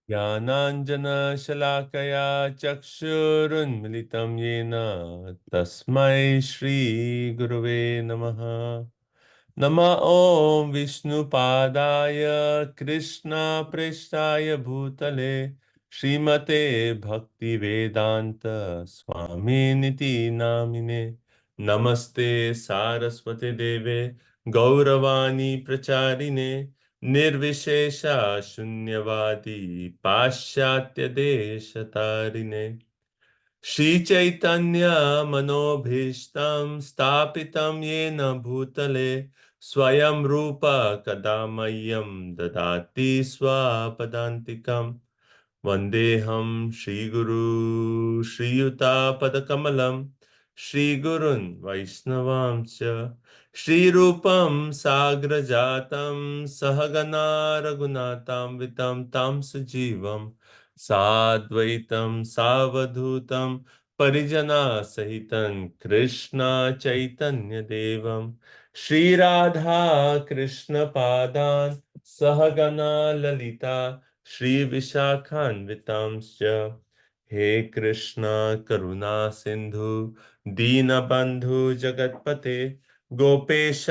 ज्ञानाञ्जनशलाकया चक्षुरुन्मिलितं येन तस्मै श्रीगुरुवे नमः। नमः ॐ विष्णुपादाय कृष्णप्रेष्ठाय भूतले श्रीमते भक्तिवेदान्त स्वामिनिति नामिने। नमस्ते सारस्वते देवे गौरवाणी प्रचारिणे निर्विशेषा शून्यवादी पाश्चात्य देशतारिणे। श्री चैतन्य मनोभीष्टं स्थापितं येन भूतले स्वयं रूप कदा मह्यं ददाति स्वपदान्तिकम्। वन्देऽहं श्रीगुरु श्रीयुतापदकमलं श्रीगुरुन् वैष्णवांश्च श्रीरूपं साग्रजातं सहगणा रघुनाथान्वितं तं सजीवं साद्वैतं सावधूतं परिजनसहितं कृष्ण चैतन्यदेवं श्रीराधा कृष्णपादान् सहगणा ललिता श्रीविशाखान्वितांश्च। हे कृष्ण करुणा सिन्धु दीनबन्धु जगत्पते गोपेश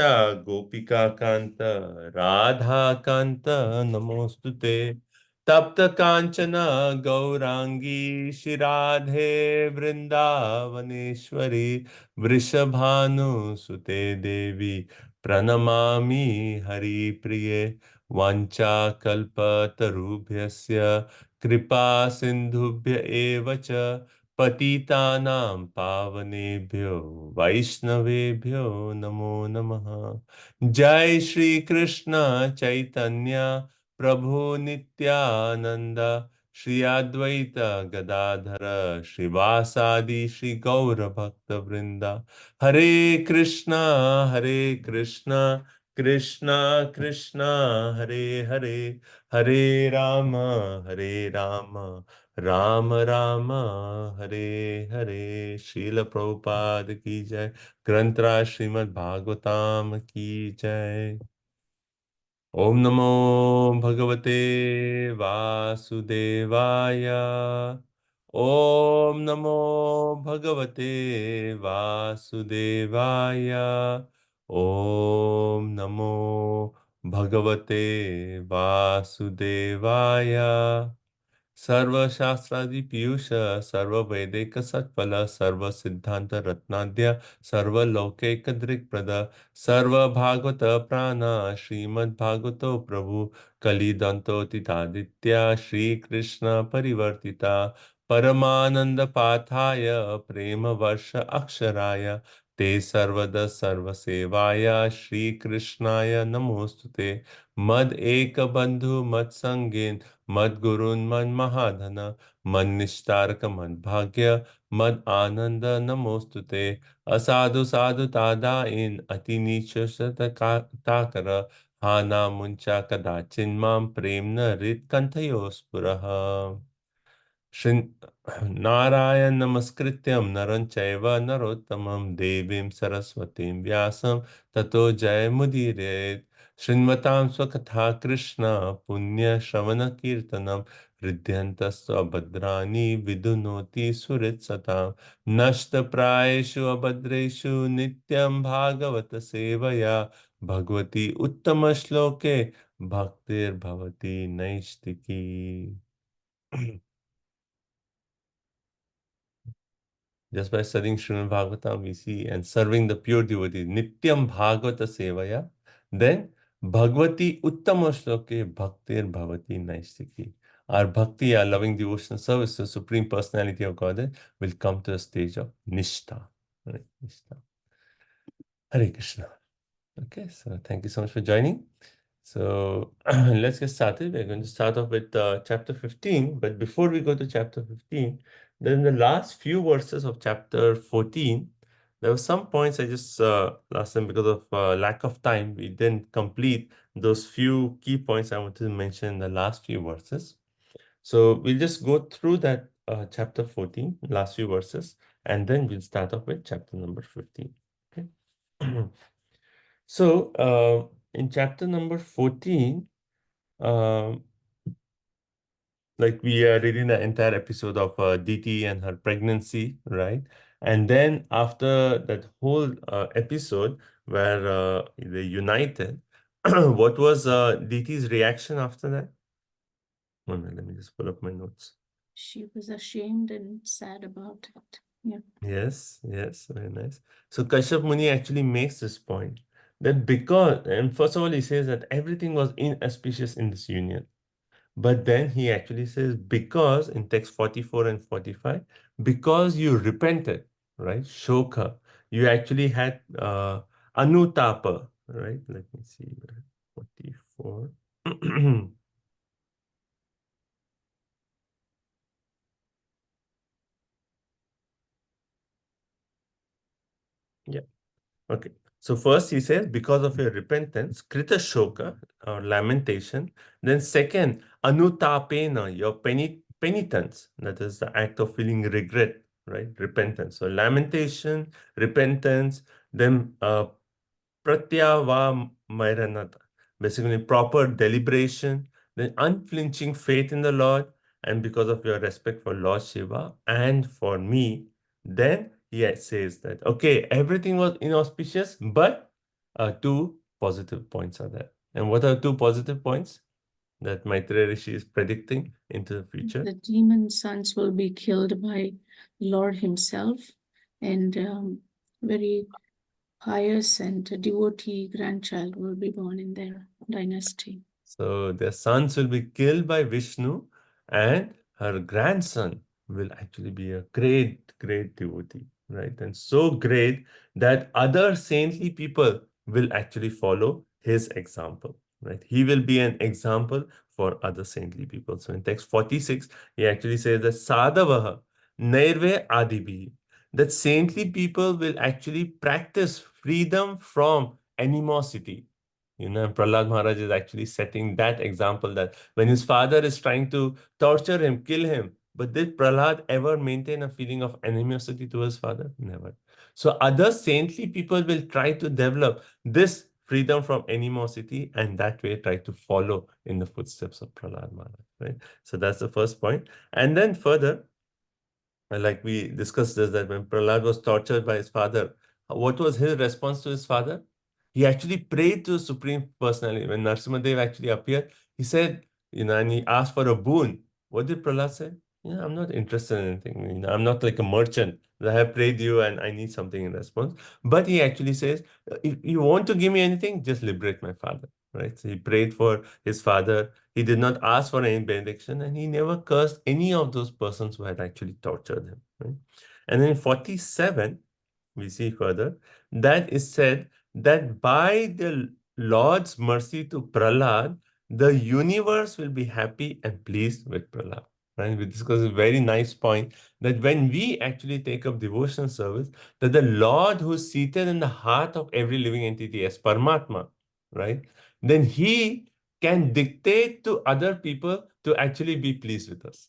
गोपिकान्त राधाकान्त नमोऽस्तुते। तप्त कांचन गौरांगी शिराधे वृंदावनेश्वरी वृषभानुसुते देवी प्रणमामि हरिप्रिये। वाञ्छाकल्पतरुभ्यस्य कृपा सिन्धुभ्य एव च पतितानां पावनेभ्यो वैष्णवेभ्यो नमो नमः। जय श्री कृष्ण चैतन्य प्रभु नित्यानंद श्री अद्वैत गदाधर श्रीवासादि श्री गौर भक्त वृंदा। हरे कृष्णा कृष्णा कृष्णा हरे हरे, हरे राम राम राम हरे हरे। श्रील प्रभुपाद की जय। ग्रंथराज श्रीमद् भागवताम की जय। ओम नमो भगवते वासुदेवाय। ओम नमो भगवते वासुदेवाय। ओम नमो भगवते वासुदेवाय। सर्वशास्त्रादि पीयूष सर्ववैदिक सत्फल सर्वसिद्धांत रत्नाद्य सर्वलौकिक दृक्पद सर्वभागवत प्राण श्रीमद्भागवतो प्रभु कलिदन्तोतितादित्य श्रीकृष्ण परिवर्तिता परमानंद पाथाय प्रेम वर्ष अक्षराय ते सर्वद सर्वसेवाय श्रीकृष्णाय नमोस्तुते। मद एक बंधु मद संगेन मद गुरुन् मद महाधन मद निस्तारक मद भाग्य मद आनंद नमोस्तुते। असाधु साधु तादाइन अति नीच ताकर हा ना मुंचा कदाचिन मां प्रेम न रित कंथयो स्पुरः। श्री नारायण नमस्कृत्यं नरं चैव नरोत्तमं देवीं सरस्वतीं व्यासं ततो जयमुदीरयेत्। शृण्वतां स्वकथा कृष्ण पुण्य श्रवण कीर्तनम हृद्यन्तस्त्वभद्राणि विदुनोति सुहृत्सतां। नष्टप्रायेषु अभद्रेषु नित्यं भागवत सेवया भगवती उत्तम श्लोके भक्तिर्भवति नैष्टिकी। Just by studying Srimad Bhagavatam, we see, and serving the pure devotee, Nityam Bhagavata Sevaya, then Bhagavati Uttama Shloke Bhaktir Bhavati Naistiki. Our bhakti, our loving devotional service to Supreme Personality of Godhead will come to a stage of Nishtha. Right? Nishtha. Hare Krishna. Okay, so thank you so much for joining. So let's get started. We're going to start off with chapter 15. But before we go to chapter 15, then the last few verses of chapter 14, there were some points I just last time because of lack of time, we didn't complete those few key points I wanted to mention in the last few verses. So we'll just go through that chapter 14, last few verses, and then we'll start off with chapter number 15. Okay. So in chapter number 14, like we are reading an entire episode of DT and her pregnancy, right? And then after that whole episode where they united, what was DT's reaction after that? 1 minute, let me just pull up my notes. She was ashamed and sad about it. Yeah. Yes, very nice. So Kashyap Muni actually makes this point that because, and first of all, he says that everything was inauspicious in this union. But then he actually says, because in text 44 and 45, because you repented, right? Shoka, you actually had anutapa, right? Let me see, 44. Yeah. Okay. So first he says, because of your repentance, krita shoka, or lamentation. Then second, anutapena, your penitence. That is the act of feeling regret, right? Repentance. So lamentation, repentance, then pratyavamairanata, basically proper deliberation, then unflinching faith in the Lord, and because of your respect for Lord Shiva and for me, then he says that, okay, everything was inauspicious, but two positive points are there. And what are two positive points that Maitreya Rishi is predicting into the future? The demon sons will be killed by Lord himself, and very pious and devotee grandchild will be born in their dynasty. So their sons will be killed by Vishnu, and her grandson will actually be a great, great devotee, right? And so great that other saintly people will actually follow his example, right? He will be an example for other saintly people. So in text 46, he actually says that Sadhavaha Nairve Adibhi, that saintly people will actually practice freedom from animosity. Prahlad Maharaj is actually setting that example that when his father is trying to torture him, kill him, but did Prahlad ever maintain a feeling of animosity to his father? Never. So other saintly people will try to develop this freedom from animosity and that way try to follow in the footsteps of Prahlad Maharaj, right? So that's the first point. And then further, like we discussed this, that when Prahlad was tortured by his father, what was his response to his father? He actually prayed to the Supreme Personality. When Narasimhadev actually appeared, he said, and he asked for a boon. What did Prahlad say? I'm not interested in anything. I'm not like a merchant. I have prayed you and I need something in response. But he actually says, if you want to give me anything, just liberate my father. Right? So he prayed for his father. He did not ask for any benediction and he never cursed any of those persons who had actually tortured him. Right? And then in 47, we see further that is said that by the Lord's mercy to Prahlad, the universe will be happy and pleased with Prahlad. Right? We discussed a very nice point that when we actually take up devotional service, that the Lord who is seated in the heart of every living entity as Paramatma, right? Then he can dictate to other people to actually be pleased with us.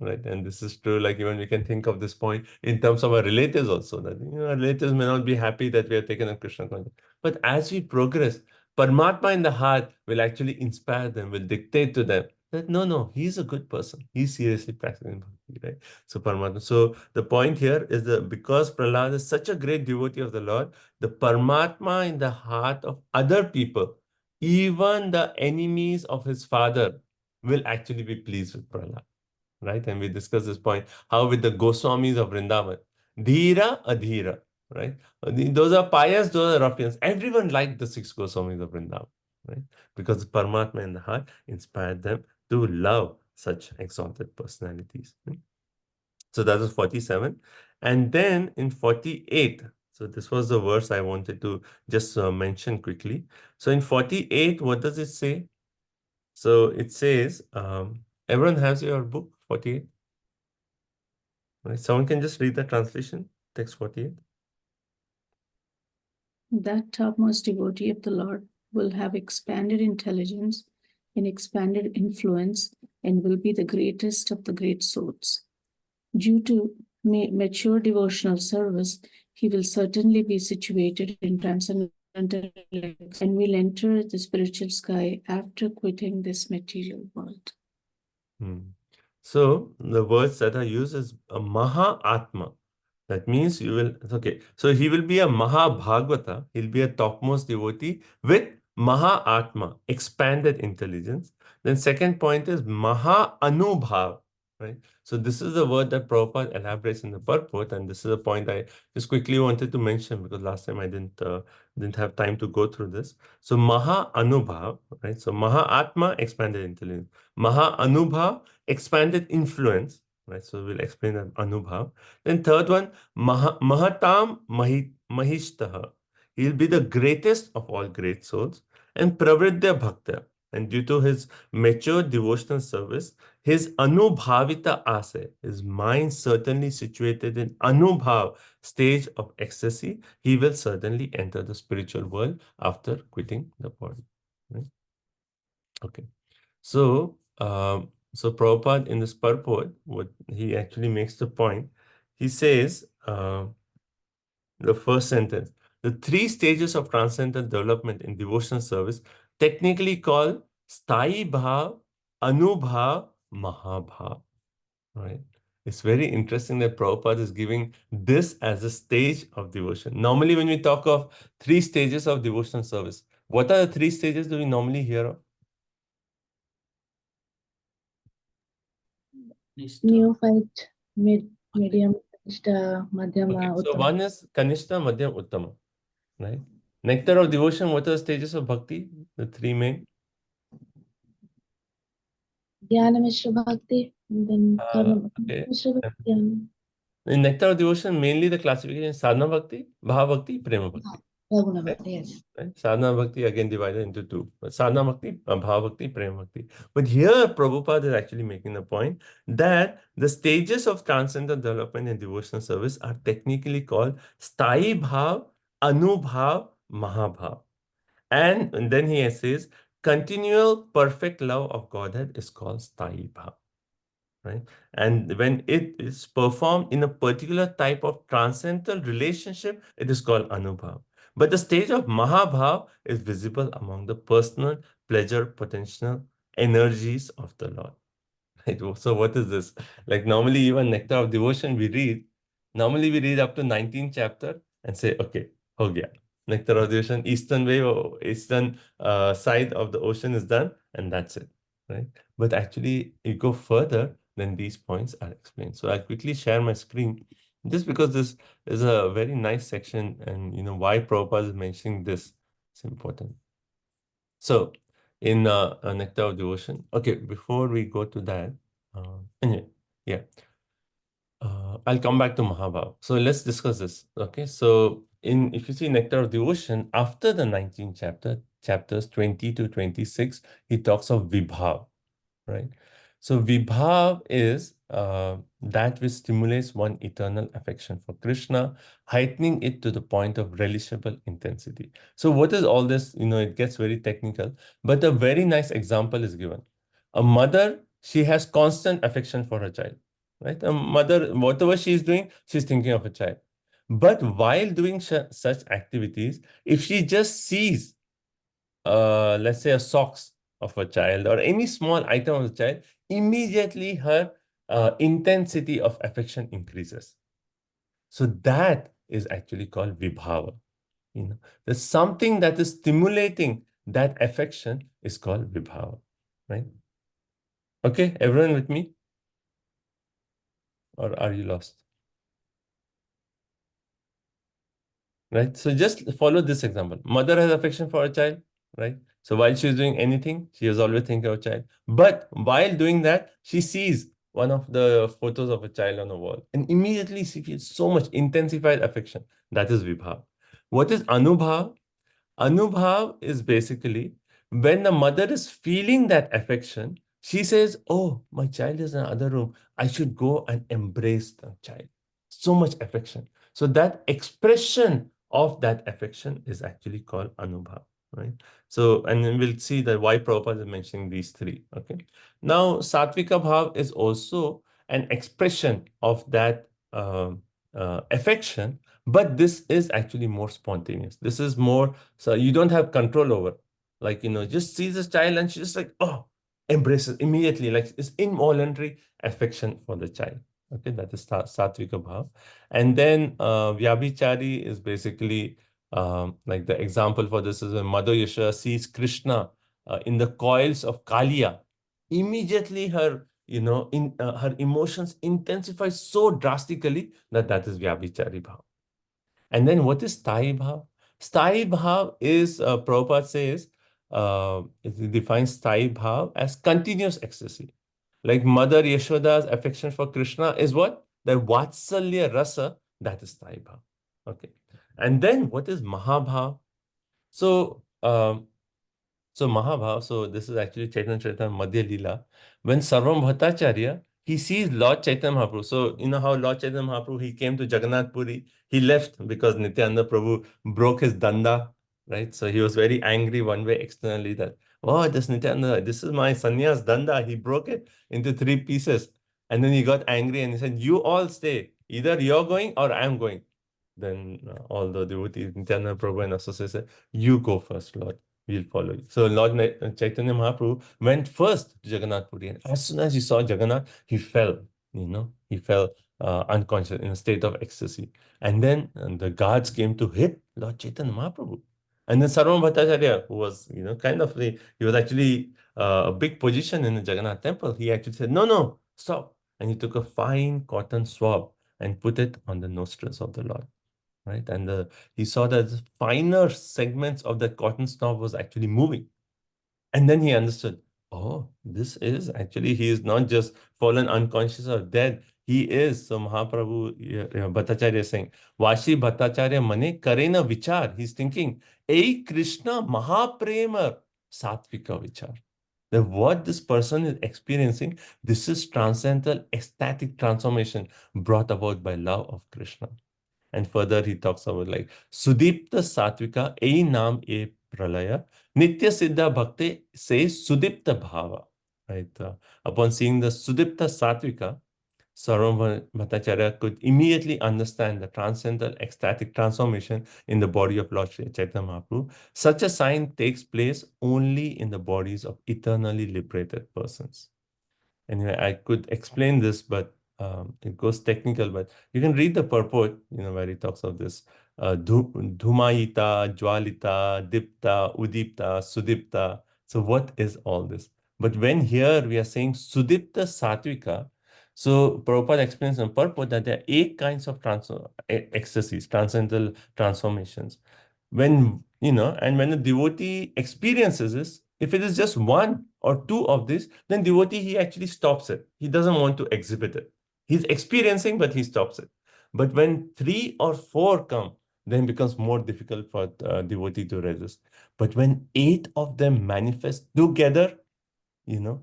Right. And this is true, like even we can think of this point in terms of our relatives also, that our relatives may not be happy that we have taken a Krishna consciousness. But as we progress, Paramatma in the heart will actually inspire them, will dictate to them that no, he's a good person. He's seriously practicing bhakti, right? So Paramatma. So the point here is that because Prahlad is such a great devotee of the Lord, the Paramatma in the heart of other people, even the enemies of his father, will actually be pleased with Prahlad. Right? And we discussed this point, how with the Goswamis of Vrindavan, Dhira, Adhira, right? Those are pious, those are ruffians. Everyone liked the six Goswamis of Vrindavan, right? Because the Paramatma in the heart inspired them to love such exalted personalities. Right? So that was 47. And then in 48, so this was the verse I wanted to just mention quickly. So in 48, what does it say? So it says, everyone has your book, 48? Right. Someone can just read the translation, text 48. That topmost devotee of the Lord will have expanded intelligence and expanded influence and will be the greatest of the great souls. Due to mature devotional service, he will certainly be situated in transcendental and will enter the spiritual sky after quitting this material world. So the words that are used is a Maha-Atma. That means you will, okay. So he will be a Maha-Bhagavata. He'll be a topmost devotee with Maha-Atma, expanded intelligence. Then second point is Maha-Anubhav, right? So this is the word that Prabhupada elaborates in the purport, and this is a point I just quickly wanted to mention because last time I didn't have time to go through this. So Maha-Anubhav, right? So Maha-Atma, expanded intelligence. Maha-Anubhav, expanded influence, right? So we'll explain that Anubhav. Then third one, Mahatam Mahishtaha. He'll be the greatest of all great souls. And Pravridya Bhakta. And due to his mature devotional service, his Anubhavita Ase, his mind certainly situated in Anubhav stage of ecstasy, he will certainly enter the spiritual world after quitting the body. Right? Okay. So, so Prabhupada in this purport, what he actually makes the point, he says, the first sentence, the three stages of transcendental development in devotional service, technically called Sthai Bhav, Anubhav, Mahabhav, right? It's very interesting that Prabhupada is giving this as a stage of devotion. Normally, when we talk of three stages of devotional service, what are the three stages do we normally hear of? Neophyte, medium, Madhyama, Okay, so Uttama. one is Kanishta, Madhyam, Uttama, right? Nectar of devotion, what are the stages of bhakti? The three main. Dhyana Mishra Bhakti, and then Karma Okay. Mishra Bhakti, and In nectar of devotion, mainly the classification is sadhana bhakti, bhava bhakti, prema bhakti. Raguna Right? Bhakti, yes. Right? Sadhana bhakti again divided into two. But sadhana bhakti, bhava bhakti, prema bhakti. But here Prabhupada is actually making the point that the stages of transcendental development and devotional service are technically called sthai bhav, anubhav, mahabhav. And then he says, continual perfect love of Godhead is called sthai bhav. Right? And when it is performed in a particular type of transcendental relationship, it is called Anubhav. But the stage of Mahabhav is visible among the personal pleasure potential energies of the Lord. Right? So what is this? Like normally even Nectar of Devotion normally we read up to 19th chapter and say, okay, ho gaya. Nectar of Devotion, eastern wave or eastern side of the ocean is done and that's it. Right? But actually you go further, then these points are explained. So I'll quickly share my screen just because this is a very nice section and you know why Prabhupada is mentioning this. It's important. So in Nectar of Devotion, okay, before we go to that, anyway, yeah, I'll come back to Mahabhav. So let's discuss this. Okay, so if you see Nectar of Devotion, after the 19th chapter, chapters 20 to 26, he talks of Vibhav, right? So Vibhav is that which stimulates one eternal affection for Krishna, heightening it to the point of relishable intensity. So what is all this? You know, it gets very technical, but a very nice example is given. A mother, she has constant affection for her child, right? A mother, whatever she is doing, she's thinking of a child. But while doing such activities, if she just sees, let's say, a socks of a child or any small item of the child, immediately her intensity of affection increases. So that is actually called vibhava. You know, there's something that is stimulating that affection is called vibhava, right? Okay, everyone with me? Or are you lost? Right? So just follow this example. Mother has affection for a child, right? So while she's doing anything, she is always thinking of a child. But while doing that, she sees one of the photos of a child on the wall. And immediately she feels so much intensified affection. That is vibhav. What is anubhav? Anubhav is basically when the mother is feeling that affection, she says, oh, my child is in another room. I should go and embrace the child. So much affection. So that expression of that affection is actually called Anubhav, right? So, and then we'll see that why Prabhupada is mentioning these three, okay? Now, Satvika Bhav is also an expression of that affection, but this is actually more spontaneous. This is more, so you don't have control over. Like, you know, just sees this child and she's just like, oh, embraces immediately, like it's involuntary affection for the child. Okay, that is Satvika Bhav. And then Vyabhichari is basically like the example for this is when Mother Yashoda sees Krishna in the coils of Kaliya. Immediately her, her emotions intensify so drastically that is Vyabhichari Bhav. And then what is Sthayi Bhav? Sthayi Bhav is, Prabhupada says, it defines Sthayi Bhav as continuous ecstasy. Like Mother Yashoda's affection for Krishna is what? The Vatsalya Rasa, that is Sthayi Bhav. Okay. And then what is Mahabhav? So, Mahabhav, so this is actually Chaitanya Charitamrita Madhya Leela. When Sarvam Bhattacharya, he sees Lord Chaitanya Mahaprabhu. So, you know how Lord Chaitanya Mahaprabhu, he came to Jagannath Puri, he left because Nityananda Prabhu broke his danda, right? So he was very angry one way externally that, oh, this Nityananda, this is my sannyas danda. He broke it into 3 pieces. And then he got angry and he said, you all stay. Either you're going or I'm going. Then all the devotees, Nityananda Prabhu and associates said, you go first, Lord. We'll follow you. So Lord Chaitanya Mahaprabhu went first to Jagannath Puri. And as soon as he saw Jagannath, he fell, he fell unconscious in a state of ecstasy. And then the guards came to hit Lord Chaitanya Mahaprabhu. And then Sarvam Bhattacharya, who was, kind of, he was actually a big position in the Jagannath temple. He actually said, no, no, stop. And he took a fine cotton swab and put it on the nostrils of the Lord. Right, and he saw that the finer segments of the cotton swab was actually moving, and then he understood. Oh, this is actually he is not just fallen unconscious or dead. He is. So Mahaprabhu Bhattacharya is saying, Vashi Bhattacharya mane karena vichar. He's thinking, Ei Krishna Mahaprema Satvika vichar. That what this person is experiencing, this is transcendental ecstatic transformation brought about by love of Krishna. And further, he talks about like Sudipta Satvika, A Nam E Pralaya, Nitya Siddha Bhakti says Sudipta Bhava. Right? Upon seeing the Sudipta Satvika, Sarvam Bhattacharya could immediately understand the transcendental ecstatic transformation in the body of Lord Chaitanya Mahaprabhu. Such a sign takes place only in the bodies of eternally liberated persons. Anyway, I could explain this, but it goes technical. But you can read the purport, where he talks of this Dhumayita, Jwalita, Dipta, Udipta, Sudipta. So what is all this? But when here we are saying Sudipta Satvika, so Prabhupada explains in purport that there are 8 kinds of ecstasies, transcendental transformations. And when a devotee experiences this, if it is just 1 or 2 of this, then devotee, he actually stops it. He doesn't want to exhibit it. He's experiencing, but he stops it. But when 3 or 4 come, then it becomes more difficult for devotee to resist. But when 8 of them manifest together, you know,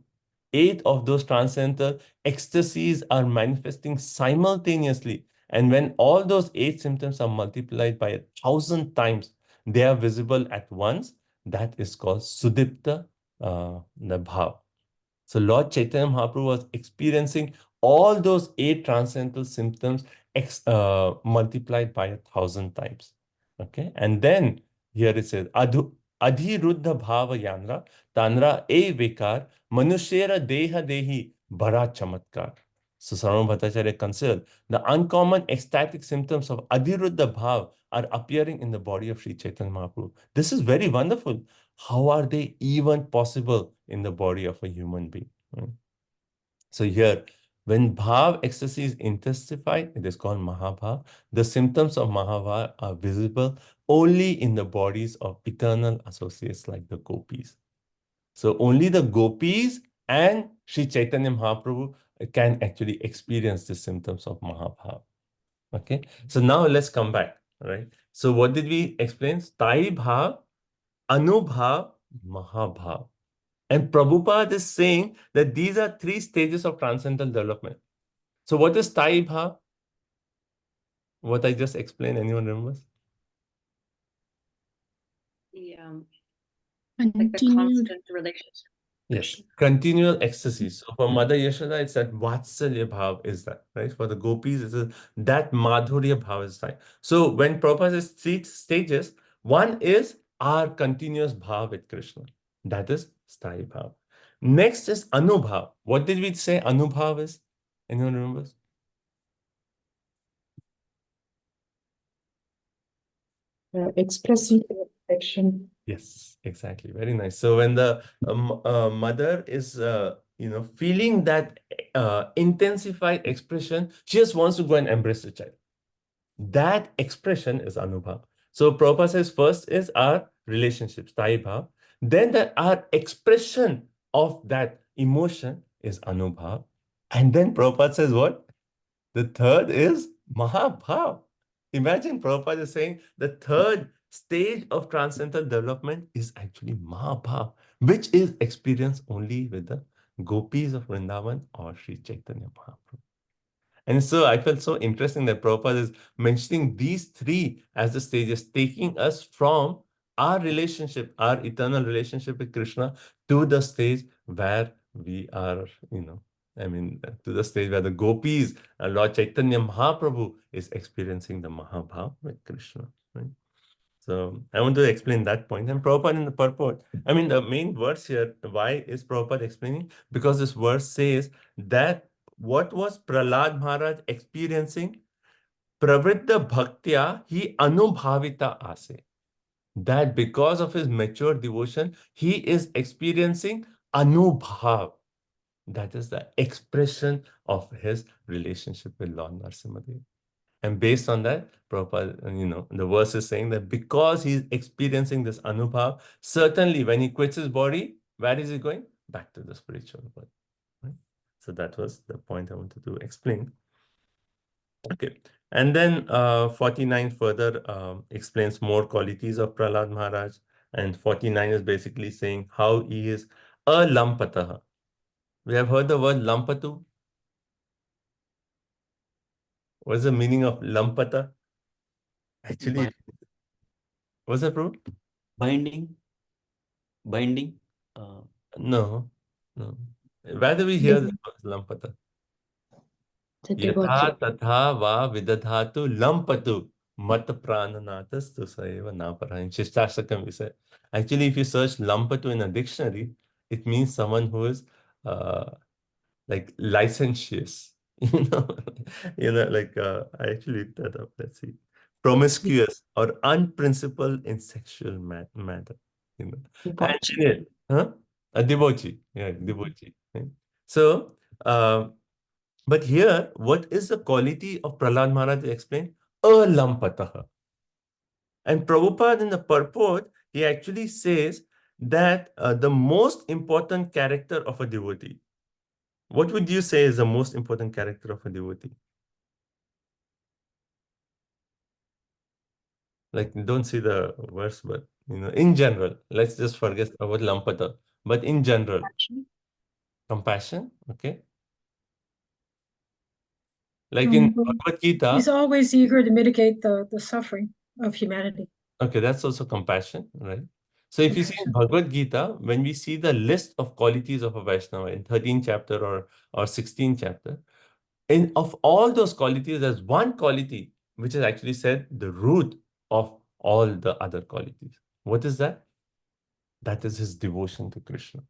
8 of those transcendental ecstasies are manifesting simultaneously. And when all those 8 symptoms are multiplied by 1,000 times, they are visible at once. That is called Sudipta the Bhav. So Lord Chaitanya Mahaprabhu was experiencing all those 8 transcendental symptoms multiplied by 1,000 times. Okay, and then here it says Adhiruddha Bhava Yanra Tanra E Vikar Manushera Deha Dehi Bara Chamatkar. So Sarvam Bhattacharya considered the uncommon ecstatic symptoms of Adhiruddha Bhav are appearing in the body of Sri Chaitanya Mahaprabhu. This is very wonderful. How are they even possible in the body of a human being? So here, when Bhav ecstasy is intensified, it is called Mahabhav. The symptoms of Mahabhav are visible only in the bodies of eternal associates like the gopis. So only the gopis and Sri Chaitanya Mahaprabhu can actually experience the symptoms of Mahabhav. Okay, so now let's come back. Right. So what did we explain? Sthayi Bhav, Anubhav, Mahabhav. And Prabhupada is saying that these are 3 stages of transcendental development. So what is Sthayi Bhav? What I just explained, anyone remembers? Like the Continued. constant relationship. Yes, continual ecstasy. So for Mother Yashoda, it's that Vatsalya Bhav is that, right? For the gopis, it's that Madhurya Bhav is that. So when Prabhupada says 3 stages, one is our continuous Bhav with Krishna. That is Sthayi Bhav. Next is Anubhav. What did we say Anubhav is? Anyone remembers? Expressing affection. Yes, exactly. Very nice. So when the mother is, feeling that intensified expression, she just wants to go and embrace the child. That expression is Anubhav. So Prabhupada says first is our relationships, Sthayi Bhav. Then our expression of that emotion is Anubhav. And then Prabhupada says what? The third is Mahabhav. Imagine Prabhupada is saying the third stage of transcendental development is actually Mahabhav, which is experienced only with the gopis of Vrindavan or Sri Chaitanya Mahaprabhu. And so I felt so interesting that Prabhupada is mentioning these three as the stages, taking us from our relationship, our eternal relationship with Krishna, to the stage where we are, to the stage where the gopis, Lord Chaitanya Mahaprabhu is experiencing the Mahabhav with Krishna. Right? So I want to explain that point. And Prabhupada in the purport, the main verse here, why is Prabhupada explaining? Because this verse says that what was Prahlad Maharaj experiencing? Pravritta bhaktya hi anubhavita ase. That because of his mature devotion, he is experiencing anubhav. That is the expression of his relationship with Lord Narasimhadev. And based on that, Prabhupada, the verse is saying that because he's experiencing this anubhav, certainly when he quits his body, where is he going? Back to the spiritual world. Right? So that was the point I wanted to explain. Okay. And then 49 further explains more qualities of Prahlad Maharaj. And 49 is basically saying how he is a lampataha. We have heard the word lampatu. What's the meaning of lampata? Actually, what's that, bro? Binding. No, no. Where do we hear this word lampata? The Yatha devotee. tatha va vidadhatu lampatu mat prananatas tu saeva napara. In Shishtastakam we say. Actually, if you search lampatu in a dictionary, it means someone who is like licentious. I actually looked that up. Let's see. Promiscuous or unprincipled in sexual matter. Devotee. And huh? A debauchee. Yeah, debauchee. Right? So, but here, what is the quality of Prahlad Maharaj explained? Alampataha. And Prabhupada in the purport, he actually says that the most important character of a devotee. What would you say is the most important character of a devotee? Like, don't see the verse, but in general, let's just forget about lampata. But in general, compassion, okay? Like in Bhagavad Gita, He's always eager to mitigate the suffering of humanity. okay, that's also compassion, right? So if you see in Bhagavad Gita, when we see the list of qualities of a Vaishnava in 13th chapter or 16th chapter, of all those qualities, there's one quality which is actually said the root of all the other qualities. What is that? That is his devotion to Krishna.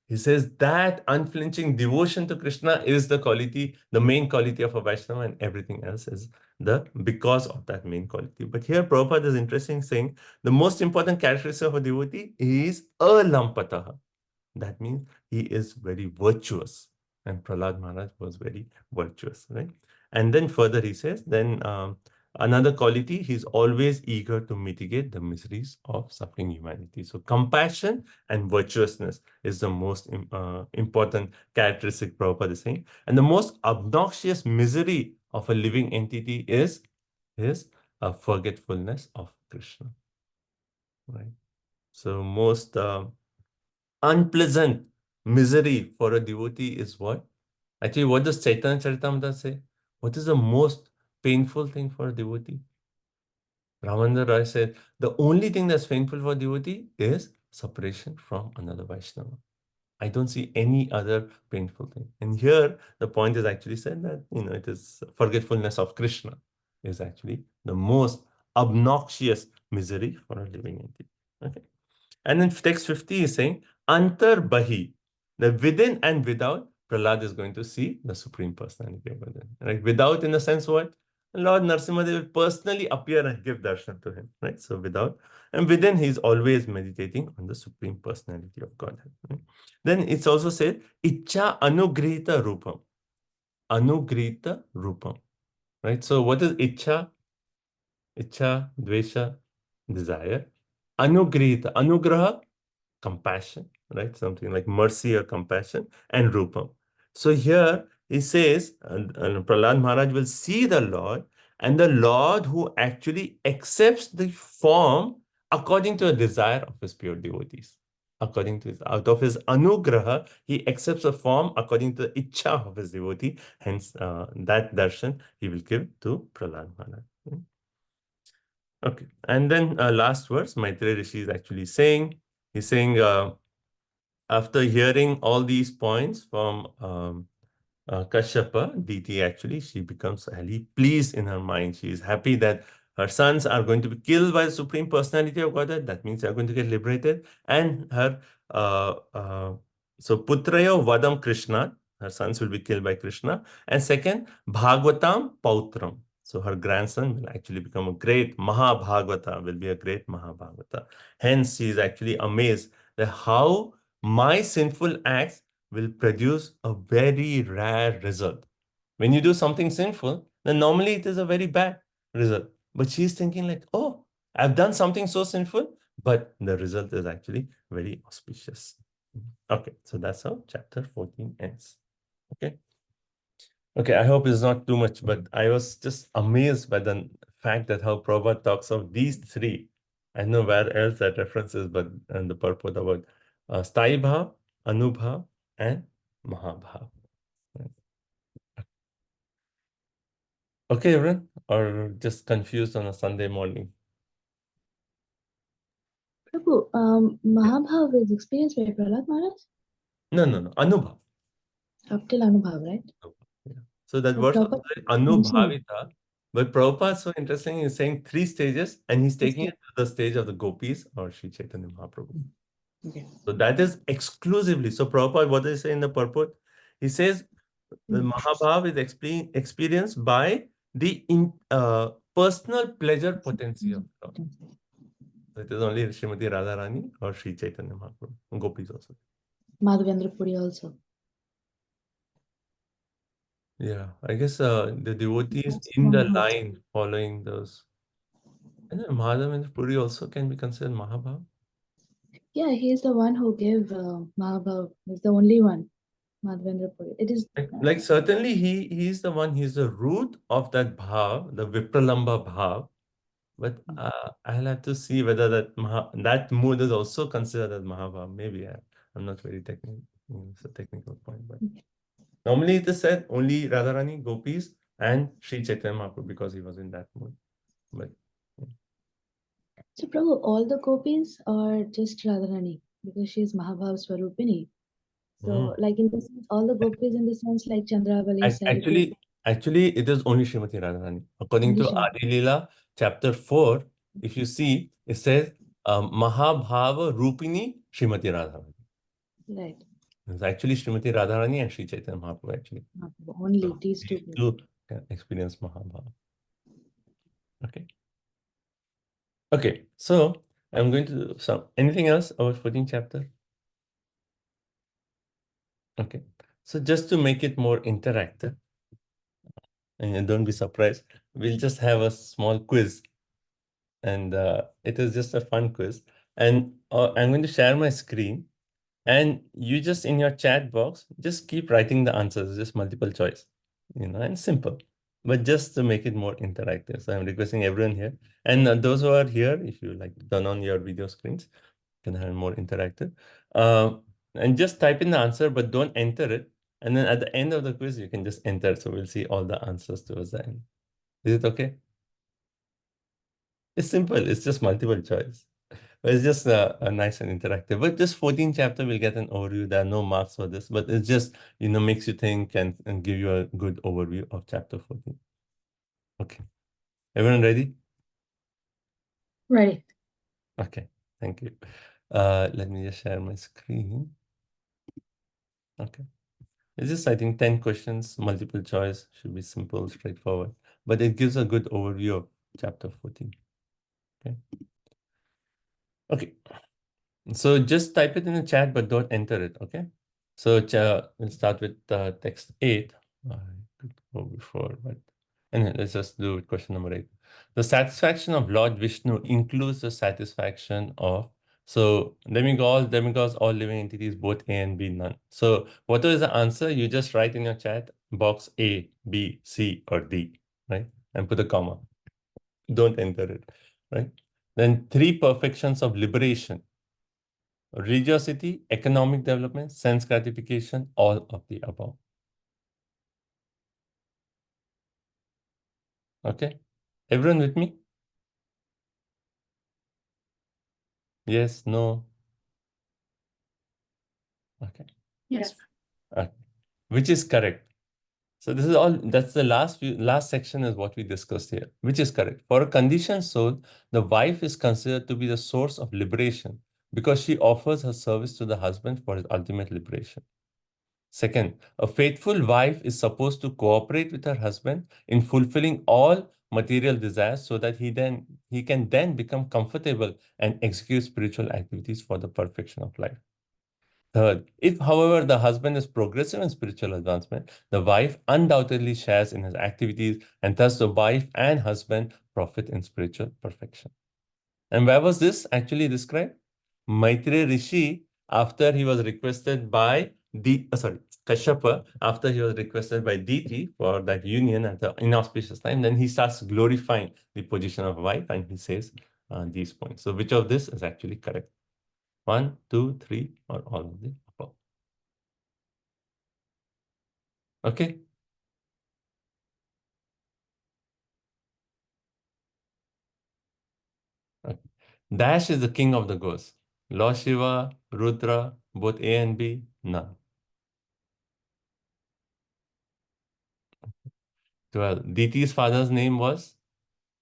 He says that unflinching devotion to Krishna is the quality, the main quality of a Vaishnava, and everything else is because of that main quality. But here Prabhupada is interesting saying the most important characteristic of a devotee is alampataha. That means he is very virtuous. And Prahlad Maharaj was very virtuous, right? And then further he says, then another quality, he's always eager to mitigate the miseries of suffering humanity. So compassion and virtuousness is the most important characteristic Prabhupada is saying. And the most obnoxious misery of a living entity is a forgetfulness of Krishna, right? So most unpleasant misery for a devotee is what? Actually, what does Chaitanya Charitamrita say? What is the most painful thing for a devotee? Ramananda Roy said, the only thing that's painful for a devotee is separation from another Vaishnava. I don't see any other painful thing. And here, the point is actually said that, it is forgetfulness of Krishna is actually the most obnoxious misery for a living entity. Okay. And then text 50 is saying, Antar Bahi. that within and without, Prahlad is going to see the Supreme Personality of Godhead. Right? Without, in the sense what? Lord Narasimha will personally appear and give darshan to him. Right? So without, and within, he's always meditating on the Supreme Personality of Godhead. Right? Then it's also said, Icha Anugrihita Rupam. Anugrihita Rupam. Right? So what is Icha? Icha, Dvesha, desire. Anugrihita. Anugraha, compassion, right? Something like mercy or compassion, and Rupam. So here he says, Prahlad Maharaj will see the Lord, and the Lord who actually accepts the form according to the desire of his pure devotees. According to his, out of his anugraha, he accepts a form according to the ichha of his devotee. Hence, that darshan he will give to Prahlad Maharaj. Okay, and then last verse, Maitreya Rishi is actually saying, he's saying, after hearing all these points from Kashyapa, Diti actually, she becomes highly pleased in her mind. She is happy that her sons are going to be killed by the Supreme Personality of Godhead. That means they are going to get liberated. And her, so Putrayo Vadam Krishna, her sons will be killed by Krishna. And second, Bhagavatam Pautram. So her grandson will actually become a great Mahabhagavata, will be a great Mahabhagavata. Hence, she is actually amazed that how my sinful acts will produce a very rare result. When you do something sinful, then normally it is a very bad result. But she's thinking like, oh, I've done something so sinful, but the result is actually very auspicious. Okay, so that's how chapter 14 ends. Okay. Okay, I hope it's not too much, but I was just amazed by the fact that how Prabhupada talks of these three. I know where else that reference is, but and the purport about Sthayi Bhav, Anubhav, and Mahabhav. Okay, everyone, or just confused on a Sunday morning? Prabhu, Mahabhav is experienced by Prahlad Maharaj No, Anubhav. up till Anubhav, right? Yeah. So that But verse Prabhupada also said mentioned Anubhavita, but Prabhupada is so interesting, he's saying 3 stages, and he's taking it. it to the stage of the gopis or Sri Chaitanya Mahaprabhu. Okay. So that is exclusively. So Prabhupada, what does he say in the purport? He says the Mahabhav is experienced by the personal pleasure potency of Lord. So it is only Srimati Radharani or Sri Chaitanya Mahaprabhu. Gopis also. Madhavendra Puri also. Yeah, I guess the devotees That's in the Mahabhav. line following those. And then Madhav and Puri also can be considered Mahabhav. Yeah, he is the one who gave Mahabhav. He's the only one. Madhavendra Puri. It is Like certainly he's the one, he's the root of that bhav, the Vipralamba bhav. But I'll have to see whether that mood is also considered as Mahabhav. Maybe I'm not very technical. It's a technical point, but normally it is said only Radharani, Gopis, and Sri Chaitanya Mahaprabhu because he was in that mood. But so Prabhu, all the gopis are just Radharani because she is Mahabhav Swarupini. So, like in the sense, all the gopis in the sense like Chandravali, Saripur, Actually, it is only Srimati Radharani. According only to Srimati. Adi Leela, chapter 4, if you see, it says Mahabhava Rupini Srimati Radharani. Right. It's actually Srimati Radharani and Sri Chaitanya Mahaprabhu actually. Only So these two. these two can experience Mahabhava. Okay. Okay, so I'm going to do some anything else about 14th chapter? Okay. So just to make it more interactive, and don't be surprised, we'll just have a small quiz. And it is just a fun quiz. And I'm going to share my screen. And you just in your chat box, just keep writing the answers, just multiple choice, and simple. But just to make it more interactive. So I'm requesting everyone here. And those who are here, if you like turn on your video screens, can have more interactive. And just type in the answer, but don't enter it. And then at the end of the quiz, you can just enter. So we'll see all the answers towards the end. Is it okay? It's simple. It's just multiple choice. But it's just a nice and interactive. But just 14th chapter, we'll get an overview. There are no marks for this, but it's just, makes you think and give you a good overview of chapter 14. Okay. Everyone ready? Ready. Okay. Thank you. Let me just share my screen. Okay. It's just, I think, 10 questions, multiple choice, should be simple, straightforward. But it gives a good overview of chapter 14. Okay. Okay. So just type it in the chat, but don't enter it. Okay. So we'll start with text 8. I could go before, but anyway, let's just do question number 8. The satisfaction of Lord Vishnu includes the satisfaction of, so demigods, all living entities, both A and B, none. So whatever is the answer, you just write in your chat box A, B, C, or D, right? And put a comma. Don't enter it, right? Then 3 perfections of liberation: religiosity, economic development, sense gratification, all of the above. Okay? Everyone with me? Yes, no? Okay. Yes. Okay. Which is correct? So this is all, that's the last section is what we discussed here, which is correct. For a conditioned soul, the wife is considered to be the source of liberation because she offers her service to the husband for his ultimate liberation. Second, a faithful wife is supposed to cooperate with her husband in fulfilling all material desires so that he can then become comfortable and execute spiritual activities for the perfection of life. Third, if, however, the husband is progressive in spiritual advancement, the wife undoubtedly shares in his activities, and thus the wife and husband profit in spiritual perfection. And where was this actually described? Maitreya Rishi, after he was requested by Kashyapa, after he was requested by Diti for that union at the inauspicious time, then he starts glorifying the position of wife and he says these points. So which of this is actually correct? 1, 2, 3, or all of the above? Okay. Okay. Dash is the king of the ghosts. Lord Shiva, Rudra, both A and B, none. 12. Diti's father's name was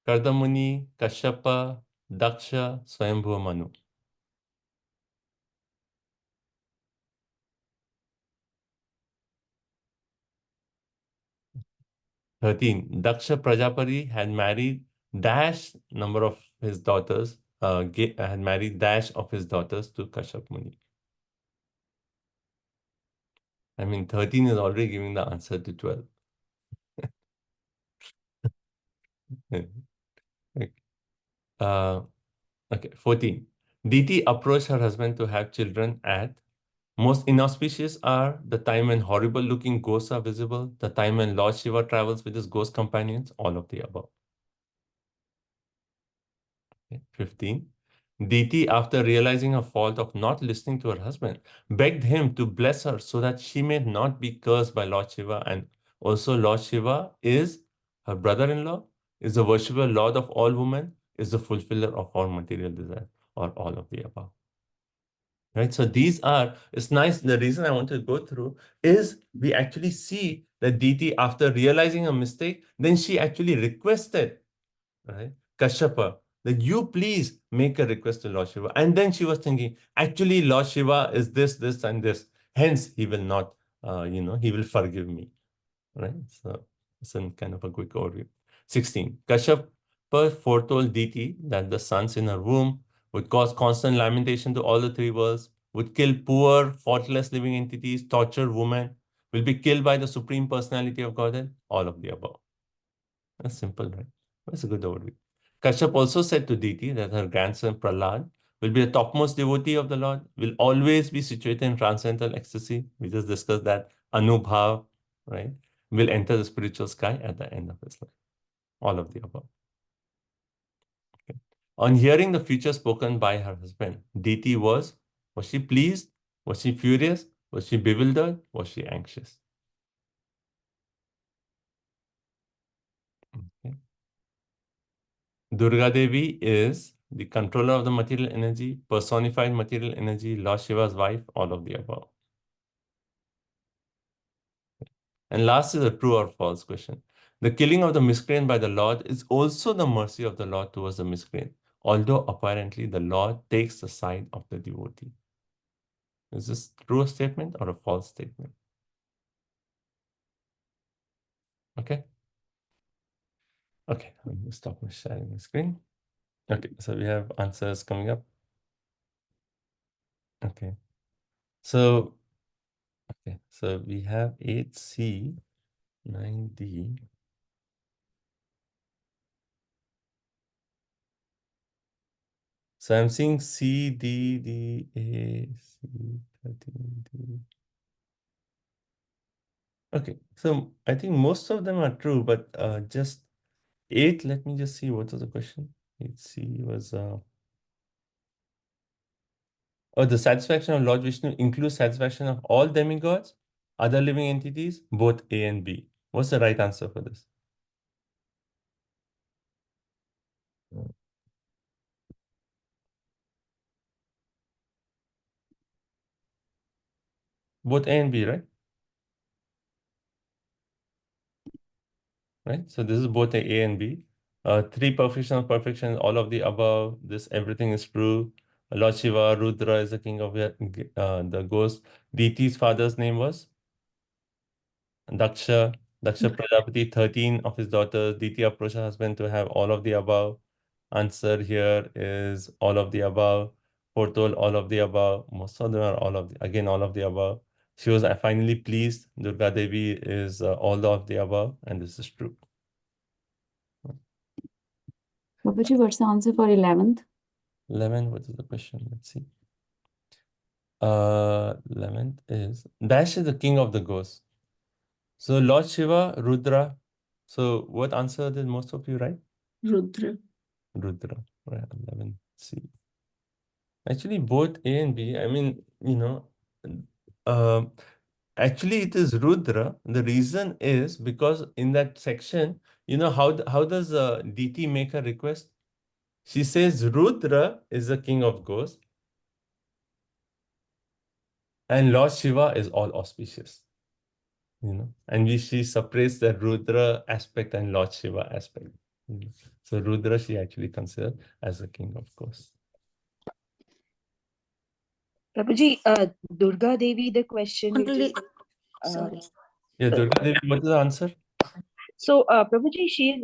Kardamuni, Kashyapa, Daksha, Swayambhuva Manu. Thirteen. Daksha Prajapati had married dash number of his daughters, had married dash of his daughters to Kashyap Muni. I mean, 13 is already giving the answer to 12. Okay. Okay, 14. Diti approached her husband to have children at most inauspicious are the time when horrible looking ghosts are visible, the time when Lord Shiva travels with his ghost companions, all of the above. Okay. 15. Diti, after realizing her fault of not listening to her husband, begged him to bless her so that she may not be cursed by Lord Shiva. And also Lord Shiva is her brother-in-law, is the worshipper Lord of all women, is the fulfiller of all material desire, or all of the above. Right? So these are, it's nice. The reason I want to go through is we actually see that Diti, after realizing a mistake, then she actually requested, right, Kashyapa, that you please make a request to Lord Shiva. And then she was thinking, actually, Lord Shiva is this, this, and this. Hence, he will not, he will forgive me. Right? So it's a kind of a quick overview. 16. Kashyapa foretold Diti that the sons in her womb would cause constant lamentation to all the 3 worlds, would kill poor, faultless living entities, torture women, will be killed by the Supreme Personality of Godhead, all of the above. That's simple, right? That's a good overview. Kashyap also said to Diti that her grandson Prahlad will be the topmost devotee of the Lord, will always be situated in transcendental ecstasy. We just discussed that. Anubhav, right? Will enter the spiritual sky at the end of his life. All of the above. Okay. On hearing the future spoken by her husband, Diti was she pleased? Was she furious? Was she bewildered? Was she anxious? Okay. Durga Devi is the controller of the material energy, personified material energy, Lord Shiva's wife, all of the above. And last is a true or false question. The killing of the miscreant by the Lord is also the mercy of the Lord towards the miscreant, although apparently the Lord takes the side of the devotee. Is this true statement or a false statement? Okay. Okay, I'm going to stop my sharing my screen. Okay, so we have answers coming up. Okay. So we have 8C, 9D. So I'm seeing C, D, D, A, C, 13, D. Okay, so I think most of them are true, but just 8, let me just see what was the question. 8C was, the satisfaction of Lord Vishnu includes satisfaction of all demigods, other living entities, both A and B. What's the right answer for this? Both A and B, right? Right? So this is both A and B. Three perfection of perfection, all of the above. This everything is true. Lord Shiva, Rudra is the king of the ghost. Diti's father's name was Daksha. Daksha Prajapati, 13 of his daughters. Diti approached her husband to have all of the above. Answer here is all of the above. Foretold all of the above. Most of them are all of the above. She was finally pleased. Durga Devi is all of the above, and this is true. Babaji, what's the answer for 11th? 11, what is the question? Let's see. 11th is Dash is the king of the ghosts. So Lord Shiva, Rudra. So what answer did most of you write? Rudra. Rudra. Right, 11. C. Actually, both A and B, I mean, actually it is Rudra. The reason is because in that section, how does DT make a request? She says Rudra is the king of ghosts and Lord Shiva is all auspicious. And she separates the Rudra aspect and Lord Shiva aspect. So Rudra she actually considered as the king of ghosts. Prabhuji, Durga Devi, the question you Only, just, sorry. Yeah, Durga Devi, what is the answer? so Prabhuji, she is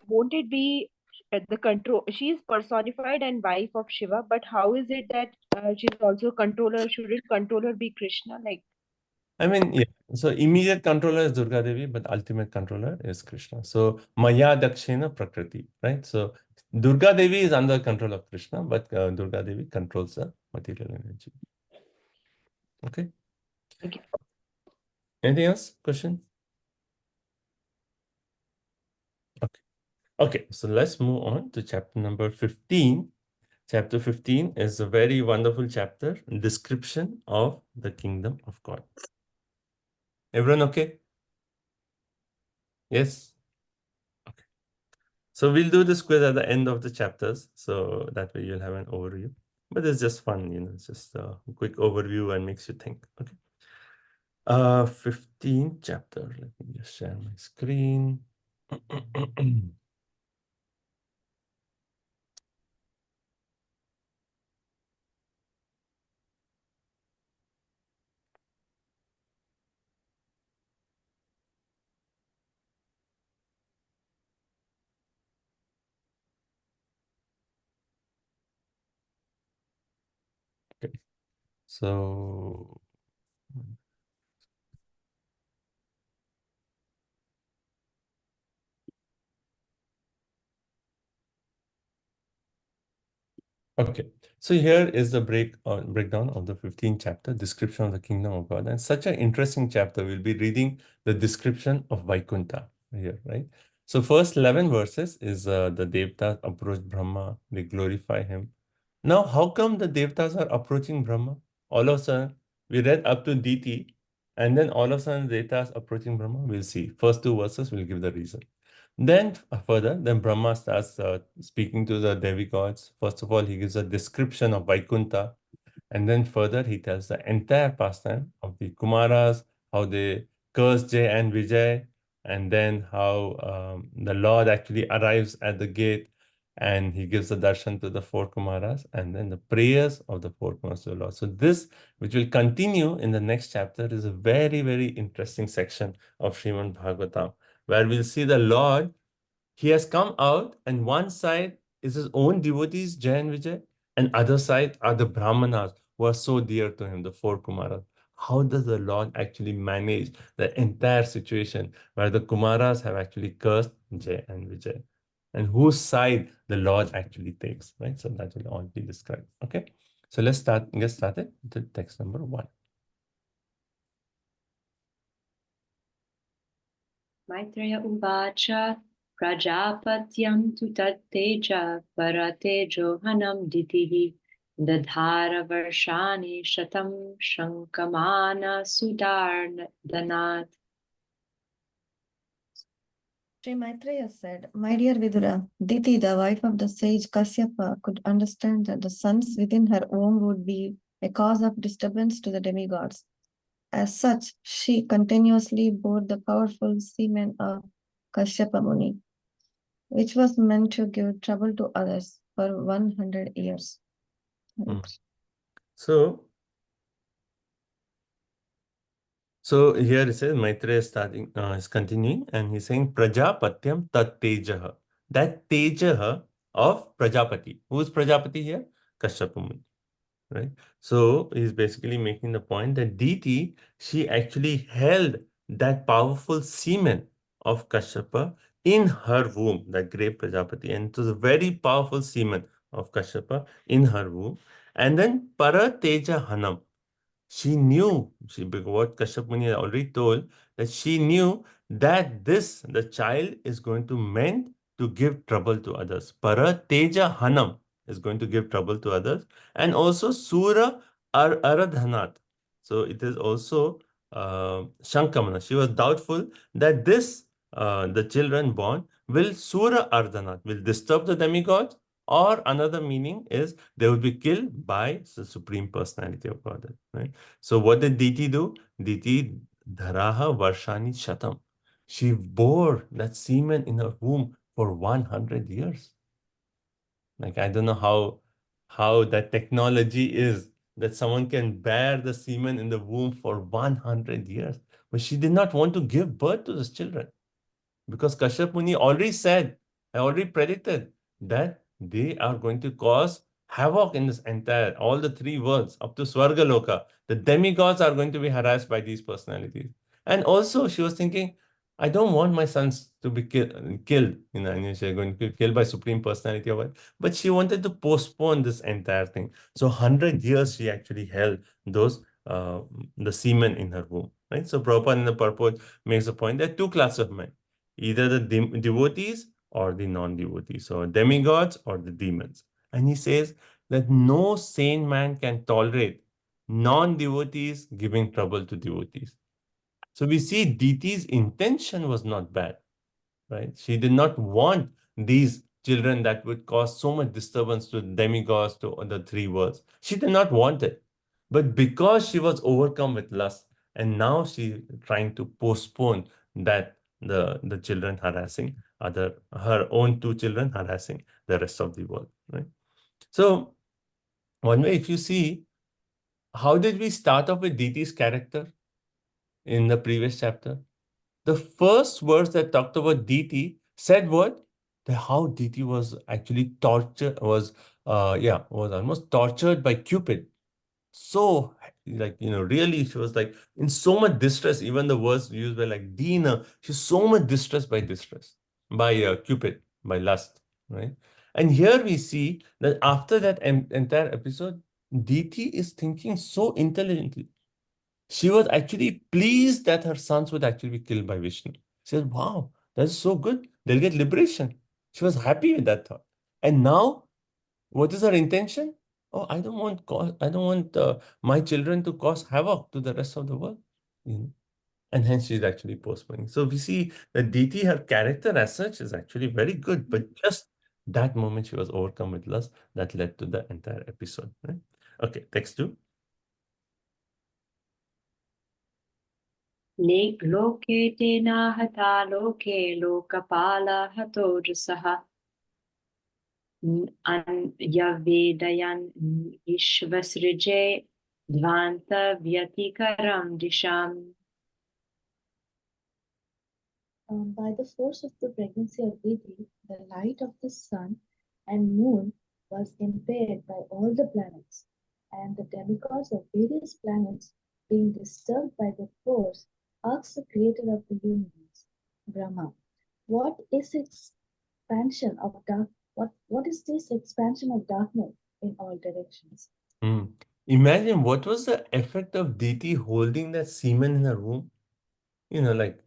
won't it be the control? She is personified and wife of Shiva, but how is it that she's also controller? Shouldn't controller be Krishna? Like, I mean, yeah. So immediate controller is Durga Devi, but ultimate controller is Krishna. So Maya Dakshina Prakriti, right? So Durga Devi is under control of Krishna, but Durga Devi controls the material energy. Okay. thank you. Anything else? Question? Okay. Okay. So let's move on to chapter number 15. Chapter 15 is a very wonderful chapter, description of the kingdom of God. Everyone okay? Yes? Okay. So we'll do this quiz at the end of the chapters, so that way you'll have an overview. But it's just fun, it's just a quick overview and makes you think. Okay. 15th chapter. Let me just share my screen. Okay. So okay, so here is the breakdown of the 15th chapter, description of the kingdom of God. And such an interesting chapter. We'll be reading the description of Vaikuntha here, right? So first 11 verses is the Devtas approach Brahma, they glorify him. Now, how come the Devtas are approaching Brahma? All of a sudden, we read up to Diti, and then all of a sudden Devtas approaching Brahma. We'll see. First two verses will give the reason. Then then Brahma starts speaking to the demigods. First of all, he gives a description of Vaikuntha. And then further, he tells the entire pastime of the Kumaras, how they curse Jay and Vijay, and then how the Lord actually arrives at the gate. and he gives the darshan to the four Kumaras, and then the prayers of the four Kumaras to the Lord. So this, which will continue in the next chapter, is a very, very interesting section of Srimad Bhagavatam, where we'll see the Lord. He has come out, and one side is his own devotees, Jay and Vijay, and other side are the Brahmanas who are so dear to him, the four Kumaras. How does the Lord actually manage the entire situation where the Kumaras have actually cursed Jay and Vijay? And whose side the Lord actually takes, right? So that will all be described. Okay. So let's get started with text number 1. Maitreya Uvacha Prajapatyam tu tatteja Paratejo Hanam Ditihi Dadhara Varshani Shatam Shankamana Sudardanat. Sri Maitreya said, "My dear Vidura, Diti, the wife of the sage Kasyapa, could understand that the sons within her womb would be a cause of disturbance to the demigods. As such, she continuously bore the powerful semen of Kashyapa Muni, which was meant to give trouble to others for 100 years. So here it says Maitreya is continuing, and he's saying Prajapatyam tat tejaha. That tejaha of Prajapati. Who is Prajapati here? Kashyapa Muni, right? So he's basically making the point that Diti, she actually held that powerful semen of Kashyapa in her womb, that great Prajapati, and it was a very powerful semen of Kashyapa in her womb. And then Para Teja Hanam. She knew, what Kashyap Muni had already told, that she knew that the child is going to meant to give trouble to others. Para Teja Hanam is going to give trouble to others. And also Sura Aradhanat. So it is also Shankamana. She was doubtful that the children born will Sura Ardhanat, will disturb the demigods, or another meaning is they will be killed by the Supreme Personality of God, right? So what did Diti do? Diti Dharaha Varshani Shatam. She bore that semen in her womb for 100 years. Like, I don't know how that technology is that someone can bear the semen in the womb for 100 years. But she did not want to give birth to these children, because Kashyap Muni already said, I already predicted that they are going to cause havoc in this entire, all the 3 worlds, up to Swargaloka. The demigods are going to be harassed by these personalities. And also she was thinking, I don't want my sons to be killed, and they're going to be killed by Supreme Personality or what. But she wanted to postpone this entire thing. So 100 years she actually held those, the semen in her womb, right? So Prabhupada in the purport makes a point, there are 2 classes of men, either the devotees or the non-devotees, so demigods or the demons. And he says that no sane man can tolerate non-devotees giving trouble to devotees. So we see Diti's intention was not bad, right? She did not want these children that would cause so much disturbance to demigods, to the 3 worlds. She did not want it. But because she was overcome with lust, and now she trying to postpone that, the children harassing her own 2 children harassing the rest of the world, right? So one way, if you see, how did we start off with Diti's character in the previous chapter? The first verse that talked about Diti said what? That how Diti was actually was almost tortured by Cupid. So, really, she was like in so much distress. Even the words used were like Dina. She's so much distressed by Cupid, by lust, right? And here we see that after that entire episode, Diti is thinking so intelligently. She was actually pleased that her sons would actually be killed by Vishnu. She said, wow, that's so good. They'll get liberation. She was happy with that thought. And now, what is her intention? Oh, I don't want my children to cause havoc to the rest of the world. And hence she's actually postponing. So we see that Diti, her character as such, is actually very good, but just that moment she was overcome with lust that led to the entire episode. Right? Okay, text 2. Loke tena hata loke lokapala hatojasaha Yavedayan Ishvasrije Dvanta Vyatikaram Disham. By the force of the pregnancy of Diti, the light of the sun and moon was impaired by all the planets, and the demigods of various planets, being disturbed by the force, asked the creator of the universe, Brahma, what is expansion of dark what is this expansion of darkness in all directions? Imagine what was the effect of Diti holding that semen in her womb? Like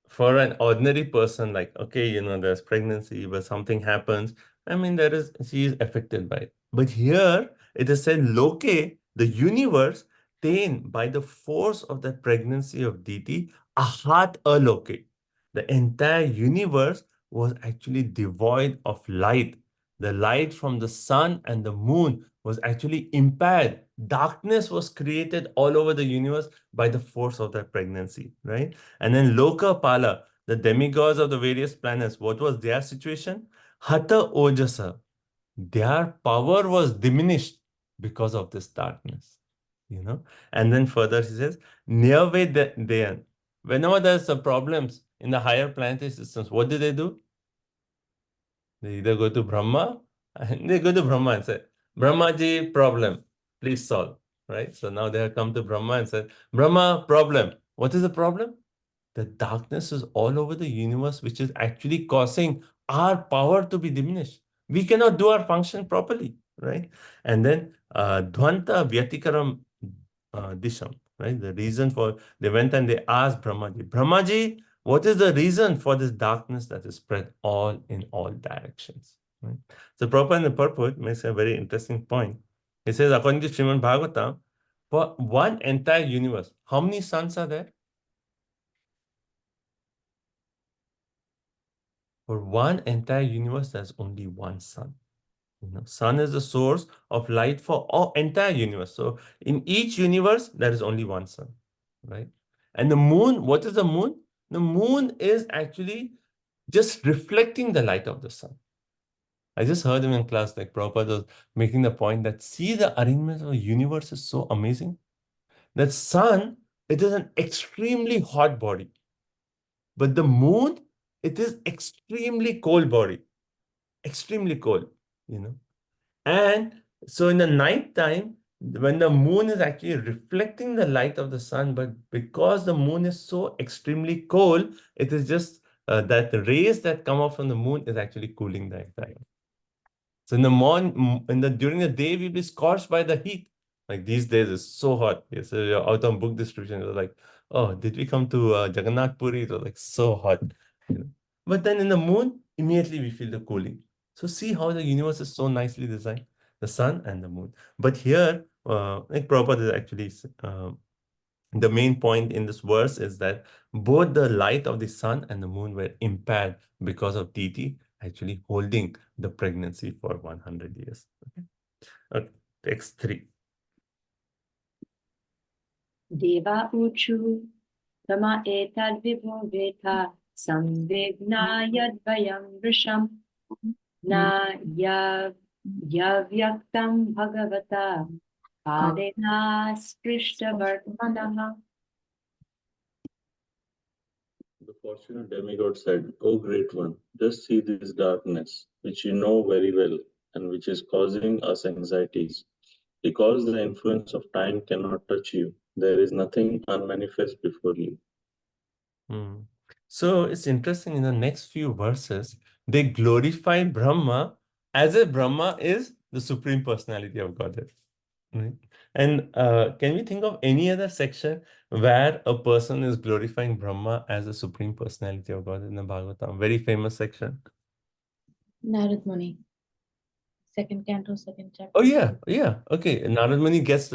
for an ordinary person, like, okay, there's pregnancy, but something happens. I mean, she is affected by it. But here it is said, Loke, the universe, ta'en by the force of the pregnancy of Diti, ahat aloke. The entire universe was actually devoid of light. The light from the sun and the moon was actually impaired. Darkness was created all over the universe by the force of that pregnancy, right? And then Lokapala, the demigods of the various planets, what was their situation? Hata Ojasa. Their power was diminished because of this darkness. And then further he says, Niyave whenever there's problems in the higher planetary systems, what do? They either go to Brahma and they go to Brahma and say, Brahmaji, problem, please solve. Right? So now they have come to Brahma and said, Brahma, problem. What is the problem? The darkness is all over the universe, which is actually causing our power to be diminished. We cannot do our function properly, right? And then Dvanta Vyatikaram Disham, right? The reason for, they went and they asked Brahmaji, what is the reason for this darkness that is spread all in all directions? Right? So Prabhupada in the purport makes a very interesting point. He says, according to Srimad Bhagavatam, for one entire universe, how many suns are there? For one entire universe, there's only one sun. Sun is the source of light for all entire universe. So in each universe, there is only one sun, right? And the moon, what is the moon? The moon is actually just reflecting the light of the sun. I just heard him in class, like Prabhupada was making the point that, see, the arrangement of the universe is so amazing. That sun, it is an extremely hot body. But the moon, it is extremely cold body. Extremely cold. And so in the night time, when the moon is actually reflecting the light of the sun, but because the moon is so extremely cold, it is just that the rays that come off from the moon is actually cooling the entire. So in the morning, during the day, we'll be scorched by the heat. Like these days, it's so hot. Yes, so you're out on book distribution. It's like, oh, did we come to Jagannath Puri? It was like so hot. But then in the moon, immediately we feel the cooling. So see how the universe is so nicely designed, the sun and the moon. But here, like Prabhupada is actually the main point in this verse is that both the light of the sun and the moon were impaired because of Diti actually holding the pregnancy for 100 years. Okay, text 3. Deva Uchu Tama Etad Vibho Veta Samvegna Yadvayam Vrisham Na Yavyaktam Bhagavata Padena Sprishta Vartmanaha. The fortunate demigod said, O great one, just see this darkness, which you know very well, and which is causing us anxieties. Because the influence of time cannot touch you, there is nothing unmanifest before you. So it's interesting, in the next few verses, they glorify Brahma as if Brahma is the Supreme Personality of Godhead. Right? And can we think of any other section where a person is glorifying Brahma as the Supreme Personality of God in the Bhagavatam? Very famous section. Narad Muni, second canto, second chapter. Oh yeah. Okay. Narad Muni gets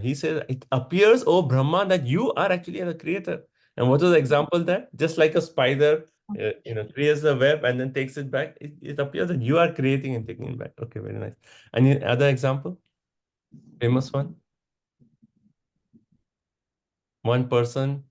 he says, it appears, oh Brahma, that you are actually the creator. And what was the example there? Just like a spider, creates the web and then takes it back. It appears that you are creating and taking it back. Okay, very nice. Any other example? Famous one? One person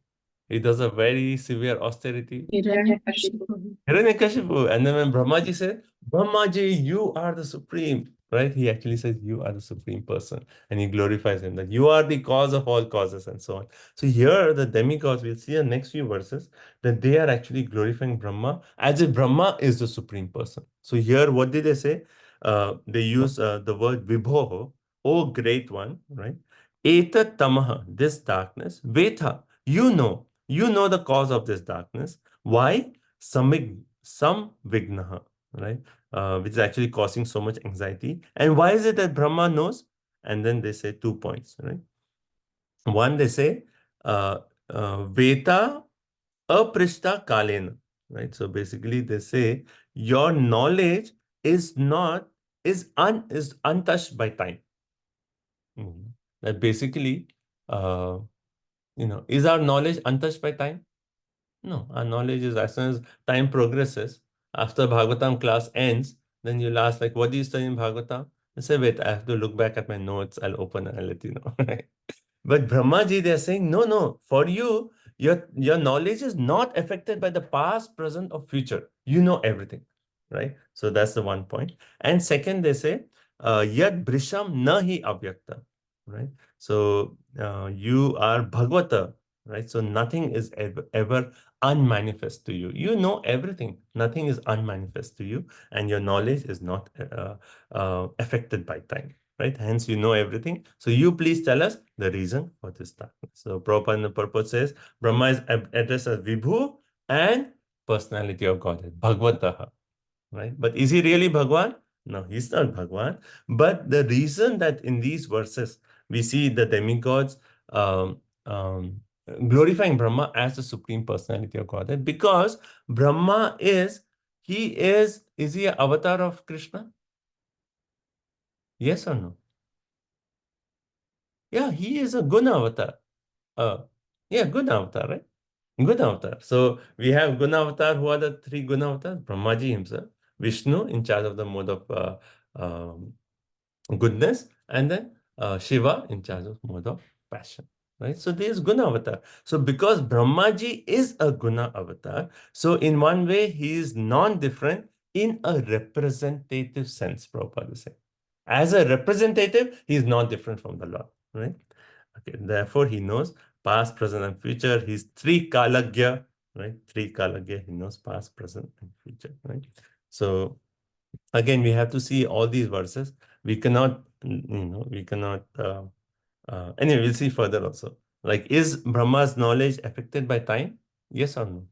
He does a very severe austerity. Hiranyakashipu. Hiranyakashipu. And then when Brahmaji said, Brahmaji, you are the supreme, right? He actually says, you are the supreme person. And he glorifies him, that you are the cause of all causes, and so on. So here, the demigods, we'll see in the next few verses, that they are actually glorifying Brahma as if Brahma is the supreme person. So here, what did they say? They use the word Vibhoho, O great one, right? Etat tamaha, this darkness, Vetha, you know the cause of this darkness. Why? Some vignaha, right? Which is actually causing so much anxiety. And why is it that Brahma knows? And then they say 2 points, right? One, they say, Veta aprishta kalena, right? So basically they say, your knowledge is untouched by time. That basically, is our knowledge untouched by time? No, our knowledge is, as soon as time progresses, after Bhagavatam class ends, then you'll ask, like, what do you study in Bhagavatam? I say, wait, I have to look back at my notes. I'll open and I'll let you know. Right? But Brahmaji, they're saying, no, for you, your knowledge is not affected by the past, present, or future. You know everything, right? So that's the one point. And second, they say, yad brisham nahi avyakta, right? So you are Bhagavata, right? So nothing is ever unmanifest to you. You know everything. Nothing is unmanifest to you, and your knowledge is not affected by time, right? Hence, you know everything. So you please tell us the reason for this darkness. So Prabhupada in the purport says, Brahma is addressed as Vibhu and personality of Godhead, Bhagavataha, right? But is he really Bhagwan? No, he's not Bhagwan. But the reason that in these verses, we see the demigods glorifying Brahma as the supreme personality of Godhead, because Brahma is he an avatar of Krishna? Yes or no? Yeah, he is a Guna avatar. Guna avatar, right? Guna avatar. So we have Guna avatar. Who are the 3 Guna avatars? Brahmaji himself, Vishnu in charge of the mode of goodness, and then Shiva in charge of mode of passion. Right? So there is Guna avatar. So because Brahmaji is a Guna avatar, so in one way he is non-different in a representative sense, Prabhupada is saying. As a representative, he is not different from the Lord. Right? Okay. Therefore, he knows past, present, and future. He's Trikalagya, right? Trikalagya. He knows past, present, and future. Right? So again, we have to see all these verses. We cannot, anyway, we'll see further also. Like, is Brahma's knowledge affected by time? Yes or no?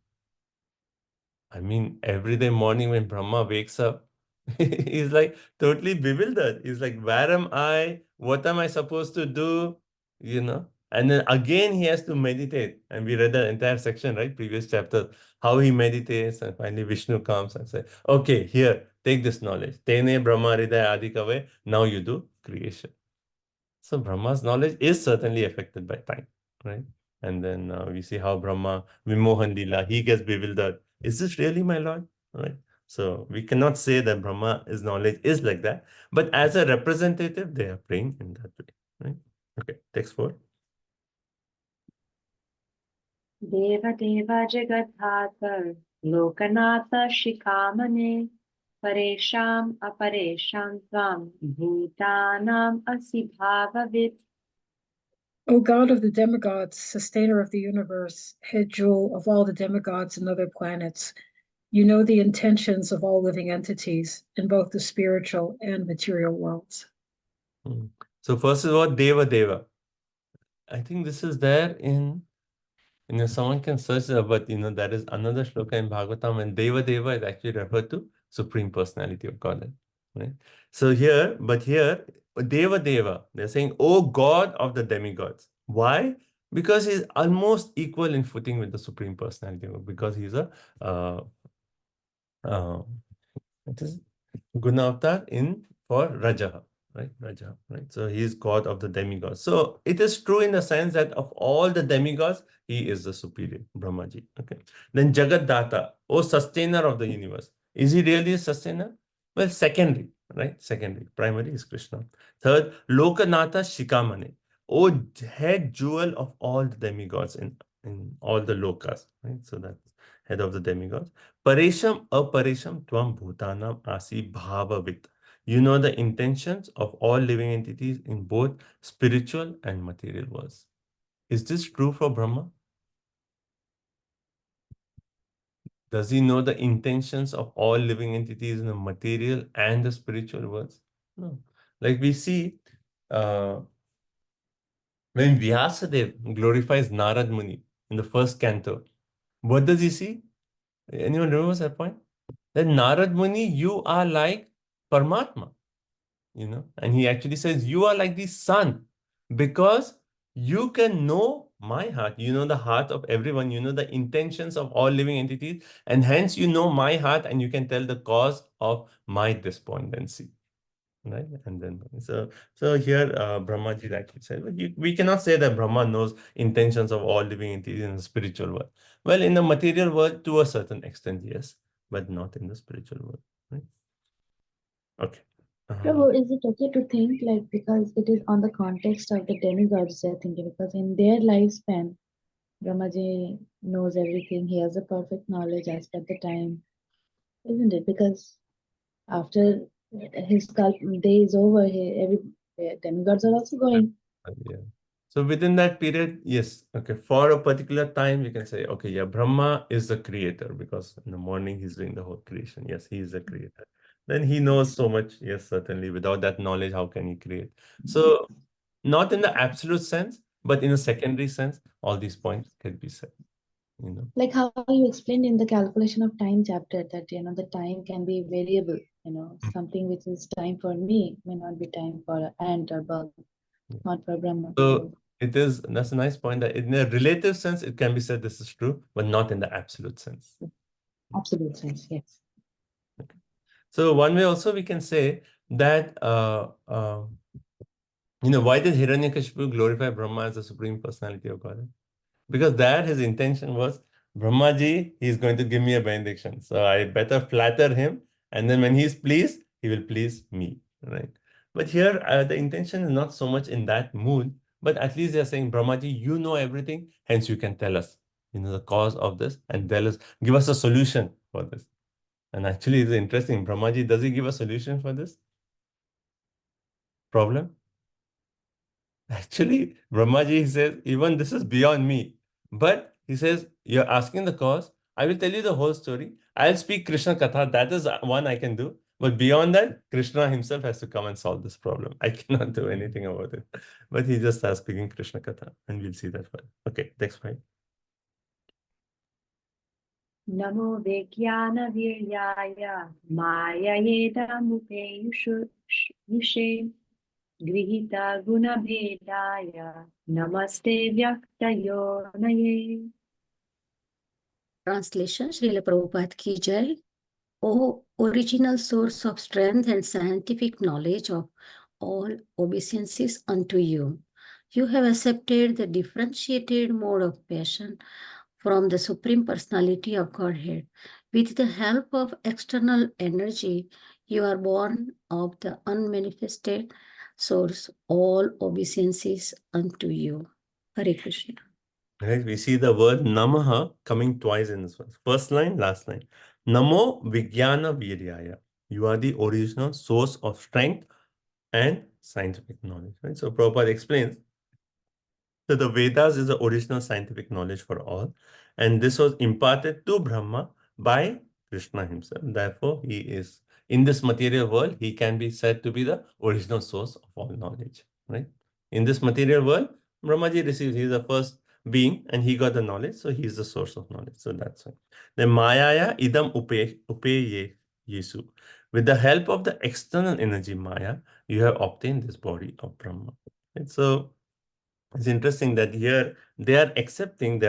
I mean, every day morning when Brahma wakes up, he's like totally bewildered. He's like, where am I? What am I supposed to do? And then again, he has to meditate. And we read the entire section, right? Previous chapter, how he meditates. And finally, Vishnu comes and says, okay, here, take this knowledge. Tene Brahma Hridaya Adi Kave. Now you do creation. So Brahma's knowledge is certainly affected by time, right? And then we see how Brahma, Vimohan Lila, he gets bewildered. Is this really my Lord? Right? So we cannot say that Brahma's knowledge is like that. But as a representative, they are praying in that way. Right? Okay, text 4. Deva Deva Jagadhatar Lokanatha Shikamane Paresham Aparesham Tvam Bhutanam Asibhavavit. O God of the demigods, sustainer of the universe, head jewel of all the demigods and other planets, you know the intentions of all living entities in both the spiritual and material worlds. So first of all, Deva Deva. I think this is there in someone can search it, but that is another shloka in Bhagavatam, and Deva Deva is actually referred to Supreme Personality of Godhead. Right? So here, Deva Deva, they're saying, oh God of the demigods. Why? Because he's almost equal in footing with the Supreme Personality, because he's a Guna avatar for Rajaha. Right, Raja, right? So he is God of the demigods. So it is true in the sense that of all the demigods, he is the superior, Brahmaji. Okay. Then Jagaddatha, sustainer of the universe. Is he really a sustainer? Well, secondary, right? Secondary. Primary is Krishna. Third, Lokanatha Shikamane, head jewel of all the demigods in in all the lokas, right? So that's head of the demigods. Paresham aparesham tvam bhutanam asi bhavavit. You know the intentions of all living entities in both spiritual and material worlds. Is this true for Brahma? Does he know the intentions of all living entities in the material and the spiritual worlds? No. Like we see when Vyasadeva glorifies Narad Muni in the first canto, what does he see? Anyone remembers that point? That Narad Muni, you are like Paramatma, and he actually says, you are like the sun because you can know my heart. You know the heart of everyone. You know the intentions of all living entities. And hence you know my heart and you can tell the cause of my despondency. Right? And then, so here Brahmaji actually said, well, we cannot say that Brahma knows intentions of all living entities in the spiritual world. Well, in the material world, to a certain extent, yes, but not in the spiritual world. Right? Okay. Prabhu, is it okay to think like because it is on the context of the demigods they're thinking because in their lifespan, Brahmaji knows everything. He has a perfect knowledge as per the time, isn't it? Because after his day is over, every demigods are also going. Yeah. So within that period, yes, okay, for a particular time, you can say, okay, yeah, Brahma is the creator because in the morning he's doing the whole creation. Yes, he is the creator. Then he knows so much. Yes, certainly. Without that knowledge, how can he create? So not in the absolute sense, but in a secondary sense, all these points can be said. Like how you explained in the calculation of time chapter that the time can be variable. Something which is time for me may not be time for an ant or bug, not for Brahma. So that's a nice point that in a relative sense, it can be said this is true, but not in the absolute sense. Absolute sense, yes. Okay. So one way also we can say that, why did Hiranyakashipu glorify Brahma as the Supreme Personality of Godhead? Because that his intention was, Brahmaji, he's going to give me a benediction. So I better flatter him. And then when he's pleased, he will please me, right? But here, the intention is not so much in that mood, but at least they're saying, Brahmaji, you know everything, hence you can tell us, the cause of this and give us a solution for this. And actually, it's interesting. Brahmaji, does he give a solution for this problem? Actually, Brahmaji says, even this is beyond me. But he says, you're asking the cause. I will tell you the whole story. I'll speak Krishna Katha. That is one I can do. But beyond that, Krishna himself has to come and solve this problem. I cannot do anything about it. But he just starts speaking Krishna Katha. And we'll see that further. Okay, next slide. Namo Vijnana Viryaya Mayayedamupeyushe Grihita Gunabhedaya Namaste Vyaktayonaye. Translation, Srila Prabhupada ki jai. O original source of strength and scientific knowledge of all obeisances unto you. You have accepted the differentiated mode of passion from the Supreme Personality of Godhead. With the help of external energy, you are born of the unmanifested source, all obeisances unto you. Hare Krishna. Right, we see the word Namaha coming twice in this verse. First line, last line. Namo Vijnana Viryaya. You are the original source of strength and scientific knowledge. Right? So Prabhupada explains that the Vedas is the original scientific knowledge for all. And this was imparted to Brahma by Krishna himself. Therefore, he is in this material world, he can be said to be the original source of all knowledge. Right? In this material world, Brahmaji received, he is the first being and he got the knowledge, so he is the source of knowledge. So that's why. Then Mayaya idam upeye Yesu. With the help of the external energy Maya, you have obtained this body of Brahma. And so it's interesting that here they are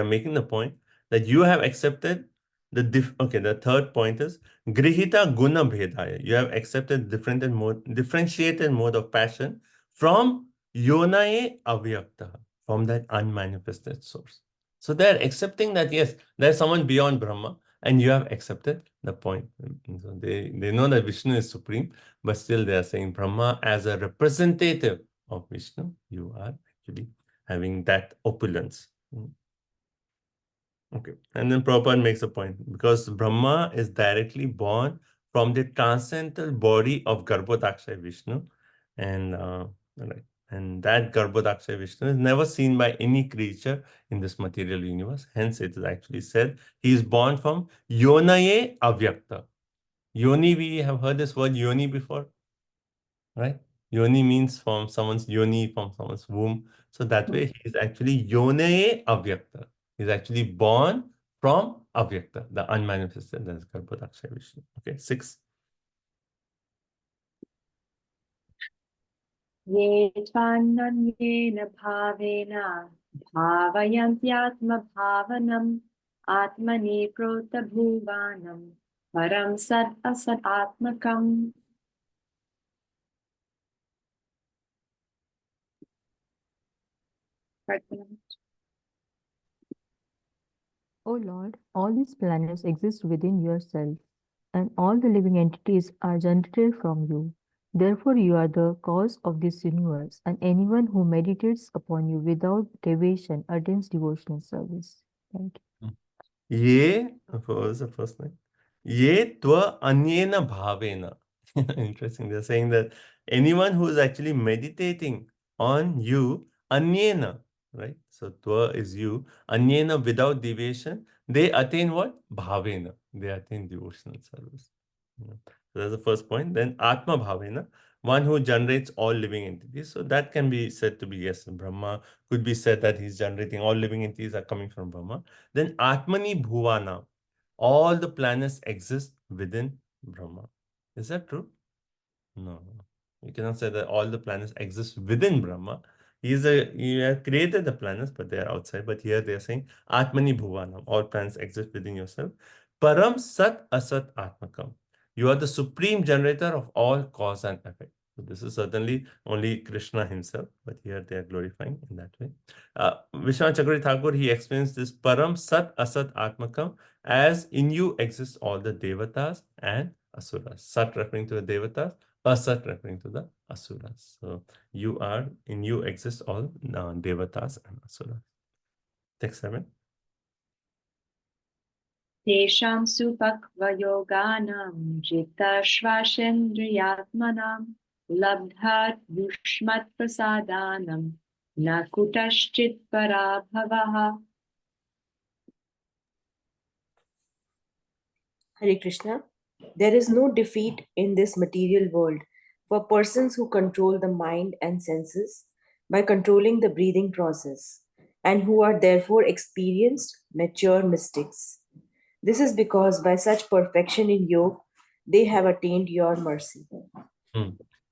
making the point that you have accepted the third point is Grihita Guna Bhedaya. You have accepted differentiated mode of passion from Yonaye Avyakta, from that unmanifested source. So they're accepting that, yes, there's someone beyond Brahma, and you have accepted the point. And so they know that Vishnu is supreme, but still they are saying Brahma as a representative of Vishnu, you are actually having that opulence. Okay, and then Prabhupada makes a point, because Brahma is directly born from the transcendental body of Garbhodakshay Vishnu, and right, and that Garbhodakshay Vishnu is never seen by any creature in this material universe. Hence, it is actually said he is born from Yonaye Avyakta. Yoni, we have heard this word Yoni before, right? Yoni means from someone's yoni, from someone's womb. So that way, he is actually Yonaye Avyakta. He's actually born from Avyakta, the unmanifested, that is Garbhodakshay Vishnu. Okay, 6. ये त्वान्येन भावेन भावयन्त्यात्मभावनम् आत्मनि प्रोतभुवानं परं सत् असत् आत्मकम्. O Lord, all these planets exist within yourself, and all the living entities are generated from you. Therefore, you are the cause of this universe, and anyone who meditates upon you without deviation attains devotional service. Thank you. Ye, what was the first line? Ye tva anyena bhavena. Interesting. They're saying that anyone who is actually meditating on you, anyena, right? So tva is you, anyena without deviation, they attain what? Bhavena. They attain devotional service. Yeah. So that's the first point. Then Atma Bhavena, one who generates all living entities. So that can be said to be, yes, Brahma could be said that he's generating all living entities are coming from Brahma. Then Atmani Bhuvana, all the planets exist within Brahma. Is that true? No. You cannot say that all the planets exist within Brahma. He has created the planets, but they are outside. But here they are saying Atmani Bhuvanam, all planets exist within yourself. Param Sat Asat Atmakam. You are the supreme generator of all cause and effect. So this is certainly only Krishna himself, but here they are glorifying in that way. Vishwanath Chakravarti Thakur, he explains this Param Sat Asat Atmakam as in you exist all the devatas and asuras. Sat referring to the devatas, Asat referring to the asuras. So in you exist all devatas and asuras. Text 7. तेषां सुपक्वयोगानां जिताश्वासेन्द्रियात्मनां लब्धात् युष्मत्प्रसादानं न कुतश्चित् पराभवः. Hare Krishna. There is no defeat in this material world for persons who control the mind and senses by controlling the breathing process, and who are therefore experienced, mature mystics. This is because by such perfection in yoga, they have attained your mercy.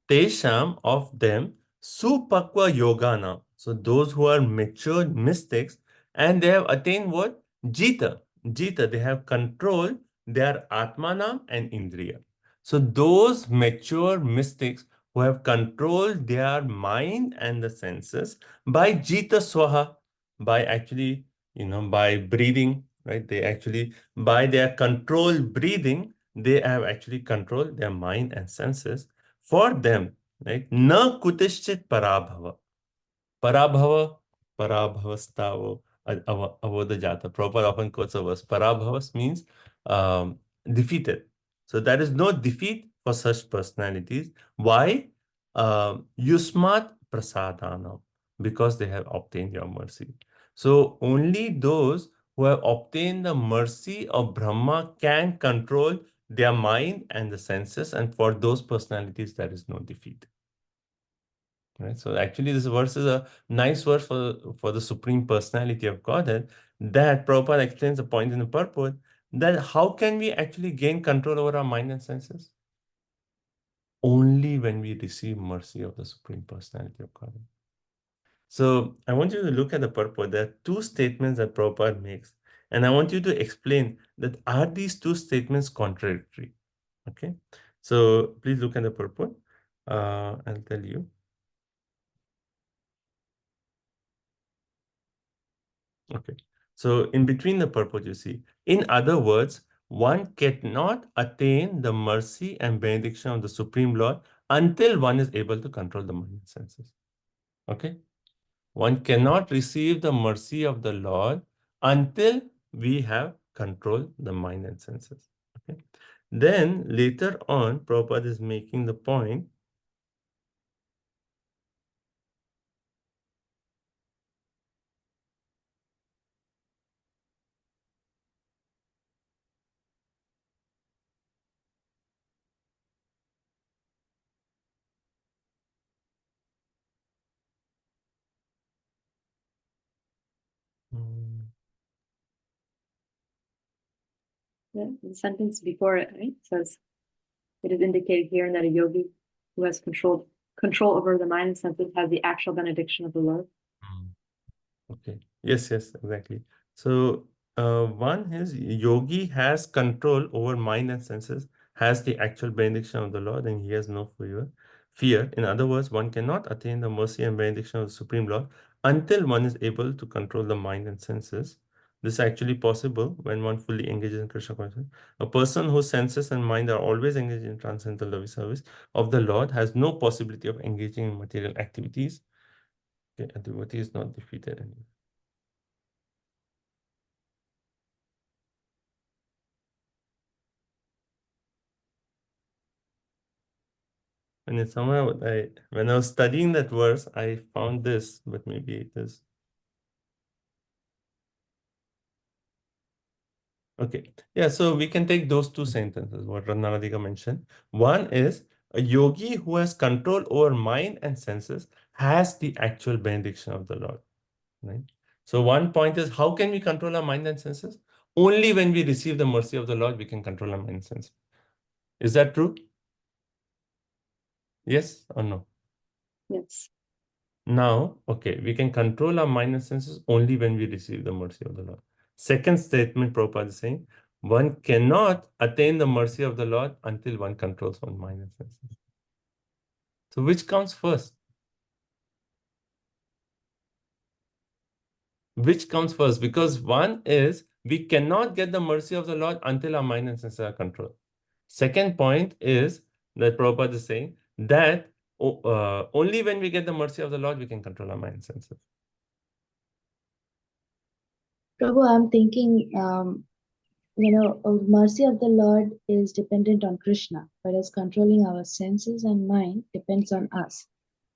Tesham, of them, supakva yogana. So those who are mature mystics, and they have attained what? Jita. Jita, they have controlled their atmanam and indriya. So those mature mystics who have controlled their mind and the senses by jita swaha, by actually, by breathing, right? They actually, by their controlled breathing, they have actually controlled their mind and senses. For them, right? Na kutishchit parabhava. Parabhava, parabhavastavo, avodajata. Prabhupada often quotes a verse. Parabhavas means defeated. So there is no defeat for such personalities. Why? Yusmat prasadana. Because they have obtained your mercy. So only those who have obtained the mercy of Brahma can control their mind and the senses, and for those personalities there is no defeat. Right? So actually this verse is a nice verse for the Supreme Personality of Godhead, that Prabhupada explains the point in the purport that how can we actually gain control over our mind and senses? Only when we receive mercy of the Supreme Personality of Godhead. So I want you to look at the purport. There are two statements that Prabhupada makes, and I want you to explain that are these two statements contradictory? Okay, so please look at the purport. I'll tell you. Okay, so in between the purport, you see, in other words, one cannot attain the mercy and benediction of the Supreme Lord until one is able to control the mind and senses. Okay, one cannot receive the mercy of the Lord until we have controlled the mind and senses. Okay. Then later on, Prabhupada is making the point The sentence before it, right, says, it is indicated here that a yogi who has control over the mind and senses has the actual benediction of the Lord. Okay. Yes, exactly. So one is yogi has control over mind and senses, has the actual benediction of the Lord, and he has no fear. In other words, one cannot attain the mercy and benediction of the Supreme Lord until one is able to control the mind and senses. This is actually possible when one fully engages in Krishna consciousness. A person whose senses and mind are always engaged in transcendental loving service of the Lord has no possibility of engaging in material activities. Okay, a devotee is not defeated anymore. And it's somewhere when I was studying that verse, I found this, but maybe it is. Okay. Yeah, so we can take those two sentences, what Ranadika mentioned. One is a yogi who has control over mind and senses has the actual benediction of the Lord. Right? So one point is, how can we control our mind and senses? Only when we receive the mercy of the Lord, we can control our mind and senses. Is that true? Yes or no? Yes. Now, okay, we can control our mind and senses only when we receive the mercy of the Lord. Second statement, Prabhupada is saying, one cannot attain the mercy of the Lord until one controls one's mind and senses. So which comes first? Which comes first? Because one is, we cannot get the mercy of the Lord until our mind and senses are controlled. Second point is that Prabhupada is saying that only when we get the mercy of the Lord, we can control our mind and senses. Prabhu, I'm thinking, mercy of the Lord is dependent on Krishna, whereas controlling our senses and mind depends on us,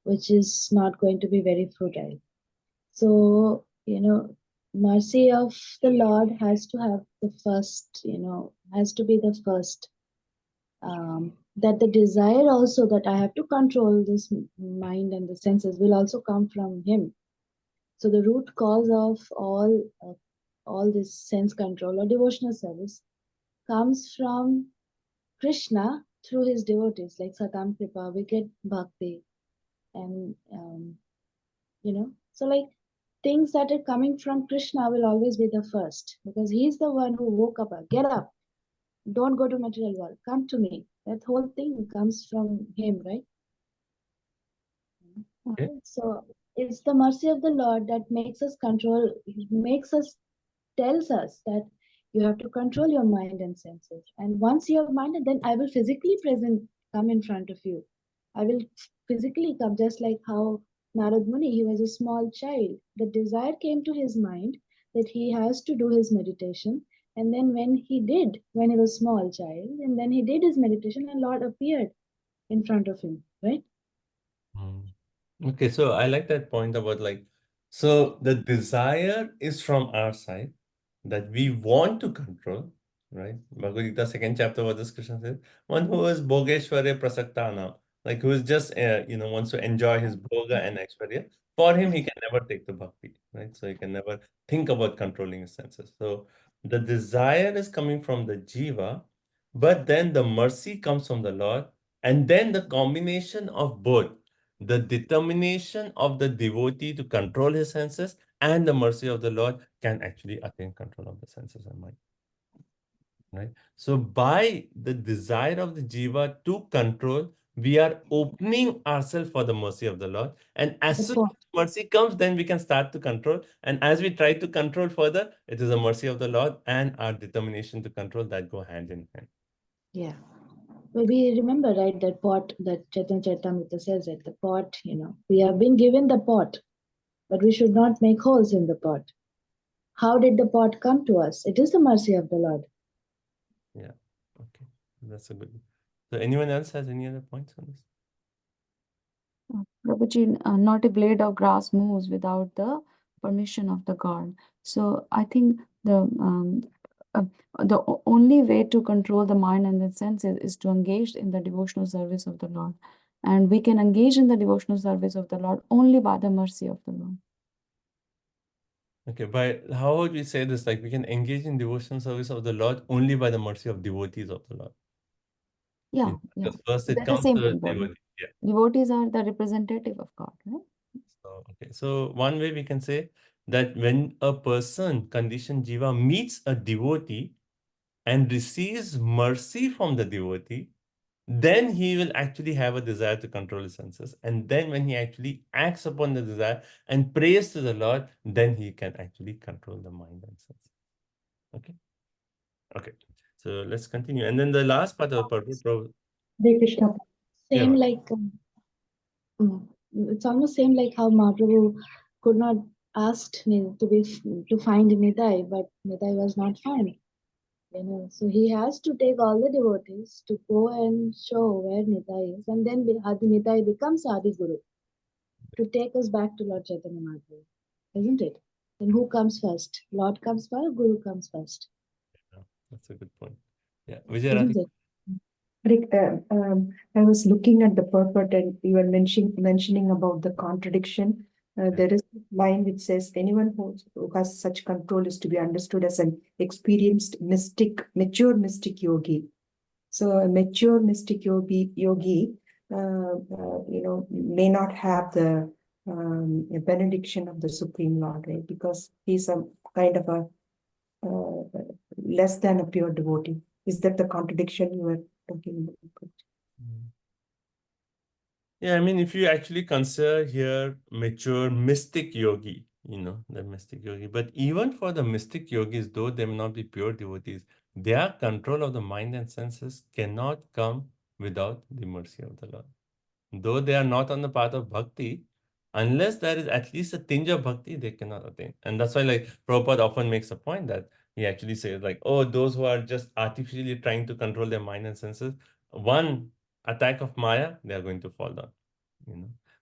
which is not going to be very fertile. So, mercy of the Lord has to have the first, has to be the first. That the desire also that I have to control this mind and the senses will also come from Him. So the root cause of all this sense control or devotional service comes from Krishna through his devotees, like Satam Kripa, we get bhakti, and so like things that are coming from Krishna will always be the first, because he's the one who woke up. Get up, don't go to material world, come to me. That whole thing comes from him, right? Okay. So it's the mercy of the Lord that makes us control, tells us that you have to control your mind and senses. And once you have mind, then I will physically come in front of you. I will physically come, just like how Narad Muni, he was a small child. The desire came to his mind that he has to do his meditation. And then when he was a small child, and then he did his meditation, and Lord appeared in front of him, right? Okay, so I like that point about so the desire is from our side that we want to control, right? Bhagavad Gita, second chapter, what this Krishna says, one who is Bhogeshwarya Prasaktana, like who is just, wants to enjoy his Bhoga and Aishwarya. For him, he can never take the bhakti, right? So he can never think about controlling his senses. So the desire is coming from the jiva, but then the mercy comes from the Lord, and then the combination of both, the determination of the devotee to control his senses and the mercy of the Lord can actually attain control of the senses and mind. Right? So by the desire of the jiva to control, we are opening ourselves for the mercy of the Lord. And as soon as mercy comes, then we can start to control. And as we try to control further, it is the mercy of the Lord and our determination to control that go hand in hand. Yeah. But we remember, right, that pot that Chaitanya Charitamrita says, that the pot, we have been given the pot, but we should not make holes in the pot. how did the pot come to us? It is the mercy of the Lord. Yeah. Okay. That's a good one. So anyone else has any other points on this? Prabhuji, not a blade of grass moves without the permission of the God. So I think uh, only way to control the mind and the senses is to engage in the devotional service of the Lord. And we can engage in the devotional service of the Lord only by the mercy of the Lord. Okay, but how would we say this? Like we can engage in devotional service of the Lord only by the mercy of devotees of the Lord. Yeah, yeah. Because first it That's the comes same to thing, Prabhu. devotee. Yeah. Devotees are the representative of God, right? So, okay. So one way we can say that when a person, conditioned jiva, meets a devotee and receives mercy from the devotee, then he will actually have a desire to control his senses. And then when he actually acts upon the desire and prays to the Lord, then he can actually control the mind and senses. Okay. Okay. So let's continue. And then the last part of the purpose. Hare Krishna. Same Yeah. like, it's almost same like how Mahaprabhu could not asked to find Nitai, but Nitai was not found. So he has to take all the devotees to go and show where Nitai is, and then Nitai becomes Adi Guru to take us back to Lord Chaitanya Mahaprabhu, isn't it? Then who comes first? Lord comes first, Guru comes first, Yeah, that's a good point. Yeah. Vijay isn't Radhika? it? Rick, I was looking at the purport and you were mentioning about the contradiction. There is a line which says, anyone who has such control is to be understood as an experienced mystic, mature mystic yogi. So a mature mystic yogi, may not have the benediction of the Supreme Lord, right? Because he's a kind of a less than a pure devotee. Is that the contradiction you were talking about? Yeah, I mean, if you actually consider here mature mystic yogi, the mystic yogi, but even for the mystic yogis, though they may not be pure devotees, their control of the mind and senses cannot come without the mercy of the Lord. Though they are not on the path of bhakti, unless there is at least a tinge of bhakti, they cannot attain. And that's why, like, Prabhupada often makes a point that he actually says, like, oh, those who are just artificially trying to control their mind and senses, one attack of Maya, they are going to fall down.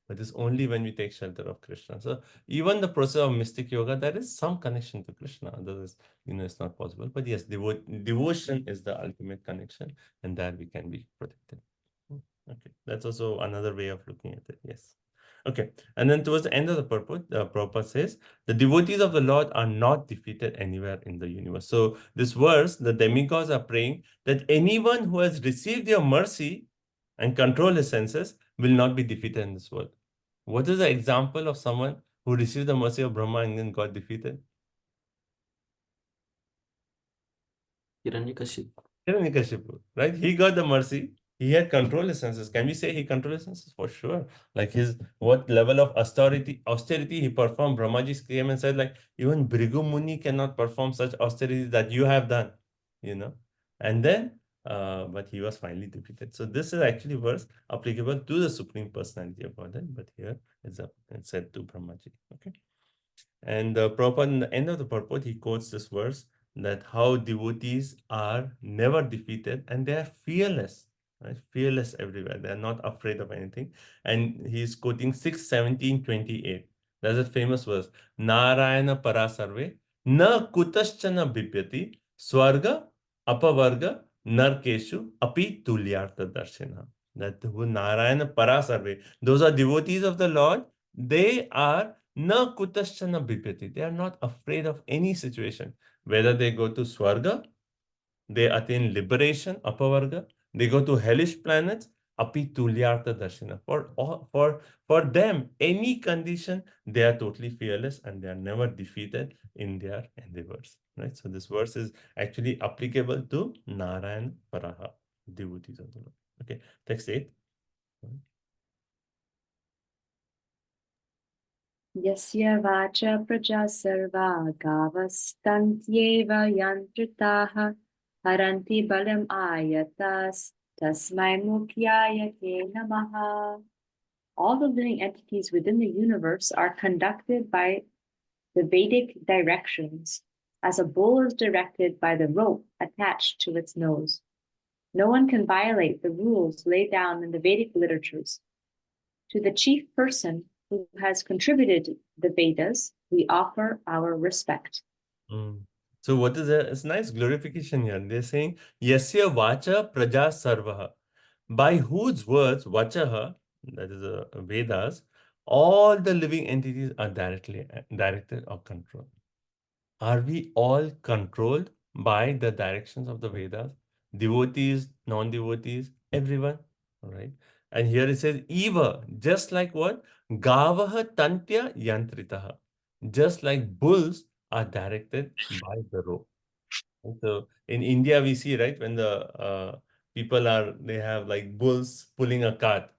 But it's only when we take shelter of Krishna. So even the process of mystic yoga, there is some connection to Krishna. Otherwise, it's not possible. But yes, devotion is the ultimate connection, and that we can be protected. Okay, that's also another way of looking at it. Yes. Okay, and then towards the end of the purport, Prabhupada says, the devotees of the Lord are not defeated anywhere in the universe. So this verse, the demigods are praying that anyone who has received your mercy and control his senses will not be defeated in this world. What is the example of someone who received the mercy of Brahma and then got defeated? Hiranyakashipu, right? He got the mercy. He had control his senses. Can we say he controlled his senses? For sure. Like what level of austerity he performed. Brahmaji came and said, like, even Bhrigu Muni cannot perform such austerity that you have done, And then, but he was finally defeated. So this is actually verse applicable to the Supreme Personality of Godhead, but here it's said to Brahmaji. Okay. And Prabhupada, in the end of the purport, he quotes this verse that how devotees are never defeated and they are fearless, right? Fearless everywhere. They are not afraid of anything. And he's quoting 6:17:28. That's a famous verse. Narayana parasarve na kutaschana bipyati swarga apavarga narkeshu api tulyartha darshana. That who Narayana parasarve, those are devotees of the Lord. They are na kutaschana bipyati. They are not afraid of any situation. Whether they go to Swarga, they attain liberation, Apavarga, they go to hellish planets, Api Tulyartha Darshana. For them, any condition, they are totally fearless and they are never defeated in their endeavors. Right? So this verse is actually applicable to Narayan Paraha, devotees of the Lord. Okay, text 8. Yasya vacha praja sarva gavastantyeva yantritaha haranti balam ayatas tasmai mukyaya te namaha. All the living entities within the universe are conducted by the Vedic directions, as a bull is directed by the rope attached to its nose. No one can violate the rules laid down in the Vedic literatures. To the chief person who has contributed the Vedas, we offer our respect. So what is it's nice glorification here. They're saying, Yasya vacha praja sarvaha. By whose words, vachaha, that is Vedas, all the living entities are directed or controlled. Are we all controlled by the directions of the Vedas? Devotees, non-devotees, everyone, all right? And here it says, Eva, just like what? Gavaha tantya yantritaha. Just like bulls are directed by the rope. So in India, we see, right, when the people they have like bulls pulling a cart.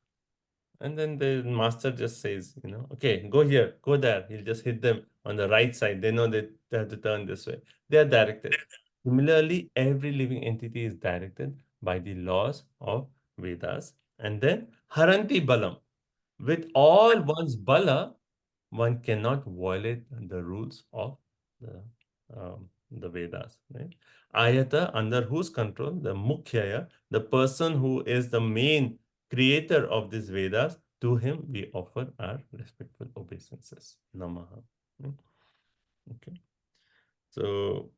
And then the master just says, okay, go here, go there. He'll just hit them on the right side. They know that they have to turn this way. They are directed. Similarly, every living entity is directed by the laws of Vedas. And then Haranti Balam. With all one's bala, one cannot violate the rules of the Vedas. Right? Ayata, under whose control? The Mukhyaya, the person who is the main creator of these Vedas, to him we offer our respectful obeisances. Namaha. Okay. So,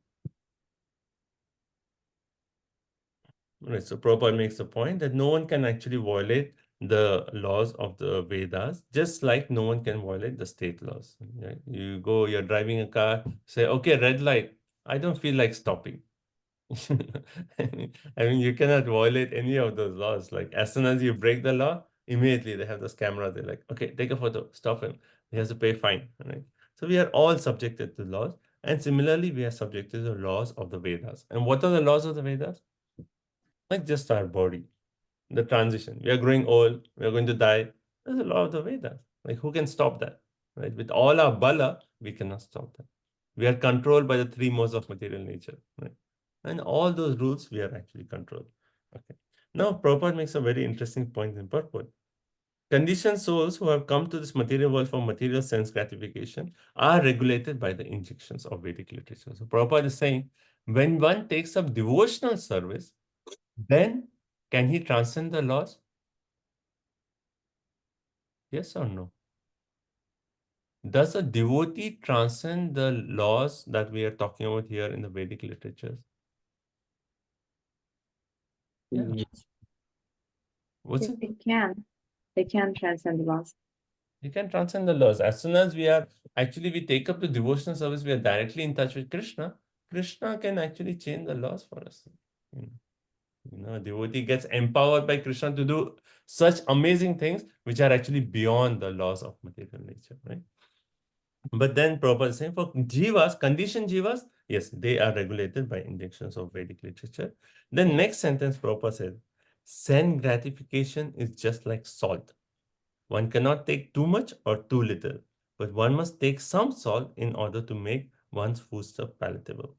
right, so Prabhupada makes the point that no one can actually violate the laws of the Vedas, just like no one can violate the state laws. Right? You're driving a car, say, okay, red light, I don't feel like stopping. I mean, you cannot violate any of those laws. Like, as soon as you break the law, immediately they have this camera. They're like, okay, take a photo, stop him. He has to pay fine. Right? So we are all subjected to laws. And similarly, we are subjected to the laws of the Vedas. And what are the laws of the Vedas? Like just our body, the transition. We are growing old. We are going to die. There's a law of the Vedas. Like, who can stop that? Right? With all our bala, we cannot stop that. We are controlled by the three modes of material nature. Right? And all those rules we are actually controlled. Okay. Now, Prabhupada makes a very interesting point in purport. Conditioned souls who have come to this material world for material sense gratification are regulated by the injunctions of Vedic literature. So Prabhupada is saying, when one takes up devotional service, then can he transcend the laws? Yes or no? Does a devotee transcend the laws that we are talking about here in the Vedic literatures? Yeah. What's it? They can transcend the laws. You can transcend the laws. As soon as we take up the devotional service, we are directly in touch with Krishna. Krishna can actually change the laws for us. A devotee gets empowered by Krishna to do such amazing things which are actually beyond the laws of material nature, right? But then Prabhupada is saying for jivas, conditioned jivas, yes, they are regulated by injunctions of Vedic literature. Then next sentence Prabhupada said, sense gratification is just like salt. One cannot take too much or too little, but one must take some salt in order to make one's foodstuff palatable.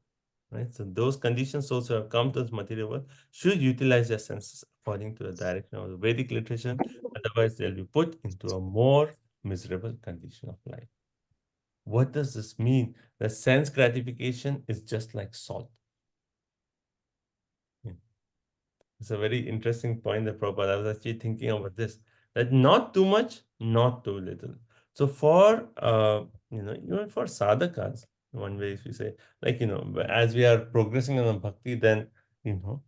Right? So those conditioned souls who have come to this material world should utilize their senses according to the direction of the Vedic literature. Otherwise, they'll be put into a more miserable condition of life. What does this mean? The sense gratification is just like salt. It's a very interesting point that Prabhupada, I was actually thinking about this, that not too much, not too little. So for, even for sadhakas, one way if you say, like, as we are progressing in the bhakti, then,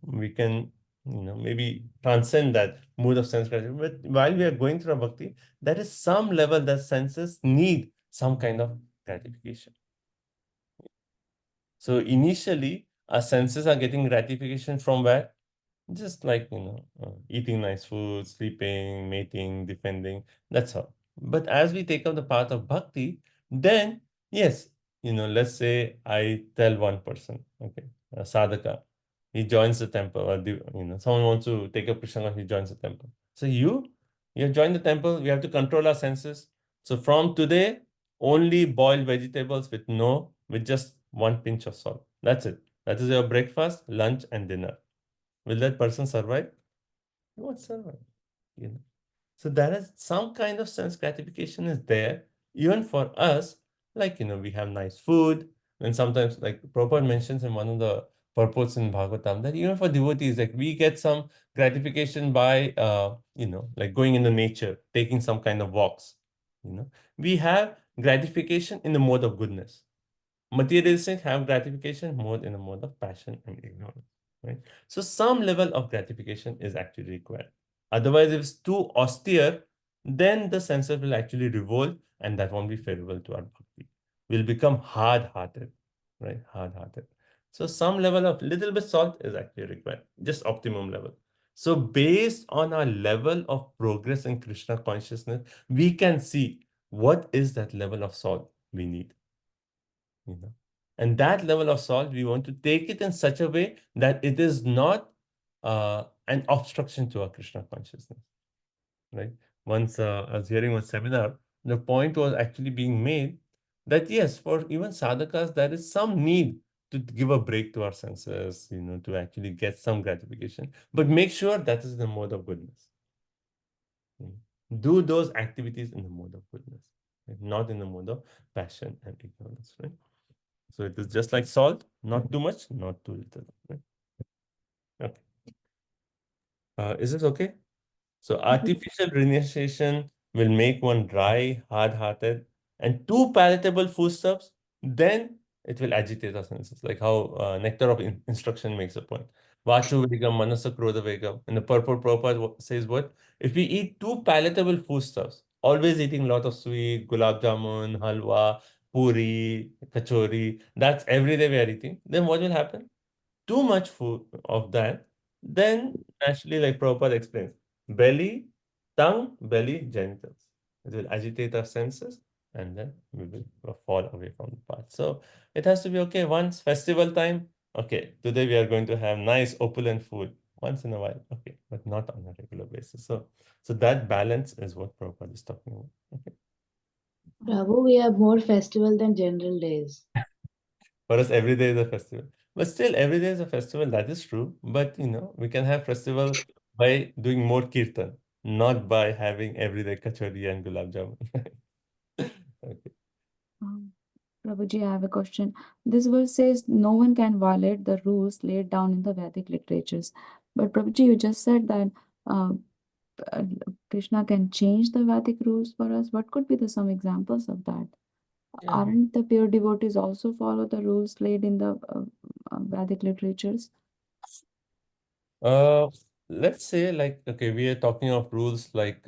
we can, maybe transcend that mood of sense gratification. But while we are going through a bhakti, there is some level that senses need some kind of gratification. So initially, our senses are getting gratification from where? Just like, eating nice food, sleeping, mating, defending, that's all. But as we take up the path of bhakti, then, yes, let's say I tell one person, okay, a sadhaka, he joins the temple, or, someone wants to take up Krishna, he joins the temple. So you join the temple, we have to control our senses. So from today, only boiled vegetables with just one pinch of salt. That's it. That is your breakfast, lunch, and dinner. Will that person survive? He won't survive. So there is some kind of sense gratification is there, even for us, like, we have nice food, And sometimes, like Prabhupada mentions in one of the purports in Bhagavatam, that even for devotees, like we get some gratification by, like going into nature, taking some kind of walks. We have gratification in the mode of goodness. Materialistic have gratification more in a mode of passion and ignorance, right? So some level of gratification is actually required. Otherwise, if it's too austere, then the senses will actually revolt, and that won't be favorable to our bhakti. We'll become hard-hearted, right? Hard-hearted. So some level of little bit salt is actually required, just optimum level. So based on our level of progress in Krishna consciousness, we can see what is that level of salt we need. And that level of salt, we want to take it in such a way that it is not an obstruction to our Krishna consciousness, right? Once I was hearing one seminar, the point was actually being made that yes, for even sadhakas, there is some need to give a break to our senses, to actually get some gratification, but make sure that is the mode of goodness. Do those activities in the mode of goodness, right? Not in the mode of passion and ignorance, right? So it is just like salt, not too much, not too little. Right? Okay. Is this okay? So artificial renunciation will make one dry, hard-hearted, and too palatable foodstuffs, then it will agitate our senses, like how nectar of instruction makes a point. Vachu vegam, manasa krodha vegam. And the purport Prabhupada says what? If we eat too palatable foodstuffs, always eating a lot of sweet, gulab jamun, halwa, puri, kachori, that's every day we are eating, then what will happen? Too much food of that, then naturally, like Prabhupada explains, belly, tongue, belly, genitals. It will agitate our senses, and then we will fall away from the path. So it has to be okay. Once festival time, okay, today we are going to have nice opulent food once in a while, okay, but not on a regular basis. So that balance is what Prabhupada is talking about. Okay. Prabhu, we have more festival than general days. For us, every day is a festival. But still, every day is a festival. That is true. But, we can have festival by doing more kirtan, not by having everyday kachori and gulab jamun. Okay. Prabhuji, I have a question. This verse says no one can violate the rules laid down in the Vedic literatures. But Prabhuji, you just said that uh, Krishna can change the Vedic rules for us. What could be some examples of that? Yeah. Aren't the pure devotees also follow the rules laid in the Vedic literatures? Let's say, like, okay, we are talking of rules like,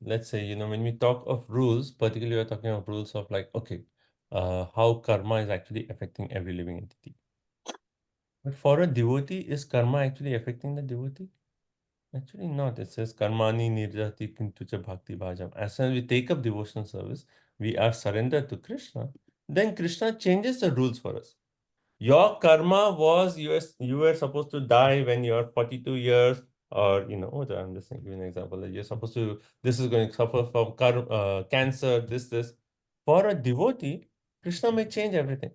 let's say, when we talk of rules, particularly we're talking of rules of like, okay, how karma is actually affecting every living entity. But for a devotee, is karma actually affecting the devotee? Actually not. It says karmani nirjati kintucha bhakti bhajam. As soon as we take up devotional service, we are surrendered to Krishna. Then Krishna changes the rules for us. Your karma was you were supposed to die when you're 42 years, or I'm just giving an example that you're supposed to. This is going to suffer from cancer. This. For a devotee, Krishna may change everything.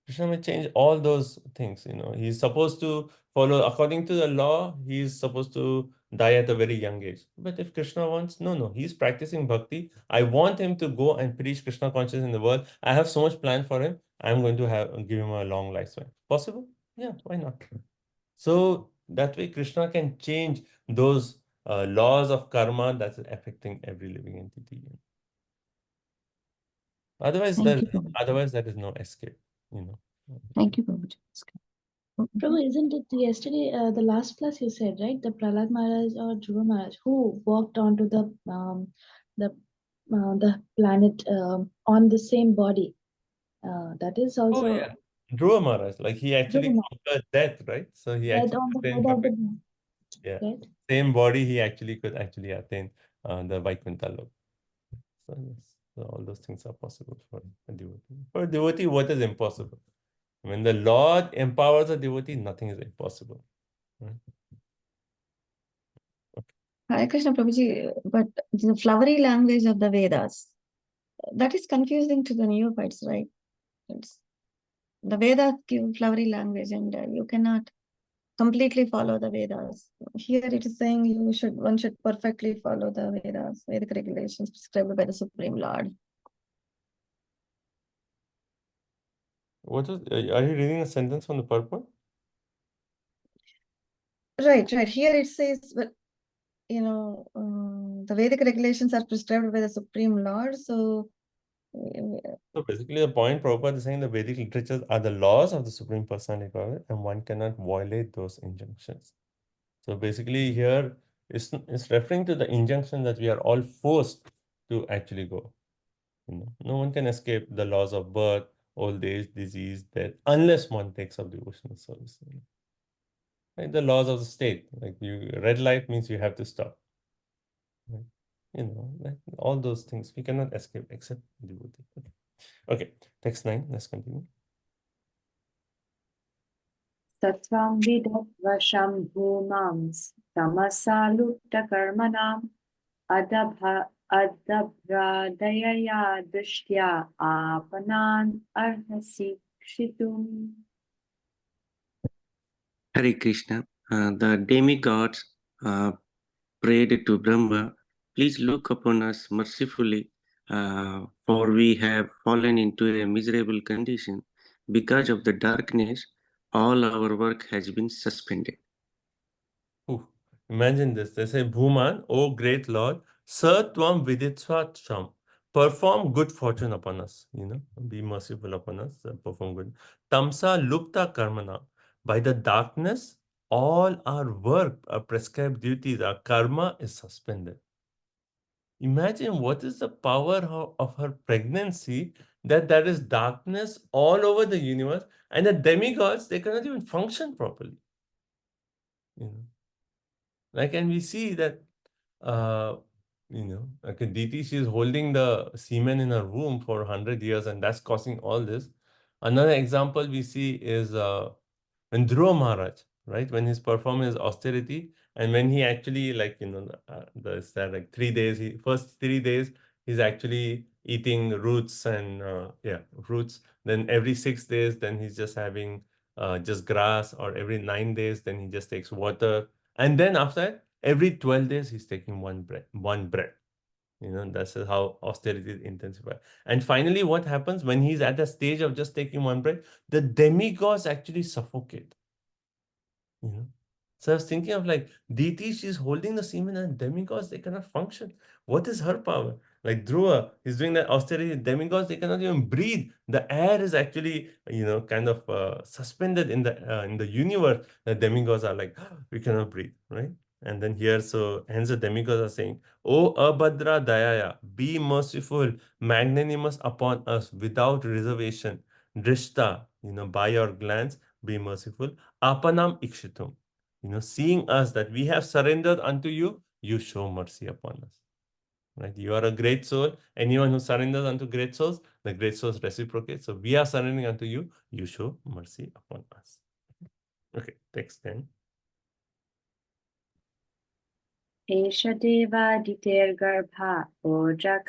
Krishna may change all those things. He's supposed to follow according to the law. He's supposed to die at a very young age. But if Krishna wants, no, he's practicing bhakti. I want him to go and preach Krishna consciousness in the world. I have so much planned for him. I'm going to give him a long lifespan. Possible? Yeah, why not? So that way, Krishna can change those laws of karma that's affecting every living entity. Otherwise, Thank you, Prabhuji. there is no escape. Thank you, Prabhuji. Prabhu, isn't it yesterday, the last class you said, right? The Prahlad Maharaj or Dhruva Maharaj who walked onto the planet on the same body. That is also Oh, yeah. Dhruva Maharaj, like he actually Dhruva conquered death, right? So he Maharaj, actually on the attained head of the perfect. Yeah. right? Same body, he actually could actually attain the Vaikuntha Lok. So yes, so all those things are possible for a devotee. For a devotee, what is impossible? When the Lord empowers a devotee, nothing is impossible. Right? Hare Krishna Prabhuji, but the flowery language of the Vedas, that is confusing to the neophytes, right? The Vedas give flowery language and you cannot completely follow the Vedas. Here it is saying one should perfectly follow the Vedas, Vedic regulations prescribed by the Supreme Lord. What was, are you reading a sentence from the purport? Right. Here it says, but the Vedic regulations are prescribed by the Supreme Lord. So So basically, the point Prabhupada is saying the Vedic literatures are the laws of the Supreme Personality of Godhead, and one cannot violate those injunctions. So basically, here it's referring to the injunction that we are all forced to actually go. No one can escape the laws of birth, old age, disease, death, unless one takes up devotional service. Right? The laws of the state, like red light means you have to stop. Right? Like all those things we cannot escape except devotee. Okay, text 9. Let's continue. Sattvam vidat vasham bhumams tamasalupta karmanam adabhradayaya dushtya apanan arhasi kshitum. Hare Krishna. The demigods prayed to Brahma, please look upon us mercifully, for we have fallen into a miserable condition. Because of the darkness, all our work has been suspended. Imagine this. They say, Bhuman, O great Lord, Satvam Viditsvatram, perform good fortune upon us. Be merciful upon us, perform good. Tamsa Lupta Karmana, by the darkness, all our work, our prescribed duties, our karma is suspended. Imagine what is the power of her pregnancy, that there is darkness all over the universe, and the demigods, they cannot even function properly. Like, and we see that, like Aditi, she's holding the semen in her womb for 100 years, and that's causing all this. Another example we see is when Dhruva Maharaj, right, when he's performing his austerity, and when he actually, like, like 3 days, first 3 days, he's actually eating roots and, fruits. Then every 6 days, then he's just having just grass, or every 9 days, then he just takes water. And then after that, every 12 days, he's taking one bread. That's how austerity is intensified. And finally, what happens when he's at the stage of just taking one bread? The demigods actually suffocate. So I was thinking of, like, Diti, she's holding the semen, and demigods, they cannot function. What is her power? Like Dhruva, he's doing that austerity. Demigods, they cannot even breathe. The air is actually, kind of suspended in the universe. The demigods are like, we cannot breathe, right? And then here, so hence the demigods are saying, O Abhadra Dayaya, be merciful, magnanimous upon us without reservation. Drishta, by your glance, be merciful. Apanam ikshitum. Seeing us that we have surrendered unto you, you show mercy upon us. Right? You are a great soul. Anyone who surrenders unto great souls, the great souls reciprocate. So we are surrendering unto you, you show mercy upon us. Okay, text 10. Esha deva ditergarbha oja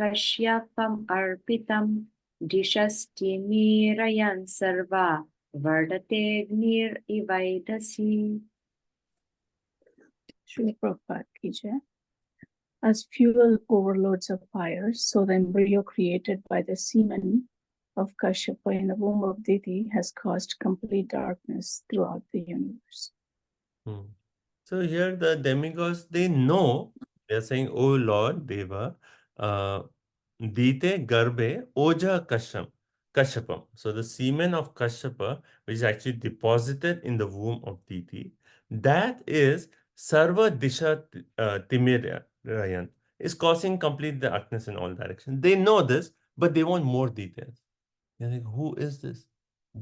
kashyapam arpitam dishastimirayan sarva vardategnir ivaidasi. Srila Prabhupada ki jai. As fuel overloads a fire, so the embryo created by the semen of Kashyapa in the womb of Diti has caused complete darkness throughout the universe. So here the demigods, they know, they're saying, O Lord Deva, Dite Garbe Oja Kashyapam. So the semen of Kashyapa, which is actually deposited in the womb of Diti, that is Sarva Disha Timirayan, is causing complete darkness in all directions. They know this, but they want more details. They're like, who is this?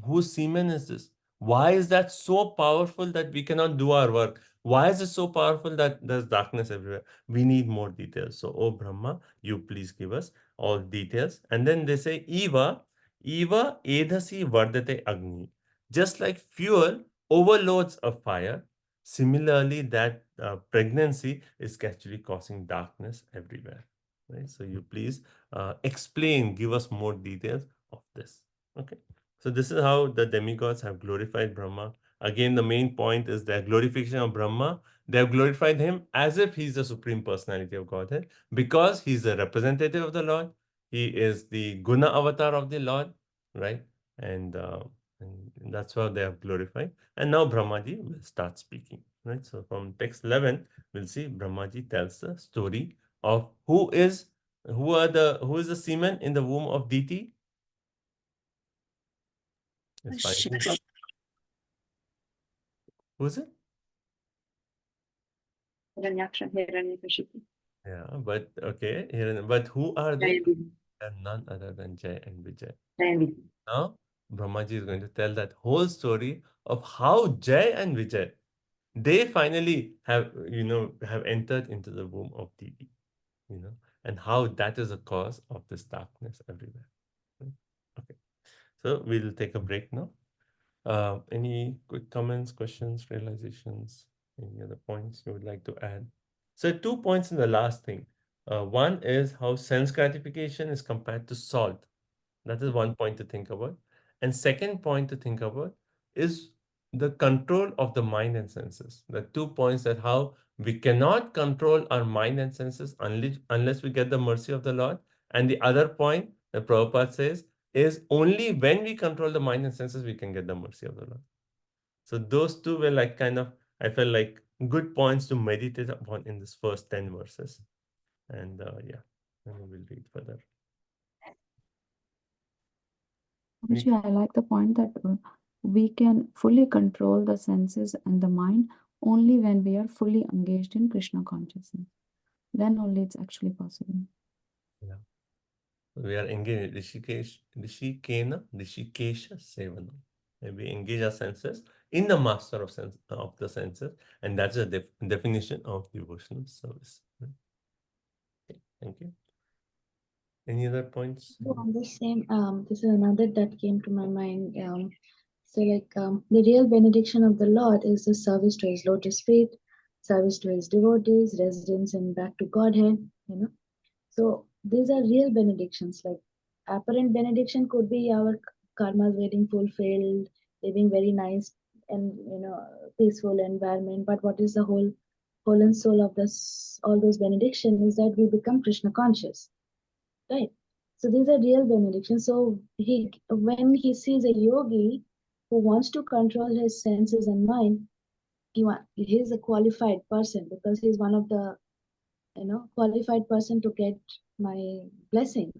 Whose semen is this? Why is that so powerful that we cannot do our work? Why is it so powerful that there's darkness everywhere? We need more details. So, oh Brahma, you please give us all details. And then they say, Eva edhasi vardate agni. Just like fuel overloads a fire, similarly, that pregnancy is actually causing darkness everywhere. Right? So, you please explain, give us more details of this. Okay. So this is how the demigods have glorified Brahma. Again, the main point is their glorification of Brahma. They have glorified him as if he's the Supreme Personality of Godhead, because he's the representative of the Lord. He is the Guna avatar of the Lord. right? And that's how they have glorified. And now Brahmaji will start speaking, right? So from text 11, we'll see Brahmaji tells the story of who is the semen in the womb of Diti? It's fine. Who is it? Hiranyakashipu. Yeah, but okay, but who are they? Jai and Vijay. They're none other than Jai and Vijay. Jai and Vijay. Now, Brahmaji is going to tell that whole story of how Jai and Vijay, they finally have entered into the womb of Diti, and how that is a cause of this darkness everywhere. Okay, so we'll take a break now. Any quick comments, questions, realizations, any other points you would like to add? So 2 points in the last thing. One is how sense gratification is compared to salt. That is one point to think about. And second point to think about is the control of the mind and senses. The 2 points that how we cannot control our mind and senses unless we get the mercy of the Lord. And the other point that Prabhupada says is only when we control the mind and senses, we can get the mercy of the Lord. So those two were like I felt like good points to meditate upon in this first 10 verses. And yeah, and we will read further. Actually, I like the point that we can fully control the senses and the mind only when we are fully engaged in Krishna consciousness. Then only it's actually possible. Yeah. We are engaged Rishikesha Sevana. And we engage our senses in the master of the senses, and that's the definition of devotional service. Okay, thank you. Any other points? So on the same, this is another that came to my mind. The real benediction of the Lord is the service to his lotus feet, service to his devotees, residence and back to Godhead, So these are real benedictions. Like apparent benediction could be our karmas getting fulfilled, living very nice and peaceful environment. But what is the whole and soul of this all those benediction is that we become Krishna conscious. Right. So these are real benedictions. So when he sees a yogi who wants to control his senses and mind, he's a qualified person because he's one of the qualified person to get my blessing.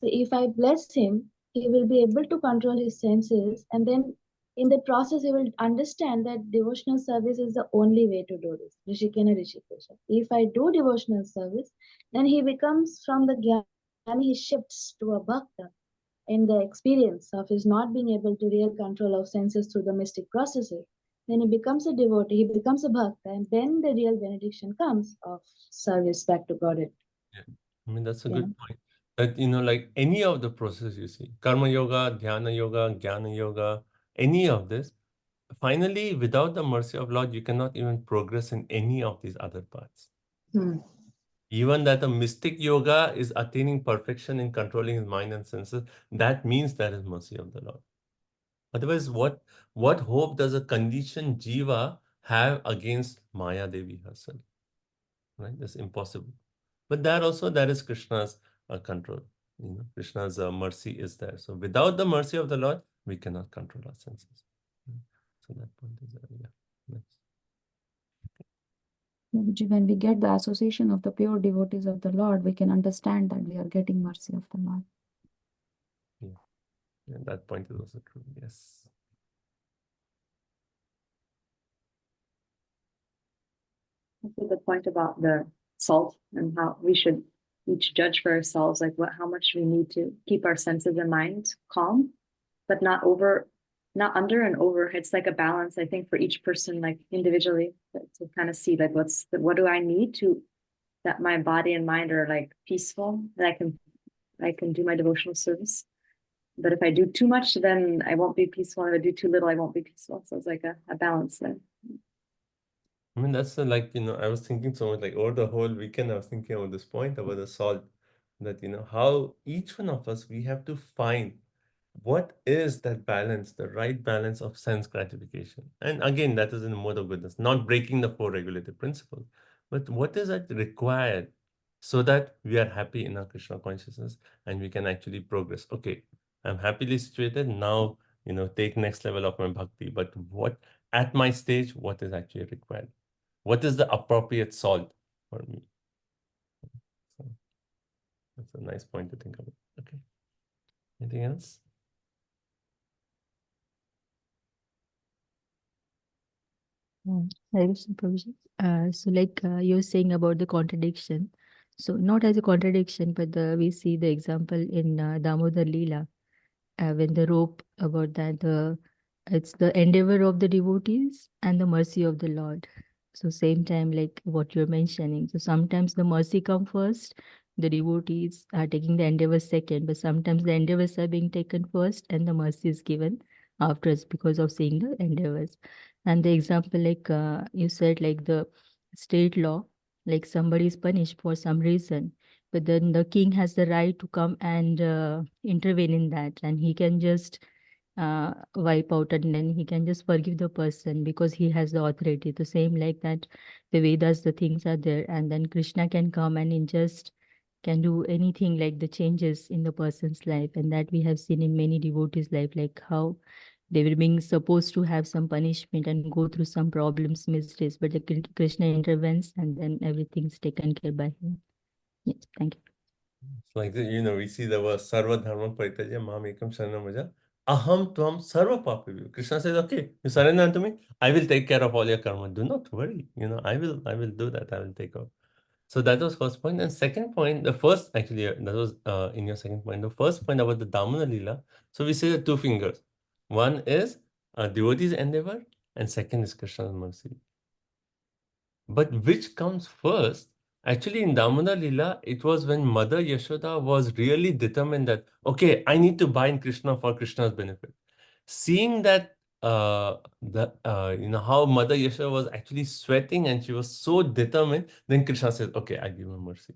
So if I bless him, he will be able to control his senses, and then in the process he will understand that devotional service is the only way to do this. Rishikena Rishikesha. If I do devotional service, then he becomes from the Jnani, he shifts to a Bhakta in the experience of his not being able to real control of senses through the mystic processes. Then he becomes a devotee, he becomes a Bhakta, and then the real benediction comes of service back to Godhead. Yeah. I mean, that's a good point. That, like any of the process you see, Karma Yoga, Dhyana Yoga, Jnana Yoga, any of this, finally, without the mercy of Lord, you cannot even progress in any of these other paths. Even that a mystic yoga is attaining perfection in controlling his mind and senses, that means there is mercy of the Lord. Otherwise, what hope does a conditioned jiva have against Maya Devi herself? Right? That's impossible. But there is Krishna's control. Krishna's mercy is there. So without the mercy of the Lord, we cannot control our senses. So that point is there. Yeah. Next. When we get the association of the pure devotees of the Lord, we can understand that we are getting mercy of the Lord. Yeah, that point is also true. Yes. The point about the salt and how we should each judge for ourselves, like how much we need to keep our senses and minds calm, but not under and over. It's like a balance, I think, for each person, like individually, to kind of see like what do I need to that my body and mind are like peaceful, that I can do my devotional service. But if I do too much, then I won't be peaceful. If I do too little, I won't be peaceful. So it's like a balance there. I mean, that's I was thinking so much, like over the whole weekend, I was thinking about this point about the salt, that, how each one of us, we have to find what is that balance, the right balance of sense gratification. And again, that is in the mode of goodness, not breaking the 4 regulative principles, but what is that required so that we are happy in our Krishna consciousness and we can actually progress. Okay, I'm happily situated now, take next level of my bhakti. But what at my stage, what is actually required? What is the appropriate salt for me? So that's a nice point to think about. Okay. Anything else? Hare Krishna, Prabhuji. So like you're saying about the contradiction. So not as a contradiction, but we see the example in Damodar Leela, when the rope about that it's the endeavor of the devotees and the mercy of the Lord. So same time like what you're mentioning. So sometimes the mercy come first, the devotees are taking the endeavor second, but sometimes the endeavors are being taken first and the mercy is given afterwards because of seeing the endeavors. And the example like you said like the state law, like somebody is punished for some reason, but then the king has the right to come and intervene in that, and he can just wipe out and then he can just forgive the person because he has the authority. The same like that, the Vedas, the things are there, and then Krishna can come and in just can do anything like the changes in the person's life, and that we have seen in many devotees' life, like how they were being supposed to have some punishment and go through some problems, miseries, but the Krishna intervenes and then everything's taken care by him. Yes, thank you. It's like we see the word Sarva Dharma Parityajya Mam Ekam Sharanam Vraja Aham Tvam Sarva Papabhyo. Krishna says, okay, you surrender unto me, I will take care of all your karma. Do not worry. I will do that. I will take care. So that was first point. And second point, the first actually that was in your second point. The first point about the Damodar Leela. So we say the two fingers. One is a devotee's endeavor, and second is Krishna's mercy. But which comes first? Actually, in Damodar Leela, it was when Mother Yashoda was really determined that, okay, I need to bind Krishna for Krishna's benefit. Seeing that, how Mother Yashoda was actually sweating and she was so determined, then Krishna says, okay, I give her mercy.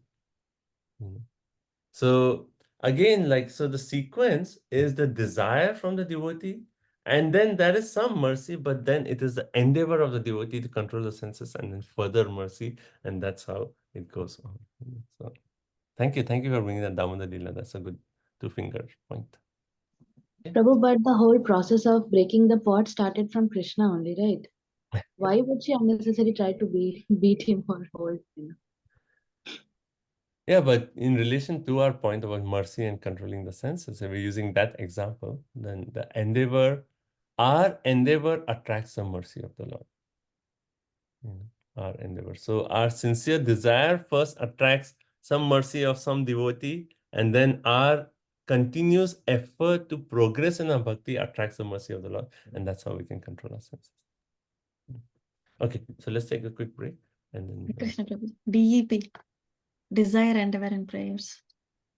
So again, the sequence is the desire from the devotee, and then there is some mercy, but then it is the endeavor of the devotee to control the senses, and then further mercy, and that's how it goes on. So thank you for bringing that Damodar Leela. That's a good two-finger point. Okay. Prabhu, but the whole process of breaking the pot started from Krishna only, right? Why would she unnecessarily try to beat him or hold him? Yeah, but in relation to our point about mercy and controlling the senses, if we're using that example, then our endeavor attracts the mercy of the Lord. Our endeavor. So our sincere desire first attracts some mercy of some devotee, and then our continuous effort to progress in our bhakti attracts the mercy of the Lord, and that's how we can control our senses. Okay, so let's take a quick break, and then Krishna Prabhu. DEP, desire, endeavor, and prayers.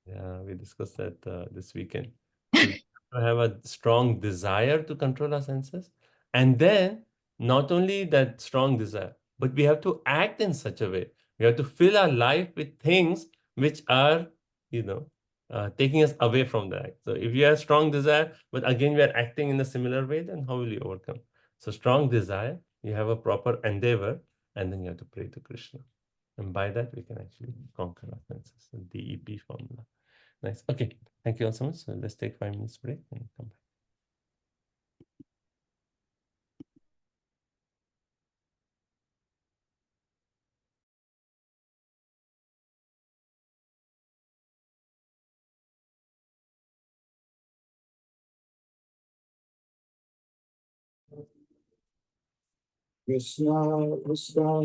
yeah, we discussed that this weekend. So we have to have a strong desire to control our senses, and then not only that strong desire, but we have to act in such a way. We have to fill our life with things which are, taking us away from that. So if you have strong desire, but again we are acting in a similar way, then how will you overcome? So strong desire, you have a proper endeavor, and then you have to pray to Krishna. And by that, we can actually conquer our senses. The DEP formula. Nice. Okay. Thank you all so much. So let's take 5 minutes break and come back. Krishna, Krishna,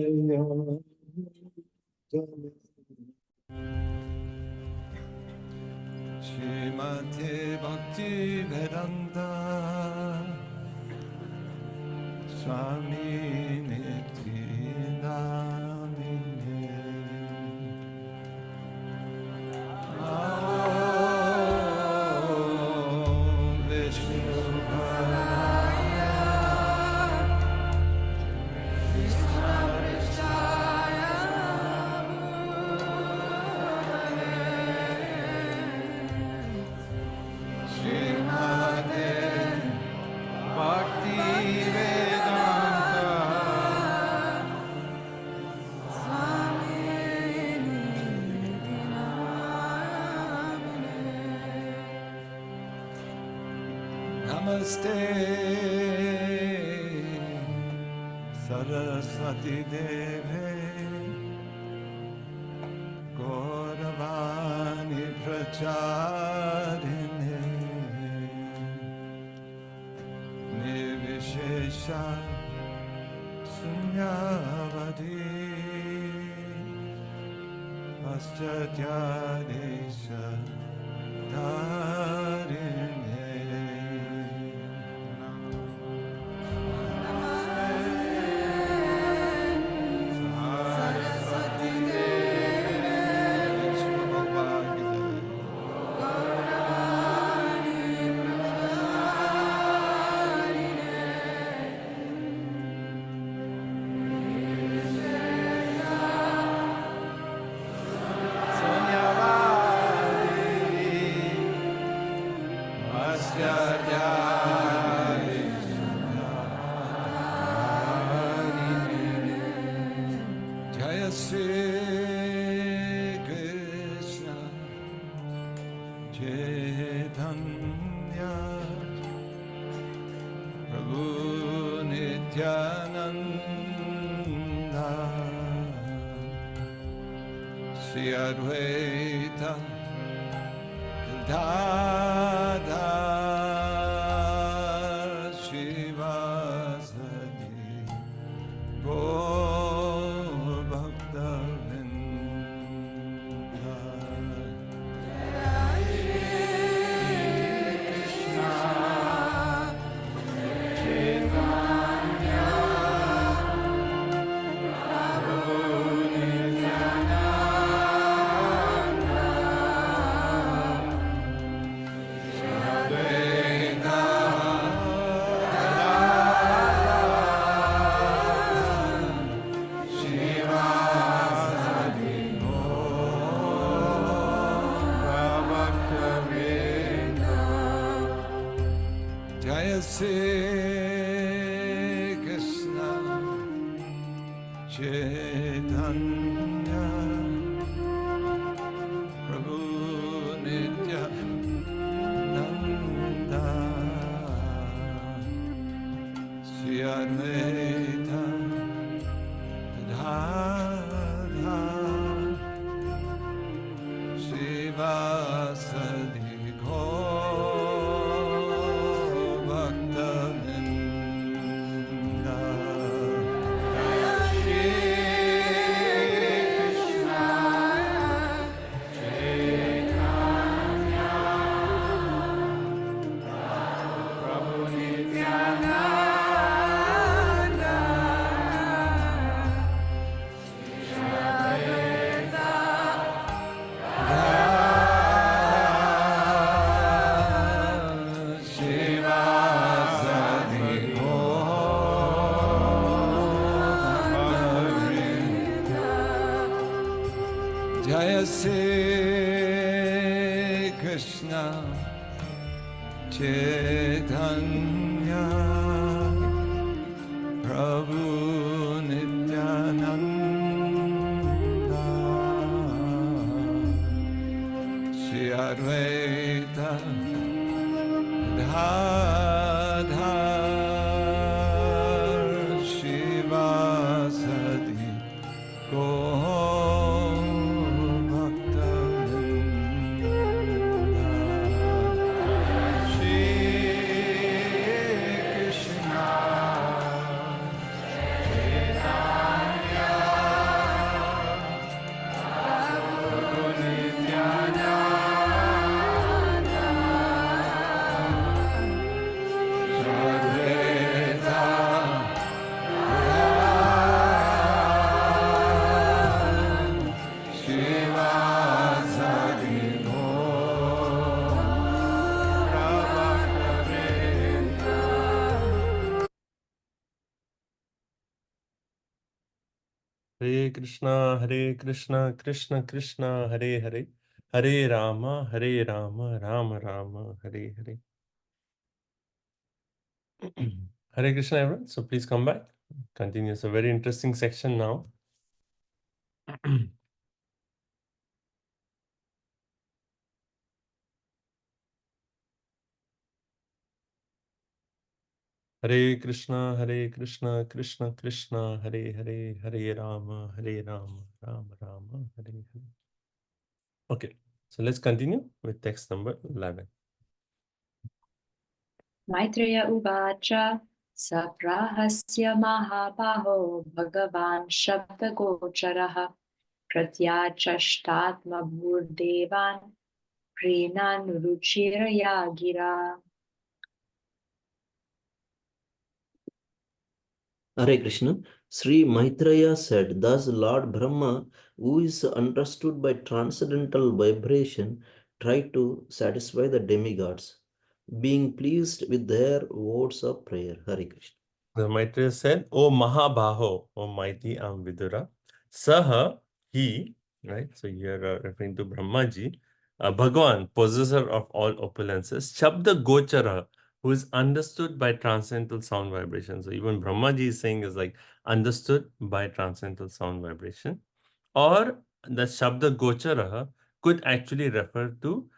Srimati Bhakti Vedanta Swami Niti Namine Vishnu Bhakti Vedanta Namaste Saraswati Deve Gauravani Pracharine Nirvishesha Sunyavadi Paschatyadeesha Dharine Saraswati Deve Jaya Sri Krishna Chaitanya Prabhu Nityananda Sri Advaita Gadadhar Shivasati Gaur Bhakta-vrinda. Jai Krishna Chaitanya Prabhu Nityananda Shri Advaita Shivasadi Gaura Bhakta-vrinda. Jaya Sri Krishna Chaitanya Prabhu Nityananda Sri Advaita Gadadhar Shivasadi Gaur Bhakta-vrinda. Jaya Shri Krishna Chaitanya Prabhu Nityananda Shivasadi Gaur Jaya Sri Krishna Chaitanya Prabhu Nityananda Shri Advaita Gadadhar Shivasadi Gaur Bhakta-vrinda. Shri Krishna Chaitanya Prabhu Nityananda Hare Krishna, Krishna Krishna, Hare Hare, Hare Rama, Rama Rama, Hare Hare. Hare Krishna, everyone. So please come back. Continue. It's a very interesting section now. Hare Krishna, Krishna Krishna, Hare Hare, Hare Rama, Rama Rama, Hare Hare. Okay, so let's continue with text number 11. Maitreya Uvacha Saprahasya Mahabaho Bhagavan Shabdagocharaha Pratyachashtatma Bhurdevan Prenan Ruchiraya Gira. Hare Krishna. Sri Maitreya said, thus Lord Brahma, who is understood by transcendental vibration, tried to satisfy the demigods, being pleased with their words of prayer. Hare Krishna. The Maitreya said, O Mahabaho, O mighty Vidura, Saha, he, right? So here referring to Brahmaji, Bhagavan, possessor of all opulences, Shabda Gochara, who is understood by transcendental sound vibration. So even Brahmaji is saying is like understood by transcendental sound vibration. Or the Shabda Gochara could actually refer to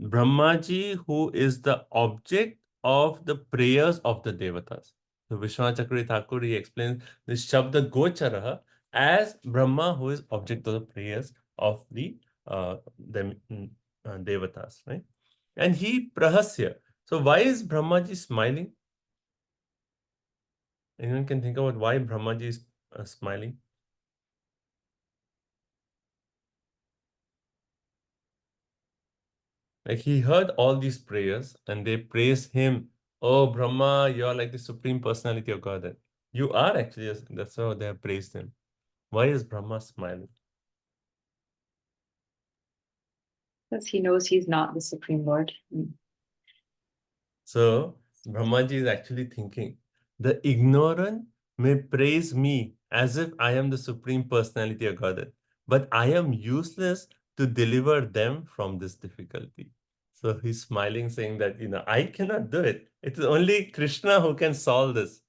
Brahmaji, who is the object of the prayers of the Devatas. So Vishwanath Chakravarti Thakur, he explains this Shabda Gochara as Brahma, who is object of the prayers of the Devatas, right? And he prahasya. So why is Brahmaji smiling? Anyone can think about why Brahmaji is smiling? Like he heard all these prayers and they praise him. Oh, Brahma, you're like the supreme personality of Godhead. You are actually, yes, that's how they have praised him. Why is Brahma smiling? Because he knows he's not the Supreme Lord. So Brahmaji is actually thinking, the ignorant may praise me as if I am the supreme personality of Godhead, but I am useless to deliver them from this difficulty. So he's smiling, saying that, I cannot do it. It is only Krishna who can solve this.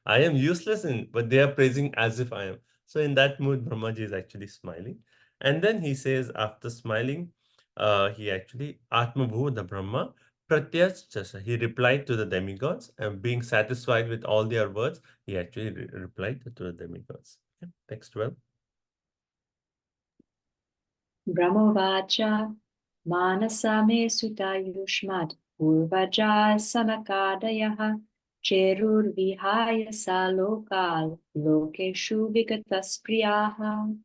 I am useless but they are praising as if I am. So in that mood, Brahmaji is actually smiling. And then he says, after smiling, he actually, Atmabhu, the Brahma, Pratyachasa, he replied to the demigods, and being satisfied with all their words, he actually replied to the demigods. Okay. Text 12. Brahmovacha Manasame Sutayushmat Urvaja Sanakadayaha Cherur Vihaya Salokal Lokeshu Vigataspriyaha.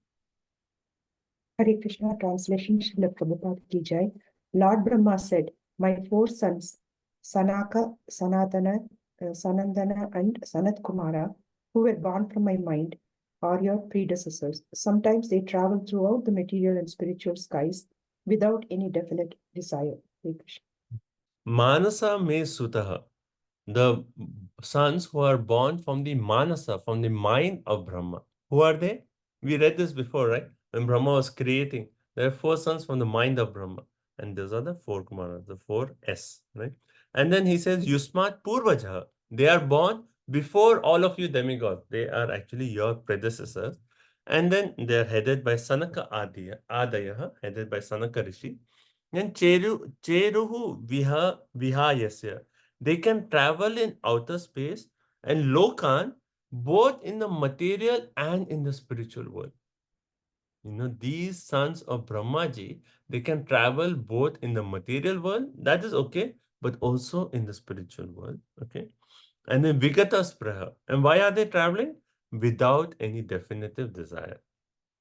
Hare Krishna, translation Srila Prabhupada Ki Jai. Lord Brahma said, my four sons, Sanaka, Sanatana, Sanandana, and Sanat Kumara, who were born from my mind, are your predecessors. Sometimes they travel throughout the material and spiritual skies without any definite desire. Hare Krishna. Manasa me sutaha. The sons who are born from the Manasa, from the mind of Brahma. Who are they? We read this before, right? When Brahma was creating, there are four sons from the mind of Brahma. And those are the four Kumaras, the four S, right? And then he says, Yusmat Purvajaha. They are born before all of you demigods. They are actually your predecessors. And then they are headed by Sanaka Adayaha, headed by Sanaka Rishi. And Cheruhu Vihayasya. They can travel in outer space and Lokan, both in the material and in the spiritual world. These sons of Brahmaji, they can travel both in the material world, that is okay, but also in the spiritual world, okay? And then Vigata Spraha. And why are they traveling? Without any definitive desire.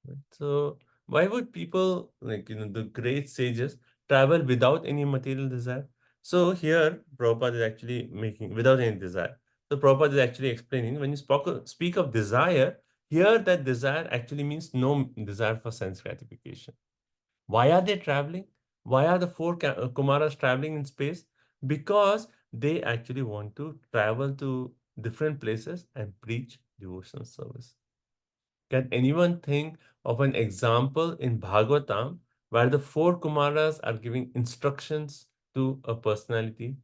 Right? So why would people, the great sages, travel without any material desire? So here, Prabhupada is actually making, without any desire. So Prabhupada is actually explaining, when you speak of desire, here that desire actually means no desire for sense gratification. Why are they traveling? Why are the four Kumaras traveling in space? Because they actually want to travel to different places and preach devotional service. Can anyone think of an example in Bhagavatam where the four Kumaras are giving instructions to a personality?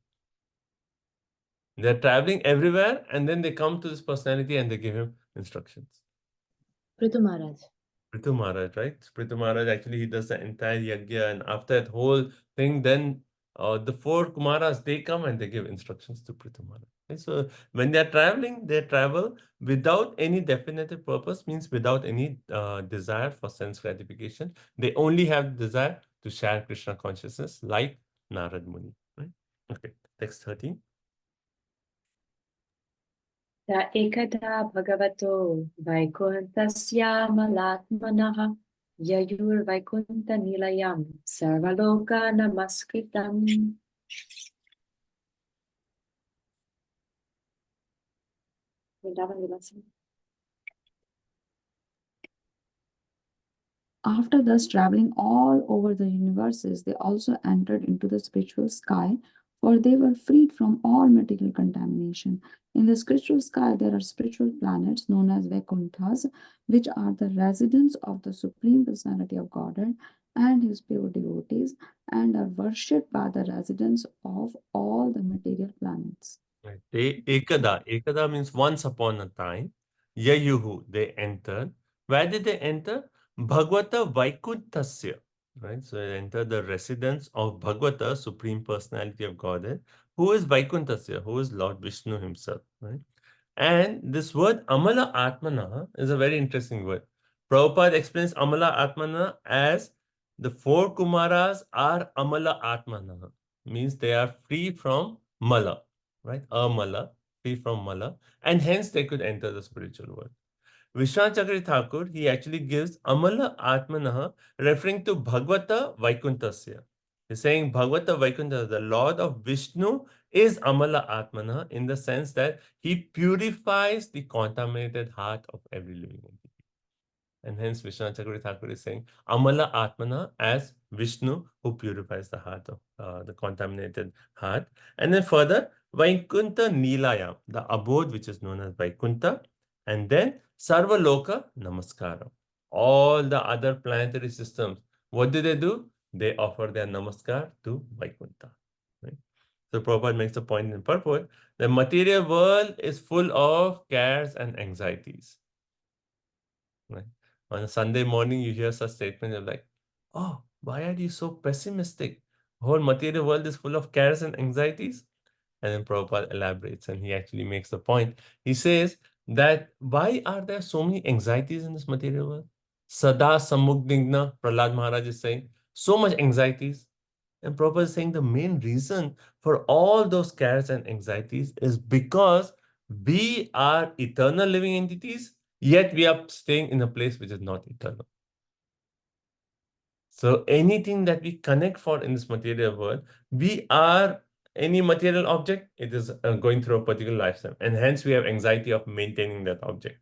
They're traveling everywhere and then they come to this personality and they give him instructions. Prithu Maharaj. Prithu Maharaj, right? Prithu Maharaj actually, he does the entire yajna, and after that whole thing, then the four Kumaras, they come and they give instructions to Prithu Maharaj. Okay, so when they are traveling, they travel without any definitive purpose, means without any desire for sense gratification. They only have desire to share Krishna consciousness, like Narad Muni. Right? Okay, text 13. Ta ekada bhagavato vaikuntasya malatmanaha yayur vaikunta nilayam sarvaloka namaskritam. Vrindavan Vilasan. After thus traveling all over the universes, they also entered into the spiritual sky, for they were freed from all material contamination. In the spiritual sky, there are spiritual planets known as Vaikunthas, which are the residents of the Supreme Personality of Godhead and his pure devotees, and are worshipped by the residents of all the material planets. Right. They ekada means once upon a time. Yayuhu, they entered. Where did they enter? Bhagavata Vaikunthasya. Right. So they entered the residence of Bhagavata, Supreme Personality of Godhead, who is Vaikunthasya, who is Lord Vishnu himself. Right. And this word Amala Atmana is a very interesting word. Prabhupada explains Amala Atmana as the four Kumaras are Amala Atmana, means they are free from Mala, right? Amala, free from Mala, and hence they could enter the spiritual world. Vishwanath Chakri Thakur, he actually gives Amala Atmanaha, referring to Bhagavata Vaikunthasya. He's saying Bhagavata Vaikunthasya, the Lord of Vishnu, is Amala Atmanaha in the sense that he purifies the contaminated heart of every living entity. And hence Vishwanath Chakri Thakur is saying Amala Atmana as Vishnu, who purifies the heart of the contaminated heart. And then further, Vaikunta Nilayam, the abode which is known as Vaikunta. And then Sarvaloka Namaskaram. All the other planetary systems, what do? They offer their namaskar to Vaikunta. Right? So Prabhupada makes a point in purport. The material world is full of cares and anxieties. Right? On a Sunday morning, you hear such statements, you're like, oh, why are you so pessimistic? The whole material world is full of cares and anxieties. And then Prabhupada elaborates and he actually makes the point. He says that why are there so many anxieties in this material world? Sada Samugdigna, Prahlad Maharaj is saying, so much anxieties. And Prabhupada is saying the main reason for all those cares and anxieties is because we are eternal living entities, yet we are staying in a place which is not eternal. So anything that we connect for in this material world, we are any material object, it is going through a particular lifetime. And hence we have anxiety of maintaining that object.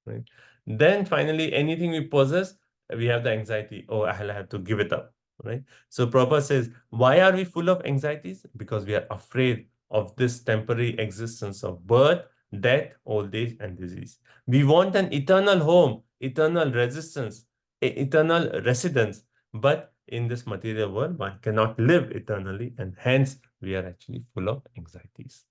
Right? Then finally, anything we possess, we have the anxiety, oh, I'll have to give it up. Right? So Prabhupada says, why are we full of anxieties? Because we are afraid of this temporary existence of birth, death, old age, and disease. We want an eternal home, eternal resistance, eternal residence. But in this material world, one cannot live eternally, and hence we are actually full of anxieties.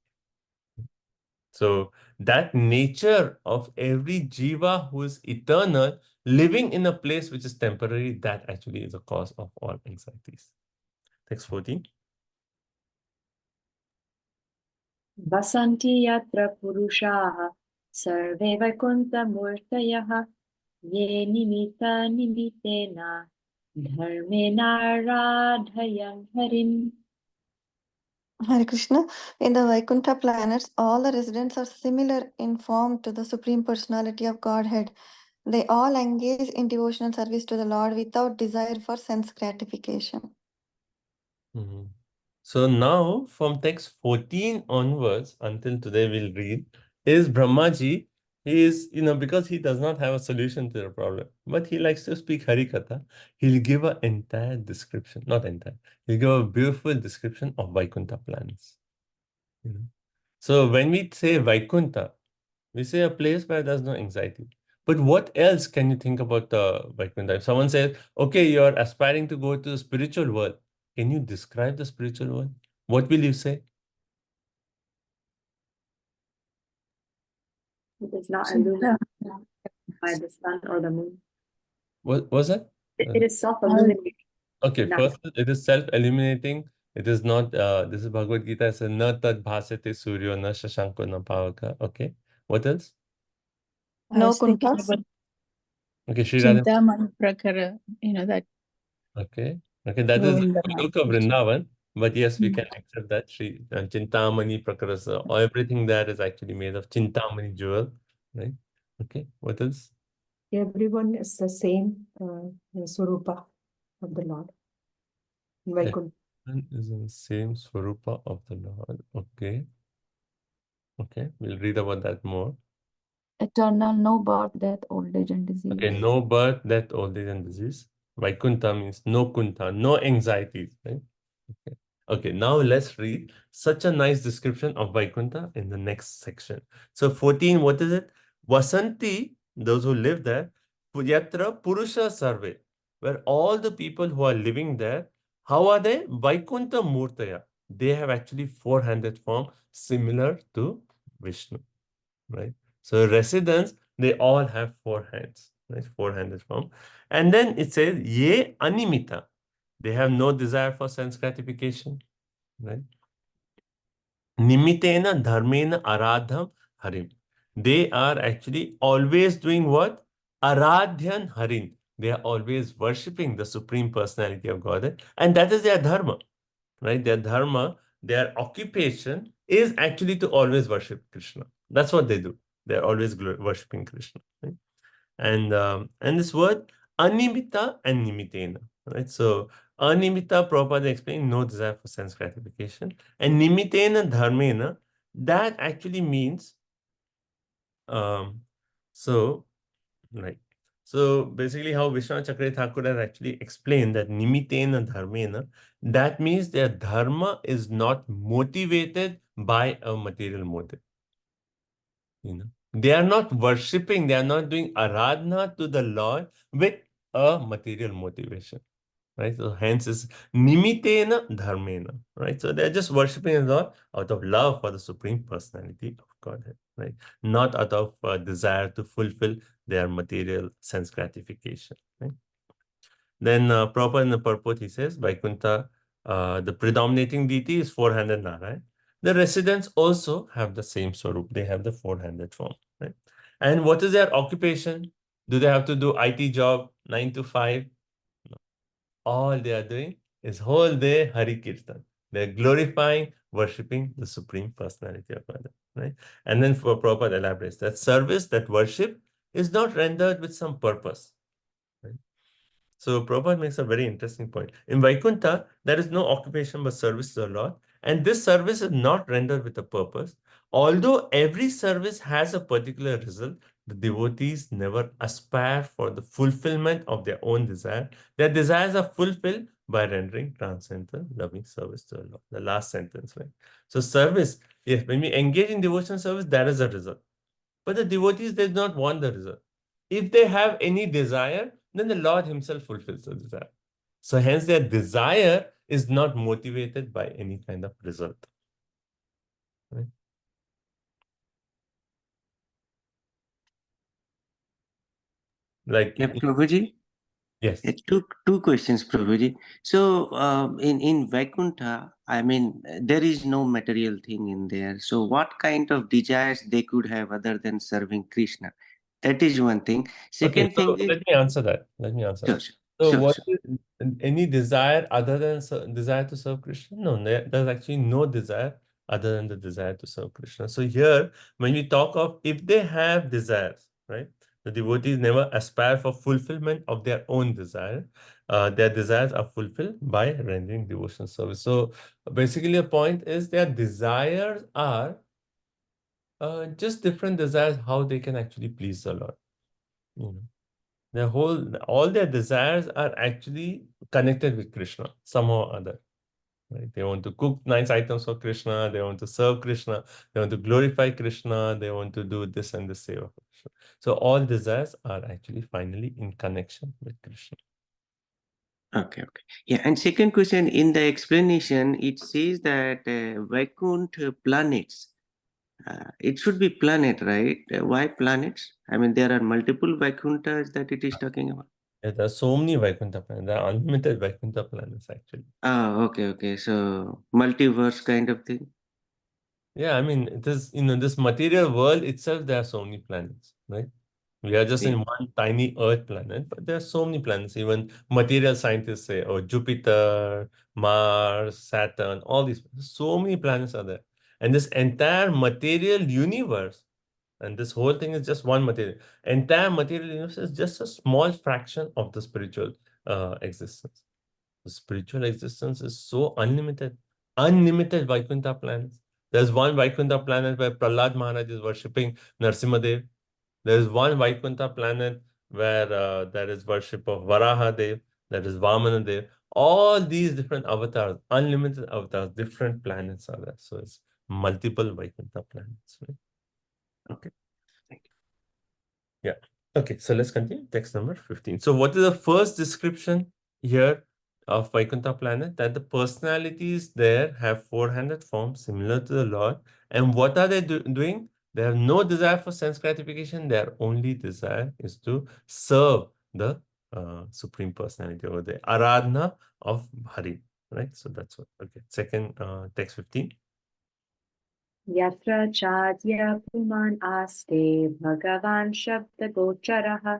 So that nature of every jiva who is eternal, living in a place which is temporary, that actually is the cause of all anxieties. Text 14. Vasanti yatra purushaha sarve vaikunta murtayaha ye nimita nimitena dharmena radhayan harim. Hare Krishna. In the Vaikuntha planets, all the residents are similar in form to the Supreme Personality of Godhead. They all engage in devotional service to the Lord without desire for sense gratification. So now from text 14 onwards until today we'll read is Brahmaji. He is, because he does not have a solution to the problem, but he likes to speak Harikatha. He'll give an entire description, not entire, he'll give a beautiful description of Vaikuntha planets. So when we say Vaikuntha, we say a place where there's no anxiety. But what else can you think about Vaikuntha? If someone says, okay, you're aspiring to go to the spiritual world, can you describe the spiritual world? What will you say? It is not illuminated by the sun or the moon. What was that? It is self-illuminating. Okay, first it is self-illuminating It is not, this is Bhagavad Gita, it says, na tad bhasate suryo na shashanko na pavaka. Okay. What else? I No was thinking kuntas. about Okay, Sri Radha. Chintamani Prakara, that Okay. Okay, that is Govinda Goloka Vrindavan. But yes, we can accept that. Sri Chintamani Prakarasa, everything there is actually made of Chintamani jewel. Right? Okay. What else? Everyone is the same Swarupa of the Lord. Vaikuntha. Everyone is in the same Swarupa of the Lord. Okay. Okay. We'll read about that more. Eternal, no birth, death, old age, and disease. Okay, no birth, death, old age, and disease. Vaikuntha means no kunta, no anxieties, right? Okay. Okay, now let's read such a nice description of Vaikuntha in the next section. So 14, what is it? Vasanti, those who live there, Yatra Purusha Sarve, where all the people who are living there, how are they? Vaikuntha Murtaya. They have actually four-handed form similar to Vishnu, right? So residents, they all have four hands, right? Four-handed form. And then it says, Ye Animita. They have no desire for sense gratification, right? Nimitena dharmena aradham harim. They are actually always doing what? Aradhyan harim. They are always worshipping the Supreme Personality of Godhead. And that is their dharma, right? Their dharma, their occupation is actually to always worship Krishna. That's what they do. They're always worshipping Krishna, right? And this word animita and nimitena, right? So animita, Prabhupada explained, no desire for sense gratification, and nimitena dharmena, that actually means so right. So basically, how Vishwanath Chakravarti Thakur has actually explained that nimitena dharmena, that means their dharma is not motivated by a material motive. You know, they are not worshipping, they are not doing aradhana to the Lord with a material motivation, right? So hence is nimitena dharmena, right? So they're just worshipping the Lord out of love for the Supreme Personality of Godhead, right? Not out of desire to fulfill their material sense gratification, right? Then proper in the purport, he says, Vaikuntha, the predominating deity is four-handed Narayan. The residents also have the same swarup. They have the four-handed form, right? And what is their occupation? Do they have to do IT job 9 to 5? No. All they are doing is whole day Hari Kirtan. They're glorifying, worshipping the Supreme Personality of God, right? And then for Prabhupada elaborates that service, that worship is not rendered with some purpose, right? So Prabhupada makes a very interesting point. In Vaikuntha, there is no occupation but service to the Lord. And this service is not rendered with a purpose. Although every service has a particular result, the devotees never aspire for the fulfillment of their own desire. Their desires are fulfilled by rendering transcendental loving service to the Lord. The last sentence, right? So service, yes, when we engage in devotional service, that is a result. But the devotees did not want the result. If they have any desire, then the Lord himself fulfills the desire. So hence their desire is not motivated by any kind of result. Right? Like, Yeah, Prabhuji. yes. Two questions, Prabhuji. So in Vaikuntha, I mean, there is no material thing in there. So what kind of desires they could have other than serving Krishna? That is one thing. Second Okay, so thing is, let me answer that. Let me answer sure, that. sure, So sure, what sure. is any desire other than desire to serve Krishna? No, there's actually no desire other than the desire to serve Krishna. So here, when we talk of if they have desires, right? The devotees never aspire for fulfillment of their own desire. Their desires are fulfilled by rendering devotional service. So basically, the point is their desires are just different desires, how they can actually please the Lord. You know. All their desires are actually connected with Krishna somehow or other. Right? They want to cook nice items for Krishna, they want to serve Krishna, they want to glorify Krishna, they want to do this and this seva for Krishna. So all desires are actually finally in connection with Krishna. Okay. Yeah, and second question, in the explanation, it says that Vaikuntha planets. It should be planet, right? Why planets? I mean, there are multiple Vaikunthas that it is talking about. Yeah, there are so many Vaikuntha planets. There are unlimited Vaikuntha planets actually. Ah, okay. So multiverse kind of thing. Yeah, I mean, it is, this material world itself, there are so many planets, right? We are just in one tiny Earth planet, but there are so many planets. Even material scientists say, oh, Jupiter, Mars, Saturn, all these, so many planets are there. And this entire material universe, and this whole thing is just one material. Entire material universe is just a small fraction of the spiritual existence. The spiritual existence is so unlimited. Unlimited Vaikuntha planets. There's one Vaikuntha planet where Prahlad Maharaj is worshipping Narsimadev. There's one Vaikuntha planet where there is worship of Varahadev, there is Vamanadev. All these different avatars, unlimited avatars, different planets are there. So it's multiple Vaikuntha planets. Right? Okay. Thank you. Yeah. Okay, so let's continue. Text number 15. So what is the first description here of Vaikuntha planet? That the personalities there have four-handed forms similar to the Lord. And what are they doing? They have no desire for sense gratification. Their only desire is to serve the Supreme Personality over there. Aradhana of Hari. Right? So that's what. Okay. Second, text 15. Yatra chadya puman aste Bhagavan shabda gocharaha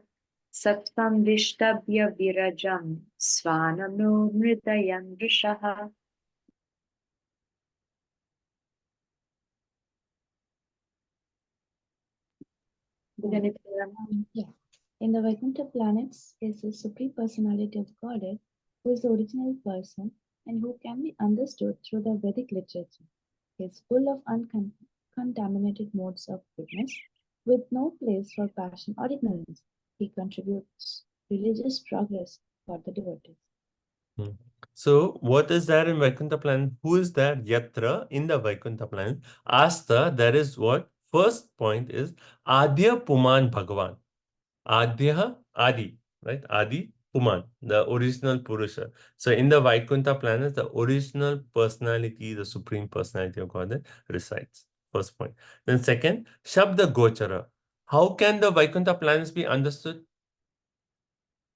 Satvam vishtabhya virajam Svanam mridayam rishaha. Yeah. In the Vaikuntha planets is the Supreme Personality of Godhead, who is the original person and who can be understood through the Vedic literature. He is full of uncontaminated modes of goodness, with no place for passion or ignorance. He contributes religious progress for the devotees. So, what is there in Vaikuntha planet? Who is there? Yatra in the Vaikuntha planet. Asta, there is what? First point is Adya Puman Bhagavan. Adya, Adi, right? Adi Puman, the original Purusha. So, in the Vaikuntha planet, the original personality, the Supreme Personality of God resides. First point. Then, second, Shabda Gochara. How can the Vaikuntha planets be understood?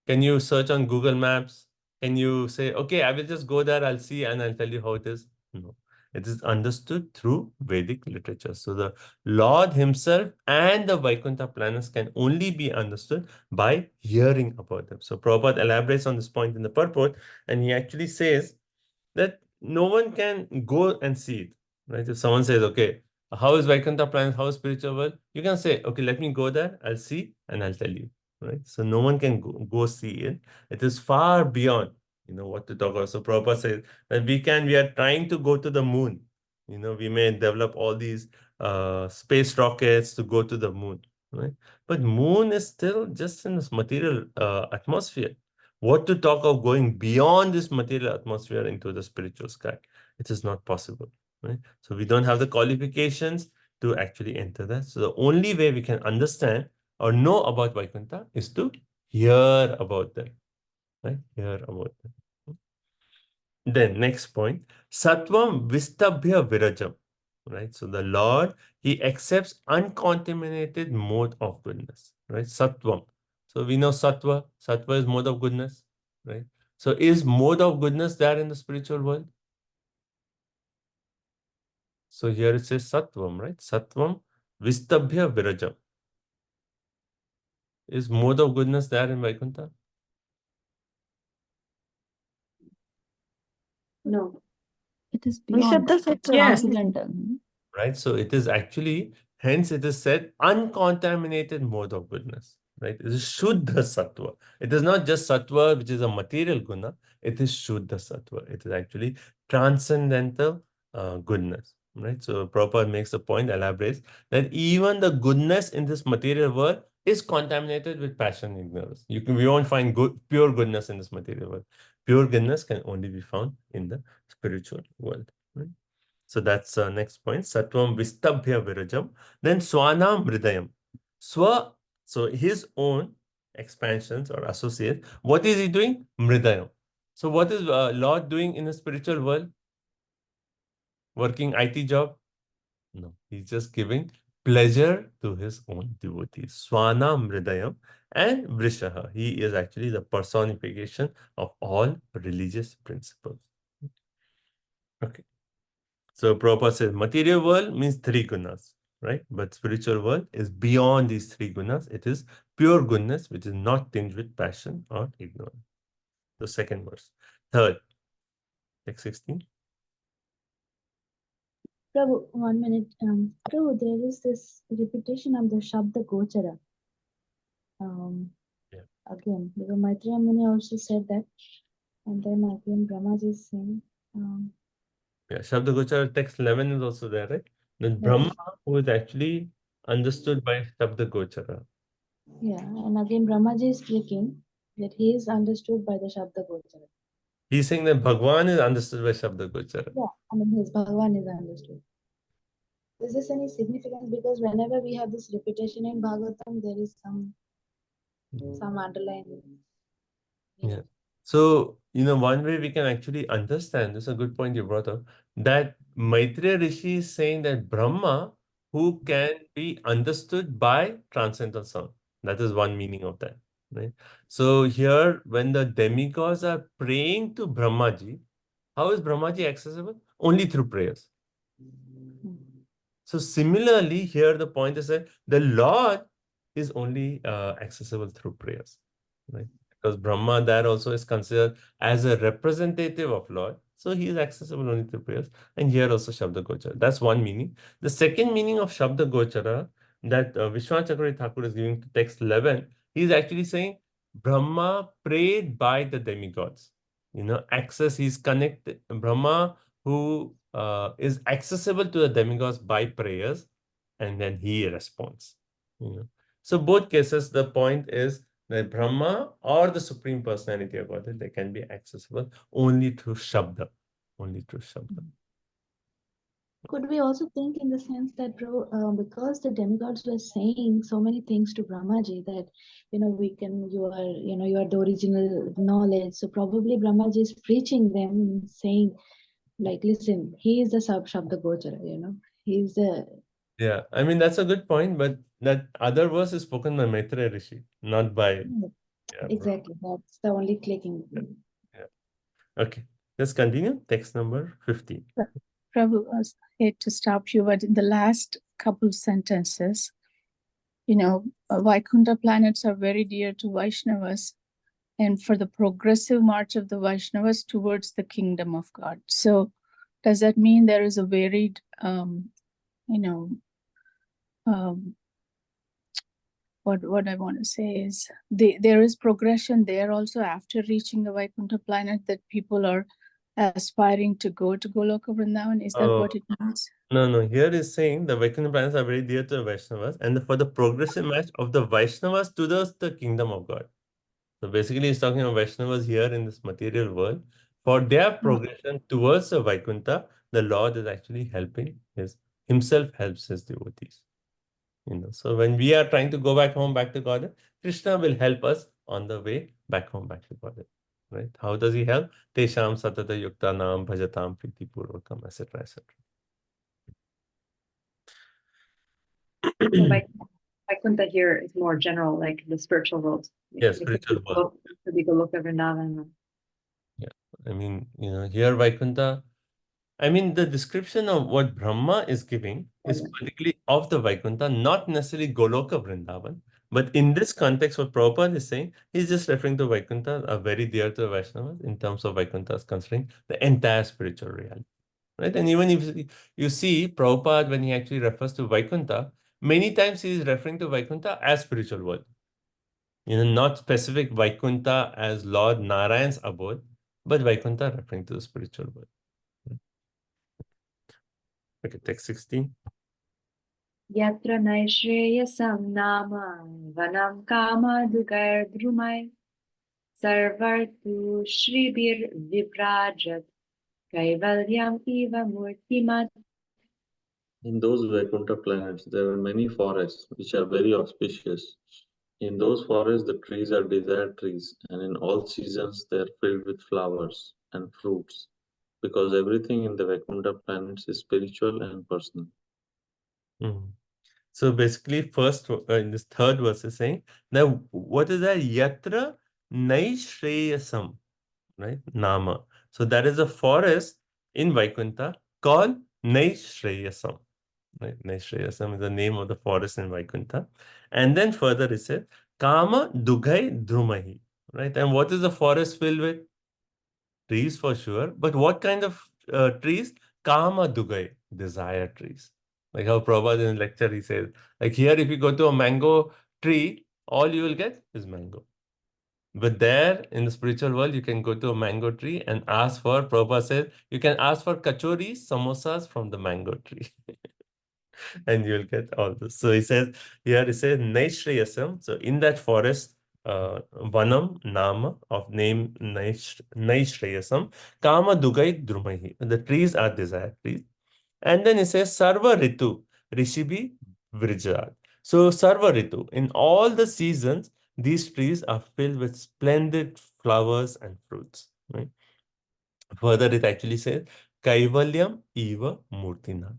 Can you search on Google Maps? Can you say, okay, I will just go there, I'll see, and I'll tell you how it is? No. It is understood through Vedic literature. So the Lord himself and the Vaikuntha planets can only be understood by hearing about them. So Prabhupada elaborates on this point in the purport, and he actually says that no one can go and see it. Right? If someone says, okay, how is Vaikuntha planet, how is spiritual world? You can say, okay, let me go there, I'll see, and I'll tell you. Right? So no one can go see it. It is far beyond, what to talk about. So Prabhupada says that we are trying to go to the moon. We may develop all these space rockets to go to the moon, right? But moon is still just in this material atmosphere. What to talk of going beyond this material atmosphere into the spiritual sky? It is not possible, right? So we don't have the qualifications to actually enter that. So the only way we can understand or know about Vaikuntha is to hear about them, right? Hear about them. Then next point, Sattvam Vistabhya Virajam, right? So the Lord, he accepts uncontaminated mode of goodness, right? Sattvam. So we know Sattva. Sattva is mode of goodness, right? So is mode of goodness there in the spiritual world? So here it says Sattvam, right? Sattvam Vistabhya Virajam. Is mode of goodness there in Vaikuntha? No. It is We said beyond, this, it's yes. transcendental. Right? So it is actually, hence it is said, uncontaminated mode of goodness. Right? It is Shuddha Sattva. It is not just Sattva, which is a material guna. It is Shuddha Sattva. It is actually transcendental goodness. Right? So Prabhupada makes a point, elaborates, that even the goodness in this material world is contaminated with passion and ignorance. We won't find pure goodness in this material world. Pure goodness can only be found in the spiritual world. Right? So that's next point. Sattvam Vistabhya Virajam. Then Swanam Hridayam. So his own expansions or associates. What is he doing? Mridayam. So what is Lord doing in the spiritual world? Working IT job? No. He's just giving pleasure to his own devotees. Swanam Hridayam and Vrishaha. He is actually the personification of all religious principles. Okay. So Prabhupada says material world means three gunas, right? But spiritual world is beyond these three gunas. It is pure goodness, which is not tinged with passion or ignorance. The second verse. Third, text 16. Prabhu, 1 minute. Prabhu, there is this repetition of the Shabda Gochara. Yeah. Again, because Maitreya Muni also said that, and then again Brahmaji is saying, Yeah, Shabda Gochara text 11 is also there, right? The Brahma, who is actually understood by Shabda Gochara. yeah, and again Brahmaji is speaking that he is understood by the Shabda Gochara. He's saying that Bhagwan is understood by Shabda Gochara. Yeah, I mean his Bhagavan is understood. Is this any significance? Because whenever we have this repetition in Bhagavatam, there is some underlying. Yeah. So, one way we can actually understand, this is a good point you brought up, that Maitreya Rishi is saying that Brahma, who can be understood by transcendental sound. That is one meaning of that, right? So here, when the demigods are praying to Brahmaji, how is Brahmaji accessible? Only through prayers. So similarly, here the point is that the Lord is only accessible through prayers, right? Because Brahma there also is considered as a representative of Lord. So he is accessible only through prayers. And here also Shabda Gochara. That's one meaning. The second meaning of Shabda Gochara that Vishwanath Chakravarti Thakur is giving to text 11, he is actually saying Brahma prayed by the demigods. He's connected. Brahma who is accessible to the demigods by prayers, and then he responds. So both cases, the point is that Brahma or the Supreme Personality of Godhead, they can be accessible only through Shabda. Only through Shabda. Could we also think in the sense that, because the demigods were saying so many things to Brahmaji that, you are the original knowledge. So probably Brahmaji is preaching them, saying, like, listen, he is the Shabda Gochara, he's the. Yeah, I mean, that's a good point, but that other verse is spoken by Maitreya Rishi, not by. Yeah, exactly. That's the only clicking. Yeah. Okay, let's continue. Text number 15. Prabhu, I hate to stop you, but in the last couple sentences, Vaikuntha planets are very dear to Vaishnavas and for the progressive march of the Vaishnavas towards the kingdom of God. So does that mean there is a varied, what I want to say is there is progression there also after reaching the Vaikuntha planet, that people are aspiring to go to Goloka Vrindavan? Is that what it means? No. Here is saying the Vaikuntha planets are very dear to the Vaishnavas, and for the progressive match of the Vaishnavas to the kingdom of God. So basically, he's talking about Vaishnavas here in this material world. For their progression towards the Vaikuntha, the Lord is actually helping himself helps his devotees. So when we are trying to go back home, back to God, Krishna will help us on the way back home, back to God. Right? How does he help? Tesham satata yukta nam bhajatam priti purvakam, etc., etc. Vaikuntha here is more general, like the spiritual world. Yes, spiritual world. Could be Goloka Vrindavan. Yeah, I mean, here Vaikuntha, I mean, the description of what Brahma is giving is particularly of the Vaikuntha, not necessarily Goloka Vrindavan. But in this context, what Prabhupada is saying, he's just referring to Vaikuntha, are very dear to the Vaishnavas in terms of Vaikuntha considering the entire spiritual reality. Right? And even if you see Prabhupada, when he actually refers to Vaikuntha, many times he is referring to Vaikuntha as spiritual world. Not specific Vaikuntha as Lord Narayan's abode, but Vaikuntha referring to the spiritual world. Okay, text 16. Yatra naishreyasam nama vanam kama dugardrumai sarvartu shribir viprajat kaivalyam eva murtimat. In those Vaikuntha planets, there are many forests which are very auspicious. In those forests, the trees are desire trees, and in all seasons, they are filled with flowers and fruits, because everything in the Vaikuntha planets is spiritual and personal. So basically, first in this third verse is saying now what is that? Yatra Naishreyasam, right? Nama. So that is a forest in Vaikuntha called Naishreyasam. Right? Naishreyasam is the name of the forest in Vaikuntha. And then further it says Kama Dugai Drumahi. Right? And what is the forest filled with? Trees for sure. But what kind of trees? Kama Dugai, desire trees. Like how Prabhupada in lecture he says, like here if you go to a mango tree, all you will get is mango. But there in the spiritual world, you can go to a mango tree and ask for, Prabhupada says, you can ask for kachoris, samosas from the mango tree. And you'll get all this. So he says, here he says, Naishreyasam. So in that forest, Vanam, Nama, of name Naishreyasam, Kama Dugai Drumahi. The trees are desire trees. And then it says, Sarva Ritu, Rishibi Vrijat. So Sarva Ritu, in all the seasons, these trees are filled with splendid flowers and fruits. Right? Further, it actually says, Kaivalyam Eva Murtina.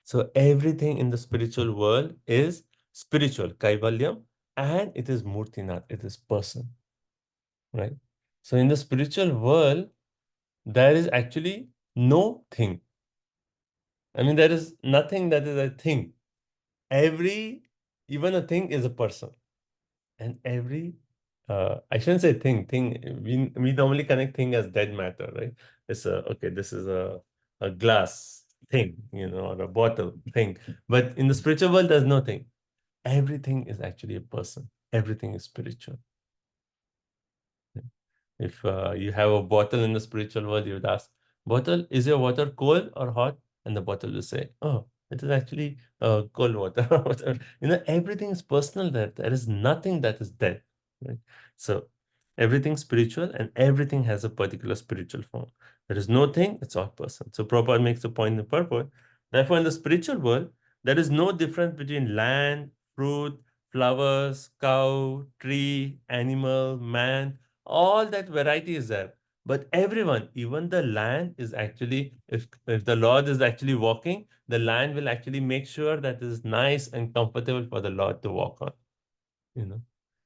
So everything in the spiritual world is spiritual, Kaivalyam, and it is Murtinath, it is person, right? So in the spiritual world, there is actually no thing. I mean, there is nothing that is a thing. Even a thing is a person. And I shouldn't say thing. We normally connect thing as dead matter, right? It's okay, this is a glass thing, or a bottle thing. But in the spiritual world, there's no thing. Everything is actually a person. Everything is spiritual. If you have a bottle in the spiritual world, you would ask, bottle, is your water cold or hot? And the bottle will say, oh, it is actually cold water. Everything is personal there. There is nothing that is dead. Right? So everything's spiritual and everything has a particular spiritual form. There is no thing, it's all person. So Prabhupada makes the point in the purport. Therefore, in the spiritual world, there is no difference between land, fruit, flowers, cow, tree, animal, man. All that variety is there. But everyone, even the land is actually, if the Lord is actually walking, the land will actually make sure that it is nice and comfortable for the Lord to walk on.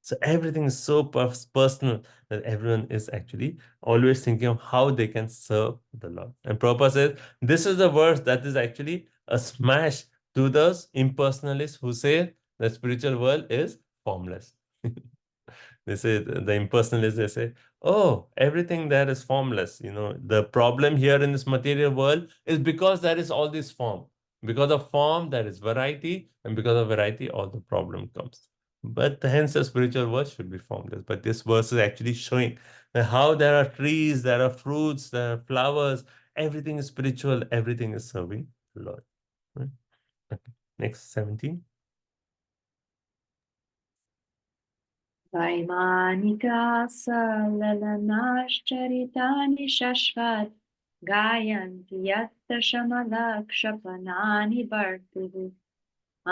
So everything is so personal that everyone is actually always thinking of how they can serve the Lord. And Prabhupada says, this is the verse that is actually a smash to those impersonalists who say the spiritual world is formless. They say, the impersonalists, they say, oh, everything there is formless. The problem here in this material world is because there is all this form. Because of form, there is variety, and because of variety, all the problem comes. But hence the spiritual world should be formless. But this verse is actually showing that how there are trees, there are fruits, there are flowers, everything is spiritual, everything is serving the Lord. Right? Okay. Next, 17. Vaimanikasalalanaश्चरितानि शश्वत् गायन्ति यत्र शमलक्षपणानि वर्तुः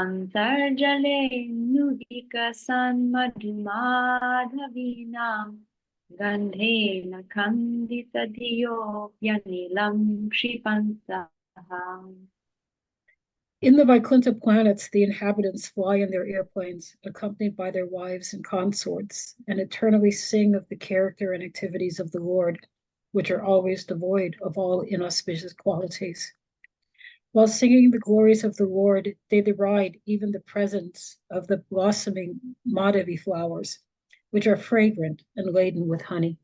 अन्तर्जले नुविकसन्मधुमाधवीनां गन्धेन खन्दितधियोऽप्यनिलं क्षिपन्तः. In the Vaikuntha planets, the inhabitants fly in their airplanes, accompanied by their wives and consorts, and eternally sing of the character and activities of the Lord, which are always devoid of all inauspicious qualities. While singing the glories of the Lord, they deride even the presence of the blossoming Madhavi flowers, which are fragrant and laden with honey.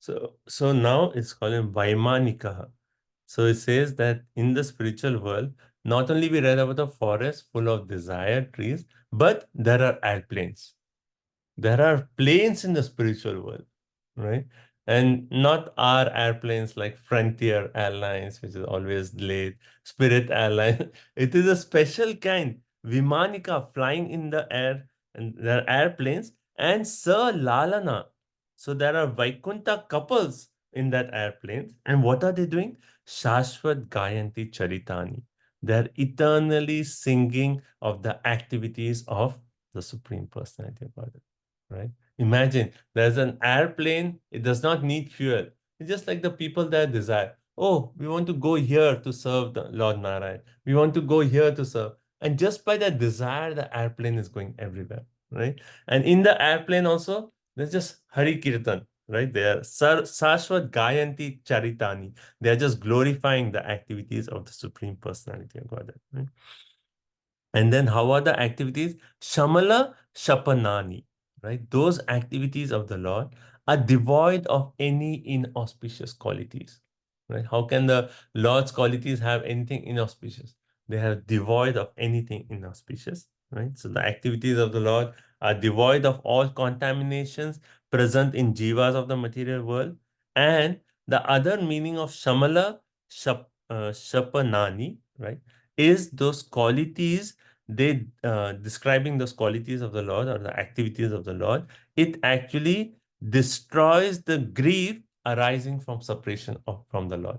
So now it's called Vaimanika. So it says that in the spiritual world, not only we read about a forest full of desired trees, but there are airplanes. There are planes in the spiritual world, right? And not our airplanes like Frontier Airlines, which is always delayed, Spirit Airlines. It is a special kind, Vimanika, flying in the air, and there are airplanes, and Sir Lalana. So there are Vaikuntha couples in that airplane. And what are they doing? Shashvat Gayanti Charitani. They're eternally singing of the activities of the Supreme Personality of Godhead. Right? Imagine there's an airplane, it does not need fuel. It's just like the people that desire. oh, we want to go here to serve the Lord Narayan. We want to go here to serve. And just by that desire, the airplane is going everywhere, right? And in the airplane also, there's just Hari Kirtan, right? They are Sashwat Gayanti Charitani. They are just glorifying the activities of the Supreme Personality of Godhead, right? And then how are the activities? Shamala Shapanani, right? Those activities of the Lord are devoid of any inauspicious qualities, right? How can the Lord's qualities have anything inauspicious? They are devoid of anything inauspicious, right? So the activities of the Lord are devoid of all contaminations present in jivas of the material world. And the other meaning of Shamala Shapanani, right, is those qualities they describing those qualities of the Lord or the activities of the Lord, it actually destroys the grief arising from separation from the Lord.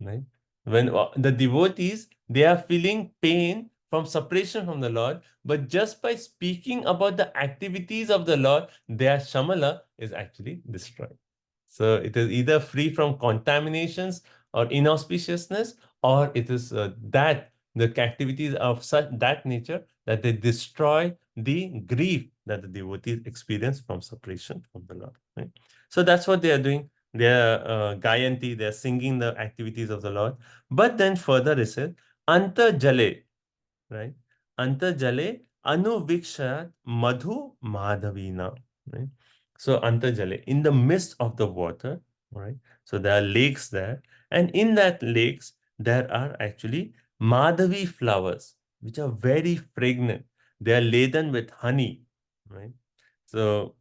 Right? When the devotees, they are feeling pain from separation from the Lord, but just by speaking about the activities of the Lord, their Shamala is actually destroyed. So it is either free from contaminations or inauspiciousness, or it is that the activities of such that nature that they destroy the grief that the devotees experience from separation from the Lord. Right? So that's what they are doing. They are Gayanti, they are singing the activities of the Lord. But then further it says, Anta Jale, right? Anta Jale Anuvikshat Madhu Madhavina, right? So Anta Jale, in the midst of the water, right? So there are lakes there, and in that lakes there are actually Madhavi flowers, which are very fragrant. They are laden with honey, right? So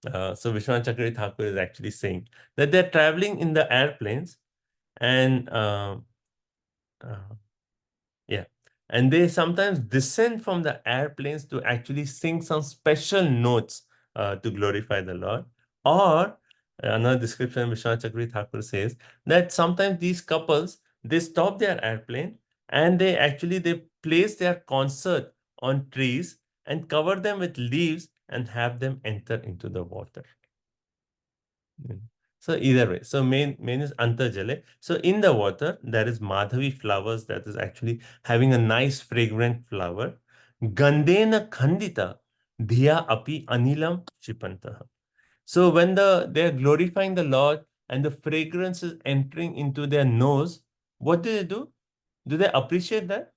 so Vishwanath Chakravarti Thakur is actually saying that they're traveling in the airplanes, and yeah, and they sometimes descend from the airplanes to actually sing some special notes to glorify the Lord. Or another description Vishwanath Chakravarti Thakur says that sometimes these couples, they stop their airplane and they place their concert on trees and cover them with leaves and have them enter into the water. So either way, so main is Antarjale. So in the water, there is Madhavi flowers that is actually having a nice fragrant flower. Gandena Khandita Dhiya Api Anilam Chipantaha. So when they are glorifying the Lord and the fragrance is entering into their nose, what do they do? Do they appreciate that?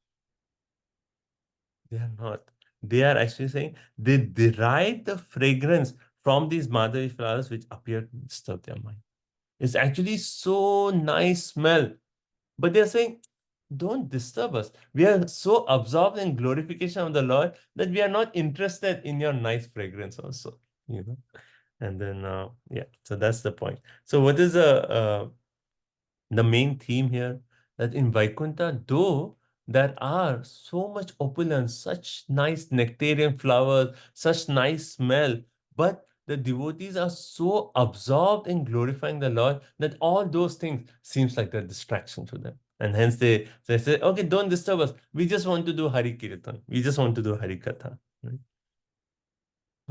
They are not. They are actually saying they derive the fragrance from these Madhavi flowers which appear to disturb their mind. It's actually so nice smell. But they're saying, don't disturb us. We are so absorbed in glorification of the Lord that we are not interested in your nice fragrance also. And then, yeah, so that's the point. So what is the main theme here? That in Vaikuntha, though there are so much opulence, such nice nectarian flowers, such nice smell, but the devotees are so absorbed in glorifying the Lord that all those things seems like a distraction to them. And hence they say, okay, don't disturb us. We just want to do Hari Kirtan. We just want to do Hari Katha. Right?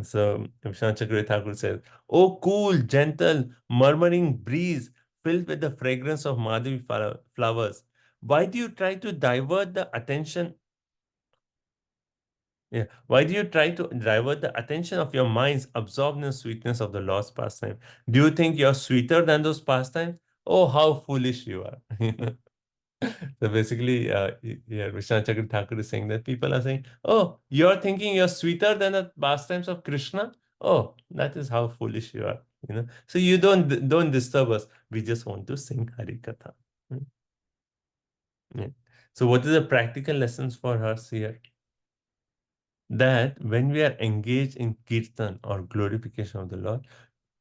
So Vishwanath Chakravarti Thakur says, oh cool, gentle, murmuring breeze filled with the fragrance of Madhavi flowers, why do you try to divert the attention? Yeah. Why do you try to divert the attention of your minds absorbed in the sweetness of the Lord's pastime? Do you think you're sweeter than those pastimes? Oh, how foolish you are. So basically, yeah, Vishwanath Chakravarti Thakur is saying that people are saying, oh, you're thinking you're sweeter than the pastimes of Krishna? Oh, that is how foolish you are. So you don't disturb us. We just want to sing Hari Katha. Yeah. So what is the practical lessons for us here? That when we are engaged in kirtan or glorification of the Lord,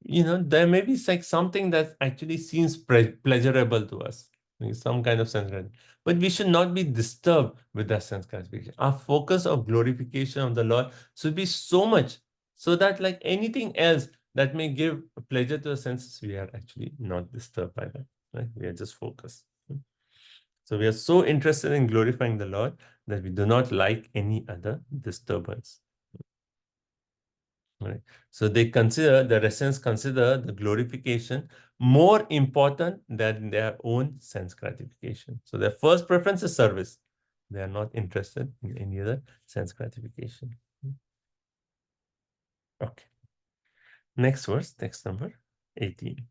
there may be like something that actually seems pleasurable to us, some kind of sense gratification. But we should not be disturbed with that sense gratification. Our focus of glorification of the Lord should be so much so that like anything else that may give pleasure to the senses, we are actually not disturbed by that. Right? We are just focused. So we are so interested in glorifying the Lord that we do not like any other disturbance. Right. So they consider, the residents consider the glorification more important than their own sense gratification. So their first preference is service. They are not interested in any other sense gratification. Okay. Next verse, text number 18.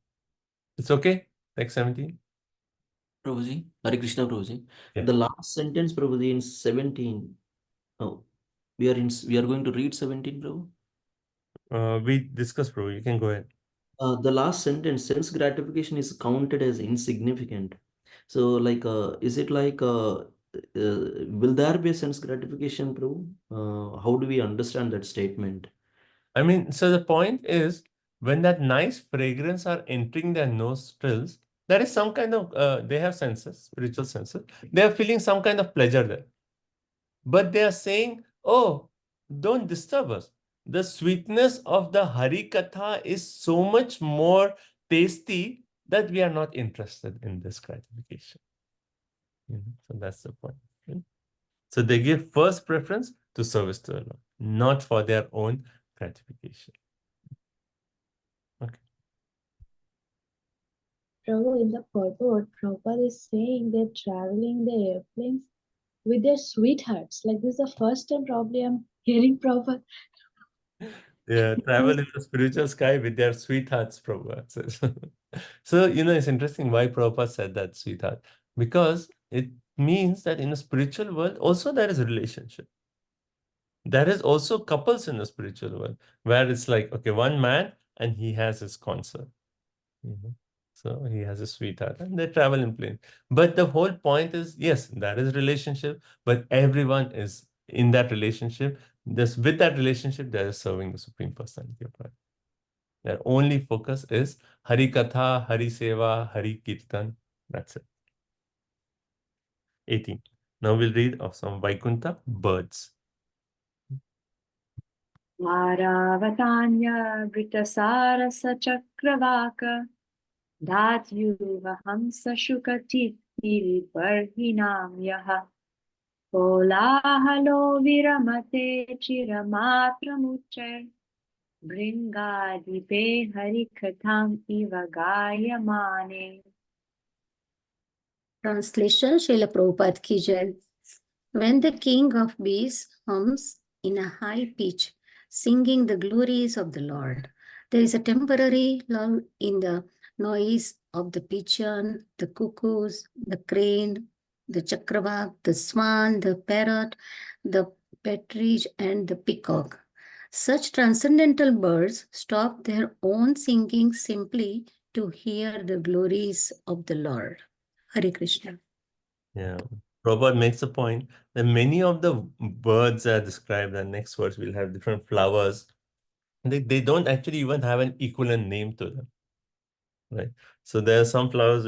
It's okay? Text 17. Prabhuji, Hare Krishna Prabhuji. Yeah. The last sentence, Prabhuji, in 17. Oh, we are going to read 17, Prabhu. We discussed, bro. You can go ahead. The last sentence, sense gratification is counted as insignificant. So, like, is it like, will there be a sense gratification, Prabhu? How do we understand that statement? I mean, so the point is, when that nice fragrance are entering their nostrils, there is some kind of, they have senses, spiritual senses. They are feeling some kind of pleasure there. But they are saying, oh, don't disturb us. The sweetness of the Hari Katha is so much more tasty that we are not interested in this gratification. So that's the point. So they give first preference to service to the Lord, not for their own gratification. Okay. Prabhu, in the purport, Prabhupada is saying they're traveling the airplanes with their sweethearts. Like this is the first time probably I'm hearing Prabhupada. Yeah, travel in the spiritual sky with their sweethearts, Prabhupada says. So, it's interesting why Prabhupada said that, sweetheart, because it means that in the spiritual world, also there is a relationship. There is also couples in the spiritual world where it's like, okay, one man and he has his consort. So he has a sweetheart and they travel in plane. But the whole point is, yes, there is relationship, but everyone is in that relationship. With that relationship, they are serving the Supreme Personality of God. Their only focus is Hari Katha, Hari Seva, Hari Kirtan. That's it. 18. Now we'll read of some Vaikuntha birds. Varavadanya Vritasarasa Chakravaka Datyuva Hamsa Shukati Parhinam Yaha Kolahalo Viramate Chiramatramuchar Bringadipe Harikatham Iva Gayamane. Translation Srila Prabhupada ki jai. When the king of bees hums in a high pitch, singing the glories of the Lord, there is a temporary lull in the noise of the pigeon, the cuckoos, the crane, the chakravak, the swan, the parrot, the partridge, and the peacock. Such transcendental birds stop their own singing simply to hear the glories of the Lord. Hare Krishna. Yeah. Prabhupada makes a point that many of the birds are described, and next verse will have different flowers. They don't actually even have an equivalent name to them. Right. So there are some flowers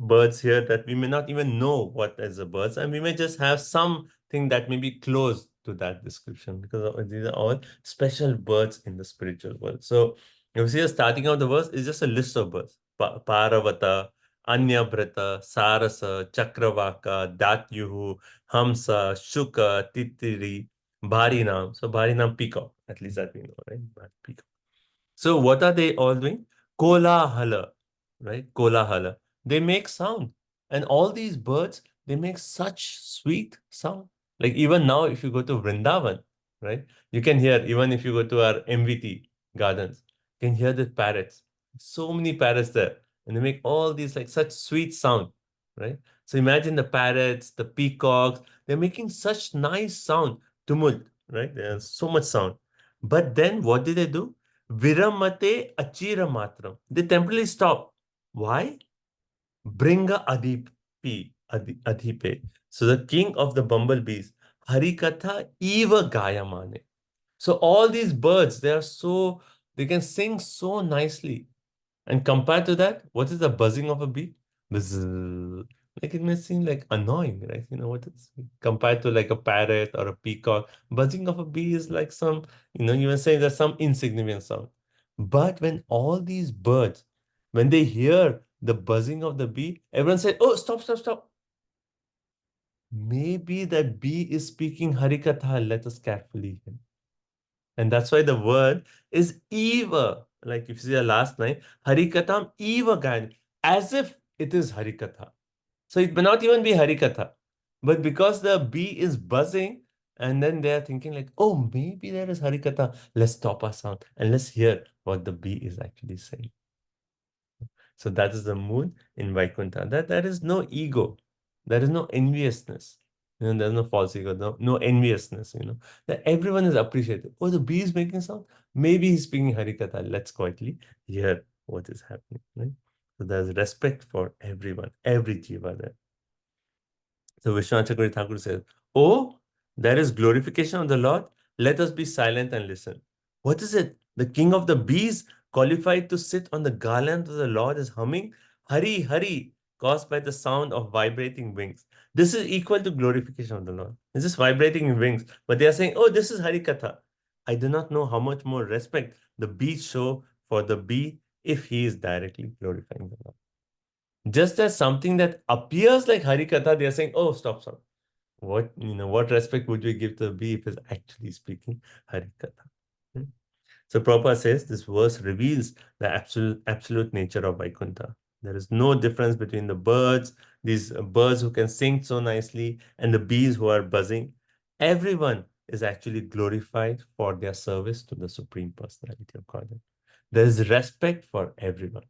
birds here that we may not even know what is the birds, and we may just have something that may be close to that description because these are all special birds in the spiritual world. So you see, starting of the verse is just a list of birds: Paravata, Anyabrata, Sarasa, Chakravaka, Datyuhu, Hamsa, Shuka, Titiri, Bharinam. So Bharinam, peacock, at least that we know, right? Peacock. So what are they all doing? Kolahala, right? Kolahala. They make sound. And all these birds, they make such sweet sound. Like even now, if you go to Vrindavan, right? You can hear, even if you go to our MVT gardens, you can hear the parrots. So many parrots there. And they make all these like such sweet sound, right? So imagine the parrots, the peacocks, they're making such nice sound. Tumult, right? There's so much sound. But then what did they do? Viramate achira matram. They temporarily stop. Why? Bringa adhipe. So the king of the bumblebees, Harikatha eva gayamane. So all these birds, they can sing so nicely. And compared to that, what is the buzzing of a bee? Buzz. Like it may seem like annoying, right? You know what it's compared to like a parrot or a peacock. Buzzing of a bee is like some, you were saying there's some insignificant sound. But when all these birds, when they hear the buzzing of the bee, everyone said, oh, stop, stop, stop. Maybe that bee is speaking Harikatha. Let us carefully hear. And that's why the word is eva. Like if you see the last line, Harikatham eva Gayani, as if it is Harikatha. So it may not even be Harikatha. But because the bee is buzzing, and then they are thinking like, oh, maybe there is Harikatha. Let's stop our sound and let's hear what the bee is actually saying. So that is the mood in Vaikuntha. That there is no ego. There is no enviousness. There's no false ego, no enviousness, that everyone is appreciated. Oh, the bee is making sound. Maybe he's speaking Harikatha. Let's quietly hear what is happening. Right? So there's respect for everyone, every jiva there. So Vishwanath Chakravarti Thakur says, oh, there is glorification of the Lord. Let us be silent and listen. What is it? The king of the bees, qualified to sit on the garland of the Lord, is humming, Hari, Hari, caused by the sound of vibrating wings. This is equal to glorification of the Lord. It's just vibrating wings. But they are saying, oh, this is Hari Katha. I do not know how much more respect the bees show for the bee if he is directly glorifying the Lord. Just as something that appears like Harikatha, they are saying, oh, stop. What respect would we give to the bee if it's actually speaking Harikatha? So Prabhupada says this verse reveals the absolute nature of Vaikuntha. There is no difference between the birds, these birds who can sing so nicely, and the bees who are buzzing. Everyone is actually glorified for their service to the Supreme Personality of Godhead. There is respect for everyone.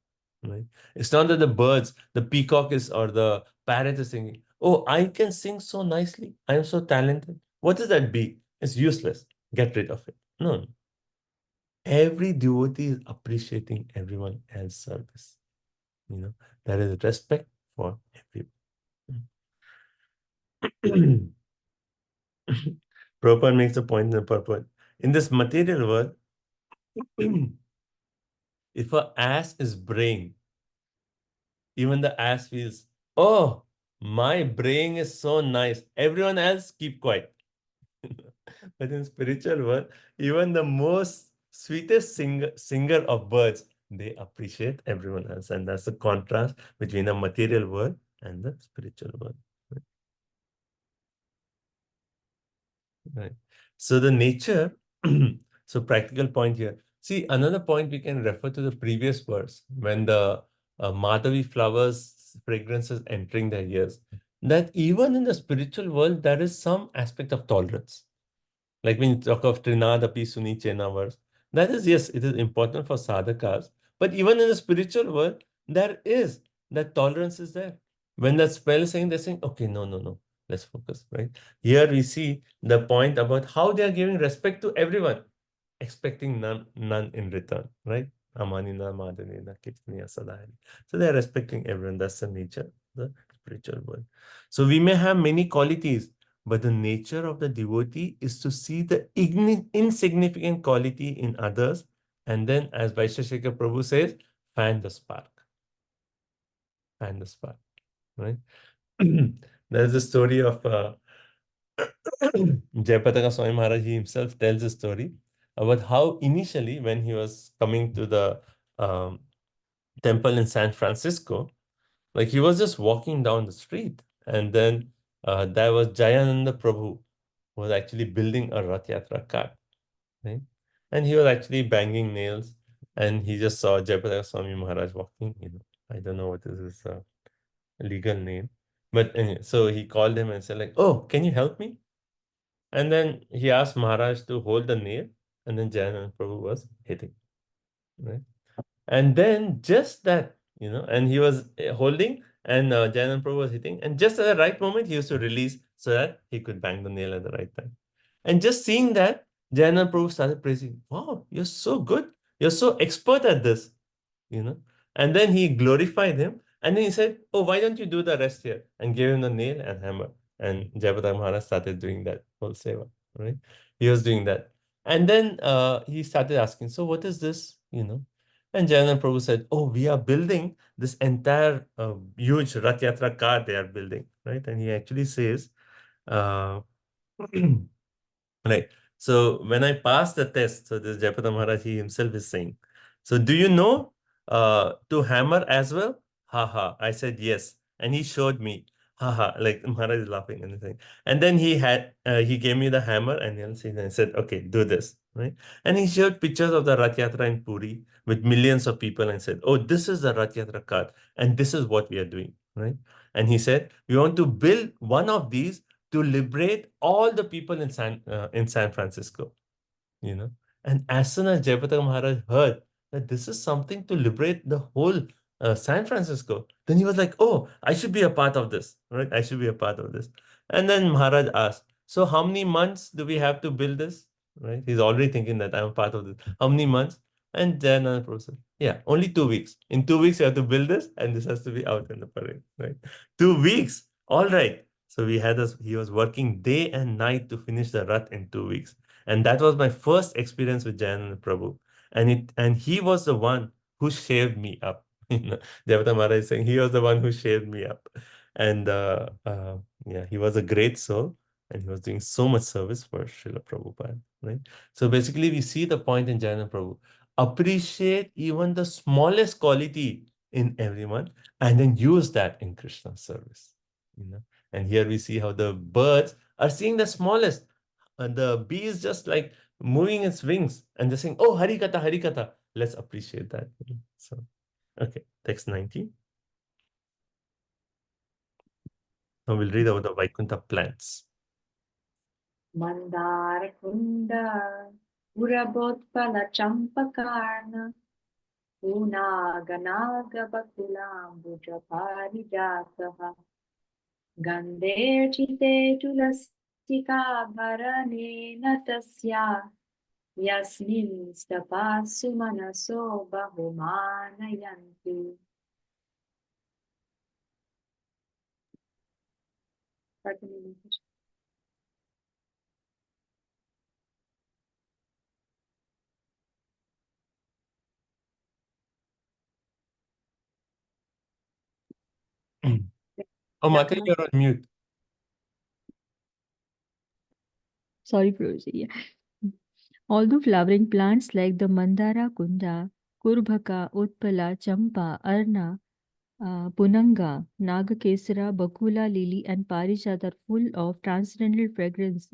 Right? It's not that the birds, the peacock is or the parrot is singing, oh, I can sing so nicely. I am so talented. What is that bee? It's useless. Get rid of it. No. Every devotee is appreciating everyone else's service. There is respect for everyone. Prabhupada makes a point in the purport. In this material world, if an ass is braying, even the ass feels, oh, my braying is so nice. Everyone else keep quiet. But in spiritual world, even the most sweetest singer of birds, they appreciate everyone else. And that's the contrast between the material world and the spiritual world. Right. So the nature, so practical point here. See, another point we can refer to the previous verse when the Madhavi flowers fragrances entering their ears, that even in the spiritual world, there is some aspect of tolerance. Like when you talk of Trinadapi Suni Chena verse, that is, yes, it is important for sadhakas, but even in the spiritual world, there is that tolerance is there. When that spell is saying, they're saying, okay, no, let's focus, right? Here we see the point about how they are giving respect to everyone, expecting none in return, right? Amanina Madanina Kitniya Sadahari. So they are respecting everyone. That's the nature of the spiritual world. So we may have many qualities, but the nature of the devotee is to see the insignificant quality in others, and then, as Vaisheshekar Prabhu says, fan the spark. Fan the spark, right? There's a story of Jayapataka Swami Maharaj. He himself tells a story about how initially, when he was coming to the temple in San Francisco, like he was just walking down the street, and then there was Jayananda Prabhu, who was actually building a Rath Yatra cart, right? And he was actually banging nails, and he just saw Jayapataka Swami Maharaj walking. I don't know what is his legal name, but anyway, so he called him and said like, "Oh, can you help me?" And then he asked Maharaj to hold the nail, and then Jayananda Prabhu was hitting, right? And then just that, and he was holding, and Jayanand Prabhu was hitting, and just at the right moment, he used to release so that he could bang the nail at the right time. And just seeing that, Jayanand Prabhu started praising, wow, you're so good. You're so expert at this, And then he glorified him, and then he said, oh, why don't you do the rest here? And gave him the nail and hammer. And Jayapataka Maharaj started doing that whole seva, right? He was doing that. And then he started asking, so what is this, And Jayanand Prabhu said, oh, we are building this entire huge Rath Yatra car they are building, right? And he actually says, right. So when I passed the test, so this Jayapataka Maharaj, he himself is saying, so do you know to hammer as well? Ha ha. I said yes. And he showed me. haha, like Maharaj is laughing and saying, and then he gave me the hammer and he said, okay, do this, right? And he showed pictures of the Rath Yatra in Puri with millions of people and said, oh, this is the Rath Yatra cart and this is what we are doing, right? And he said, we want to build one of these to liberate all the people in San Francisco, you know. And as soon as Jayapataka Maharaj heard that this is something to liberate the whole San Francisco, then he was like, oh, I should be a part of this, right? I should be a part of this. And then Maharaj asked, so how many months do we have to build this, right? He's already thinking that I'm a part of this. How many months? And then another person, yeah, only 2 weeks. In 2 weeks, you have to build this, and this has to be out in the parade, right? 2 weeks. All right. So he was working day and night to finish the Rath in 2 weeks. And that was my first experience with Jayananda Prabhu. And he was the one who shaved me up. Devata Maharaj is saying he was the one who shaved me up. And yeah, he was a great soul and he was doing so much service for Srila Prabhupada, right? So basically we see the point in Jayananda Prabhu. Appreciate even the smallest quality in everyone and then use that in Krishna's service. And here we see how the birds are seeing the smallest. And the bee is just like moving its wings and just saying, oh, Harikatha, Harikatha. Let's appreciate that. So, okay, text 19. Now we'll read about the Vaikuntha plants. Mandar Kunda, Urabotpala Champakarna, Unaganaga Bakulambuja Parijataha, Ganderchite Tulastika Bharane Natasya, Yasmin Stapasu Manaso Bahumanayanti. Pardon me. Oh, Mata, you're on mute. Sorry, Prabhuji. Yeah. Although flowering plants like the Mandara Kunda, Kurbhaka, Utpala, Champa, Arna, Punanga, Nagakesara, Bakula, Lily, and Parijat are full of transcendental fragrance.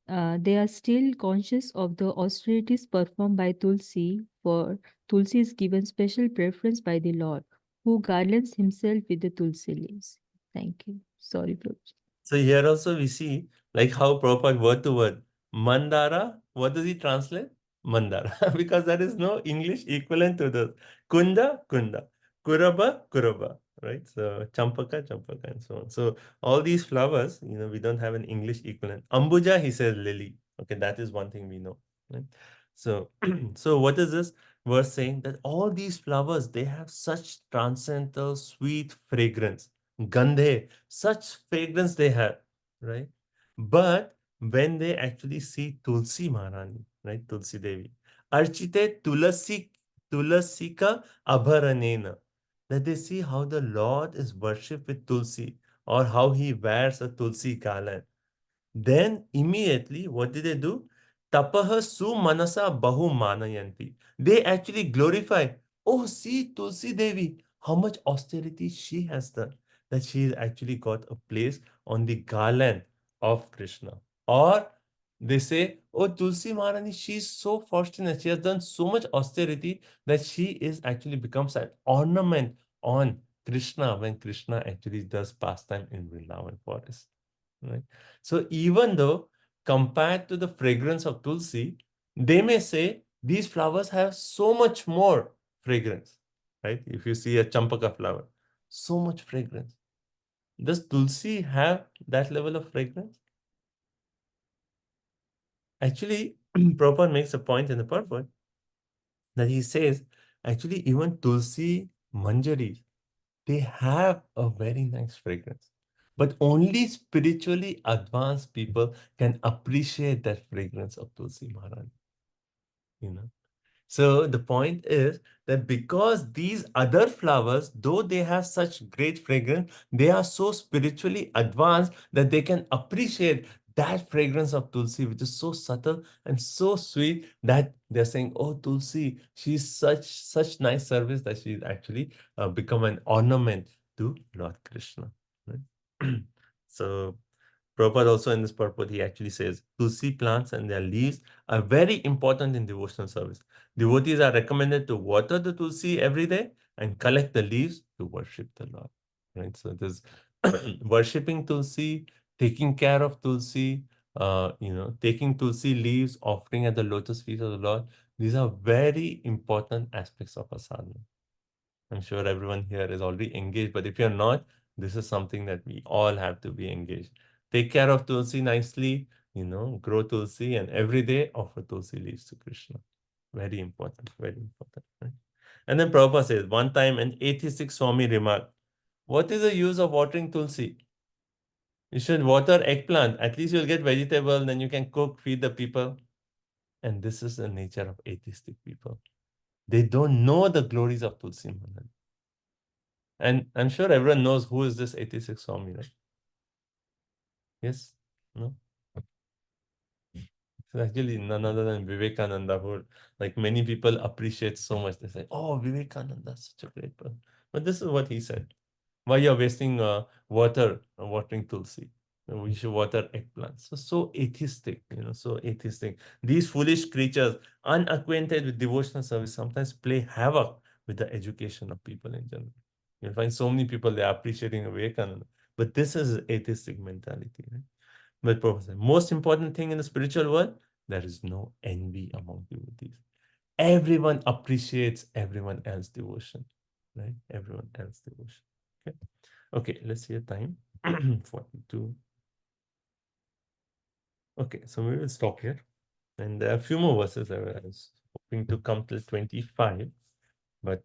They are still conscious of the austerities performed by Tulsi, for Tulsi is given special preference by the Lord, who garlands himself with the Tulsi leaves. Thank you. Sorry, Prabhuji. So here also we see like how Prabhupada word to word. Mandara, what does he translate? Mandara, because there is no English equivalent to the Kunda, Kunda, Kuraba, Kuraba, right? So Champaka, Champaka, and so on. So all these flowers, we don't have an English equivalent. Ambuja, he says lily. Okay, that is one thing we know. Right? So, so what is this verse saying? That all these flowers, they have such transcendental, sweet fragrance. Gandhe, such fragrance they have, right? But when they actually see Tulsi Maharani, right? Tulsi Devi, Archite Tulasika Abharanena, that they see how the Lord is worshipped with Tulsi or how he wears a Tulsi garland. Then immediately, what did they do? Tapaha su manasa bahu manayanti. They actually glorify, oh, see Tulsi Devi, how much austerity she has done, that she has actually got a place on the garland of Krishna. Or they say, oh, Tulsi Maharani, she's so fortunate. She has done so much austerity that she is actually becomes an ornament on Krishna when Krishna actually does pastime in Vrindavan forest. Right? So even though compared to the fragrance of Tulsi, they may say these flowers have so much more fragrance, right? If you see a Champaka flower, so much fragrance. Does Tulsi have that level of fragrance? Actually, Prabhupada makes a point in the purport that he says, actually, even Tulsi Manjaris, they have a very nice fragrance. But only spiritually advanced people can appreciate that fragrance of Tulsi Maharani. So the point is that because these other flowers, though they have such great fragrance, they are so spiritually advanced that they can appreciate that fragrance of Tulsi, which is so subtle and so sweet that they're saying, oh, Tulsi, she's such nice service that she's actually become an ornament to Lord Krishna. Right? So Prabhupada also in this purport, he actually says, Tulsi plants and their leaves are very important in devotional service. Devotees are recommended to water the Tulsi every day and collect the leaves to worship the Lord. Right? So there's worshipping Tulsi, taking care of Tulsi, taking Tulsi leaves, offering at the lotus feet of the Lord. These are very important aspects of our sadhana. I'm sure everyone here is already engaged, but if you're not, this is something that we all have to be engaged. Take care of Tulsi nicely, grow Tulsi, and every day offer Tulsi leaves to Krishna. Very important, very important. Right? And then Prabhupada says, one time an atheistic Swami remarked, what is the use of watering Tulsi? You should water eggplant. At least you'll get vegetable, then you can cook, feed the people. And this is the nature of atheistic people. They don't know the glories of Tulsi Manan. And I'm sure everyone knows who is this 86 Swami, right? Yes? No? It's actually none other than Vivekananda, who, like, many people appreciate so much. They say, oh, Vivekananda, such a great person. But this is what he said. Why you're wasting watering Tulsi? We should water eggplants. So atheistic, so atheistic. These foolish creatures, unacquainted with devotional service, sometimes play havoc with the education of people in general. You'll find so many people, they are appreciating Vivekananda. But this is atheistic mentality, right? But Professor, most important thing in the spiritual world, there is no envy among devotees. Everyone appreciates everyone else's devotion, right? Everyone else's devotion. Okay. Okay, let's see the time. 42. Okay, so we will stop here. And there are a few more verses I was hoping to come till 25. But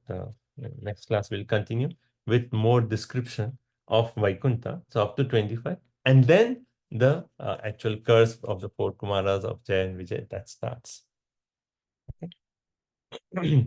next class we'll continue with more description of Vaikuntha, so up to 25. And then the actual curse of the four Kumaras of Jay and Vijay, that starts. Okay.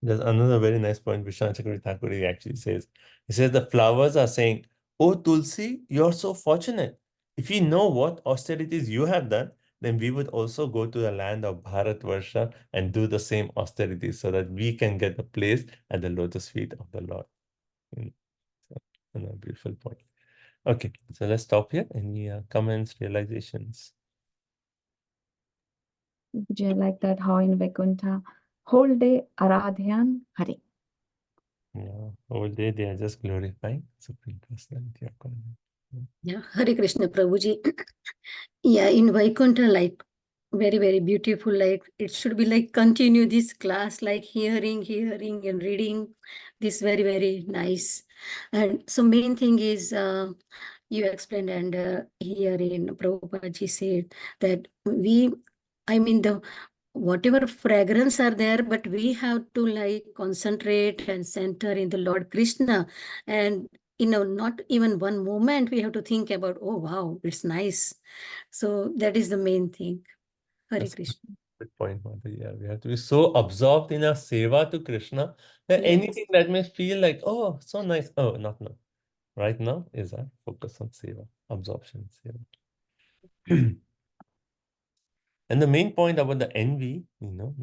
There's another very nice point Vishwanath Chakravarti Thakur actually says. He says the flowers are saying, oh Tulsi, you're so fortunate. If you know what austerities you have done, then we would also go to the land of Bharatvarsha and do the same austerities so that we can get the place at the lotus feet of the Lord. So, another beautiful point. Okay, so let's stop here. Any comments, realizations? Vijay, like that, how in Vaikuntha, whole day Aradhyan Hari. Yeah, all day they are just glorifying Supreme Personality of Godhead. Yeah, Hare Krishna Prabhuji. Yeah, in Vaikuntha, like very, very beautiful. Like it should be like continue this class, like hearing and reading. This very, very nice. And so main thing is you explained, and here in Prabhupada ji said that the whatever fragrance are there, but we have to like concentrate and center in the Lord Krishna. And not even one moment we have to think about, oh wow, it's nice. So that is the main thing. Hare That's Krishna. good point, Mother. Yeah, we have to be so absorbed in our seva to Krishna that Yes. anything that may feel like, oh, so nice. Oh, not now. Right now is our focus on seva, absorption in seva. And the main point about the envy,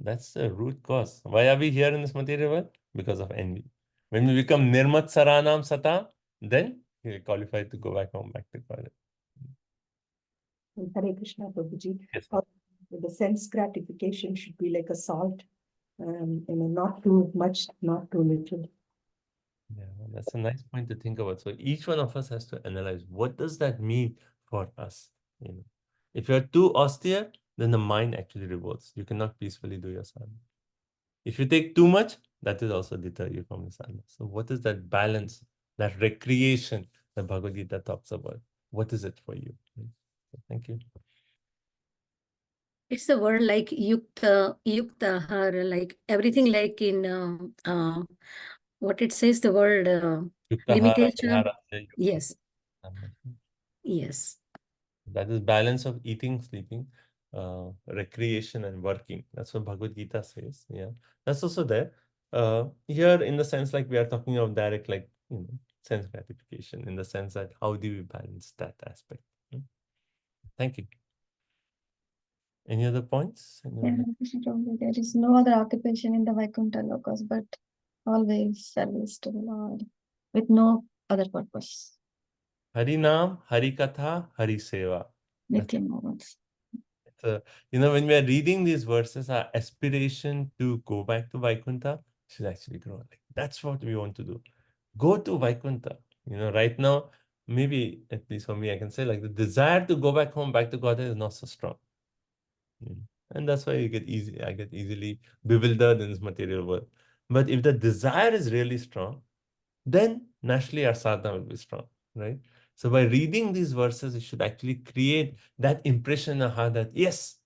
that's the root cause. Why are we here in this material world? Because of envy. When we become Nirmat Saranam Sata, then we are qualified to go back home, back to God. Hare Krishna, Prabhuji. Yes. The sense gratification should be like a salt, not too much, not too little. Yeah, that's a nice point to think about. So each one of us has to analyze, what does that mean for us? If you're too austere, then the mind actually revolts. You cannot peacefully do your sadhana. If you take too much, that will also deter you from your sadhana. So what is that balance, that recreation that Bhagavad Gita talks about? What is it for you? So thank you. It's the word like yukta, har, like everything like in what it says, the word Yuktahara, limitation. vihara, yukta. Yes. Yes. That is balance of eating, sleeping, recreation, and working. That's what Bhagavad Gita says. Yeah, that's also there. Here, in the sense like we are talking of direct, like sense gratification, in the sense that how do we balance that aspect? Thank you. Any other points? Yeah, there is no other occupation in the Vaikuntha Lokas, but always service to the Lord with no other purpose. Hari Naam, Hari Katha, Hari Seva. Nitya moments. So, when we are reading these verses, our aspiration to go back to Vaikuntha should actually grow. Like, that's what we want to do. Go to Vaikuntha. Right now, maybe, at least for me, I can say, like, the desire to go back home, back to Godhead is not so strong. And that's why I get easily bewildered in this material world. But if the desire is really strong, then naturally our sadhana will be strong, right? So by reading these verses, it should actually create that impression in our heart that, yes,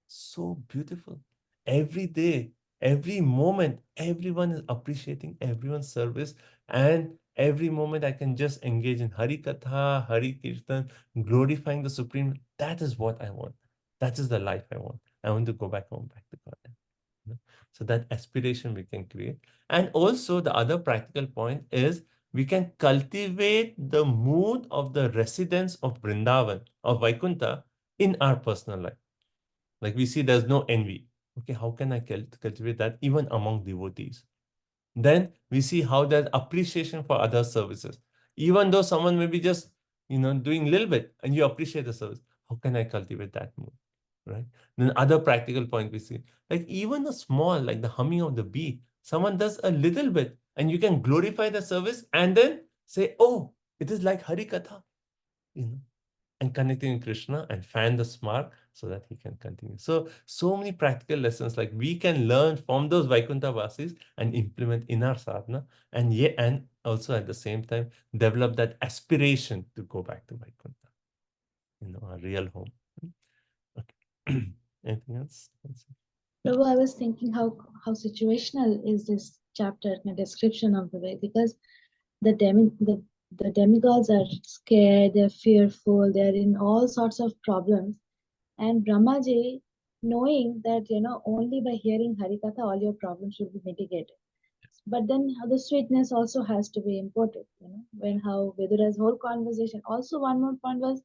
so beautiful. Every day, every moment, everyone is appreciating everyone's service, and every moment I can just engage in Hari Katha, Hari Kirtan, glorifying the Supreme. That is what I want. That is the life I want. I want to go back home, back to God. So that aspiration we can create. And also the other practical point is we can cultivate the mood of the residents of Vrindavan, of Vaikuntha, in our personal life. Like we see there's no envy. Okay, how can I cultivate that even among devotees? Then we see how there's appreciation for other services. Even though someone may be just, doing a little bit and you appreciate the service, how can I cultivate that mood? Right? Then other practical point we see, like even a small, like the humming of the bee, someone does a little bit and you can glorify the service and then say, oh, it is like Hari Katha, and connecting with Krishna and fan the smart so that he can continue. So many practical lessons like we can learn from those Vaikuntha Vasis and implement in our sadhana, and also at the same time develop that aspiration to go back to Vaikuntha, our real home. Okay. Anything else? Prabhu, I was thinking how situational is this chapter in a description of the way, because the demigods are scared, they're fearful, they're in all sorts of problems. And Brahmaji, knowing that, only by hearing Harikatha, all your problems should be mitigated. But then the sweetness also has to be imported, when how Vidura's whole conversation. Also, one more point was,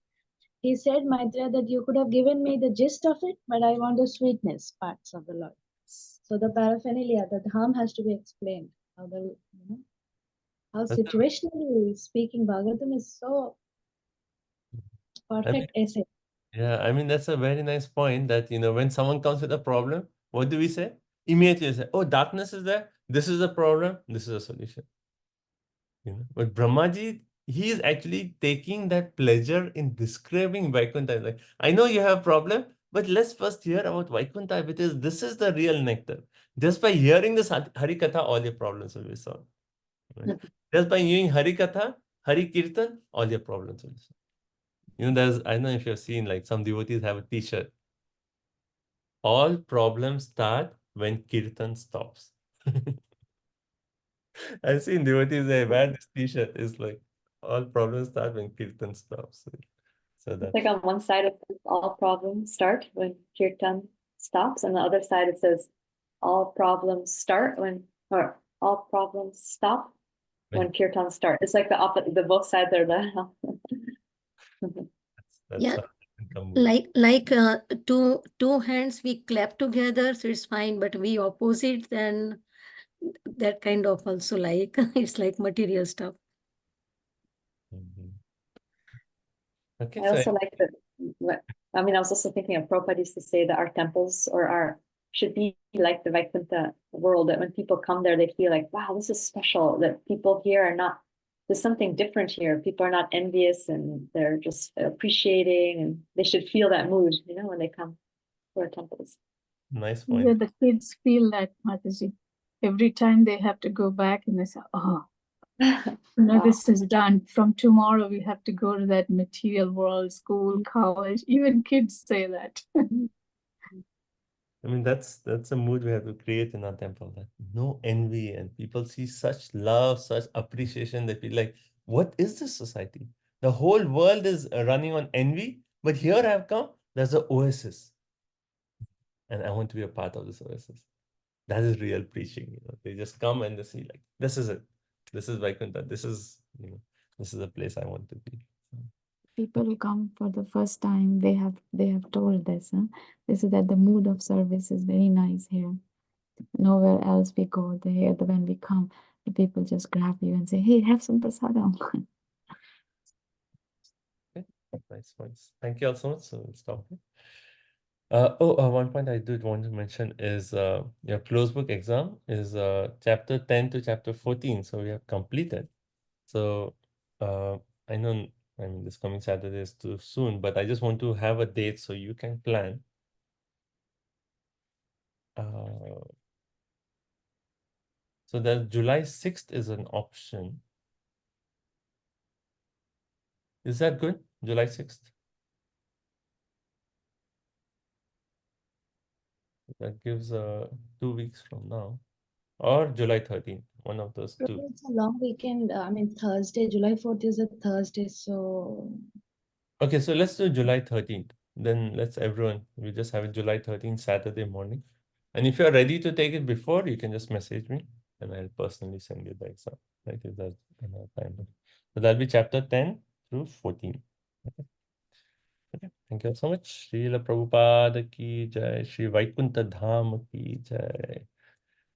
he said, Maitreya, that you could have given me the gist of it, but I want the sweetness parts of the Lord. So the paraphernalia, the dham has to be explained. How situationally speaking, Bhagavatam is so perfect essay. Yeah, I mean, that's a very nice point that, when someone comes with a problem, what do we say? Immediately say, oh, darkness is there. This is a problem. This is a solution. But Brahmaji, he is actually taking that pleasure in describing Vaikuntha. Like, I know you have a problem, but let's first hear about Vaikuntha because this is the real nectar. Just by hearing this Hari Katha, all your problems will be solved. Right? Just by hearing Hari Katha, Hari Kirtan, all your problems will be solved. I don't know if you've seen, like some devotees have a t-shirt. All problems start when Kirtan stops. I've seen devotees they wear this t-shirt. It's like all problems start when Kirtan stops. So It's that like on one side it says all problems start when Kirtan stops, and the other side it says all problems start or all problems stop when Kirtan start. It's like the both sides are the that's Yeah, how like two hands we clap together, so it's fine. But we opposite, then that kind of also like it's like material stuff. Okay, I also like I was also thinking of Prabhupada used to say that our temples should be like the Vaikuntha world, that when people come there, they feel like, wow, this is special, that people here are not, there's something different here. People are not envious and they're just appreciating, and they should feel that mood, when they come to our temples. Nice Yeah, point. the kids feel that, Mataji. Every time they have to go back and they say, oh, Wow. this is done. From tomorrow, we have to go to that material world, school, college. Even kids say that. I mean, that's a mood we have to create in our temple. That no envy, and people see such love, such appreciation. They feel like, what is this society? The whole world is running on envy, but here I've come. There's an oasis, and I want to be a part of this oasis. That is real preaching. They just come and they see like, this is it. This is Vaikuntha. This is, this is the place I want to be. people who come for the first time, they have told this. They say that the mood of service is very nice here. Nowhere else we go. When we come, the people just grab you and say, "Hey, have some prasadam." Okay, nice points. Thank you all so much. So we'll stop here. One point I did want to mention is your closed book exam is chapter 10 to chapter 14. So we have completed. So I know, I mean, this coming Saturday is too soon, but I just want to have a date so you can plan. So that July 6th is an option. Is that good? July 6th? That gives 2 weeks from now. Or July 13th, one of those two. It's a long weekend. I mean, Thursday, July 4th is a Thursday, so Okay, so let's do July 13th. Then we just have it July 13th, Saturday morning. And if you're ready to take it before, you can just message me and I'll personally send you the exam. Right, if there's enough time. So that'll be chapter 10 through 14. Okay. Thank you so much. Srila Prabhupada ki jai, Shri Vaikuntha Dham ki jai.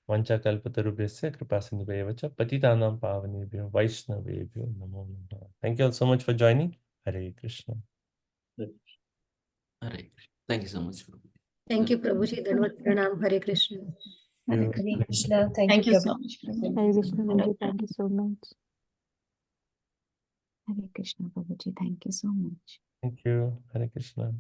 Vanchakalpatarubhyasya kripasindhubheva cha patitanam pavanebhyo Vaishnavebhyo namo namaha. Thank you all so much for joining. Hare Krishna. Hare Krishna. Thank you so much. Thank you, Prabhuji. Dandavat pranam. Hare Krishna. Thank Hare you. Krishna. Thank you so much. Hare Krishna, Prabhuji. Thank you so much. Hare Krishna, Prabhuji. Thank you so much. Thank you. Hare Krishna.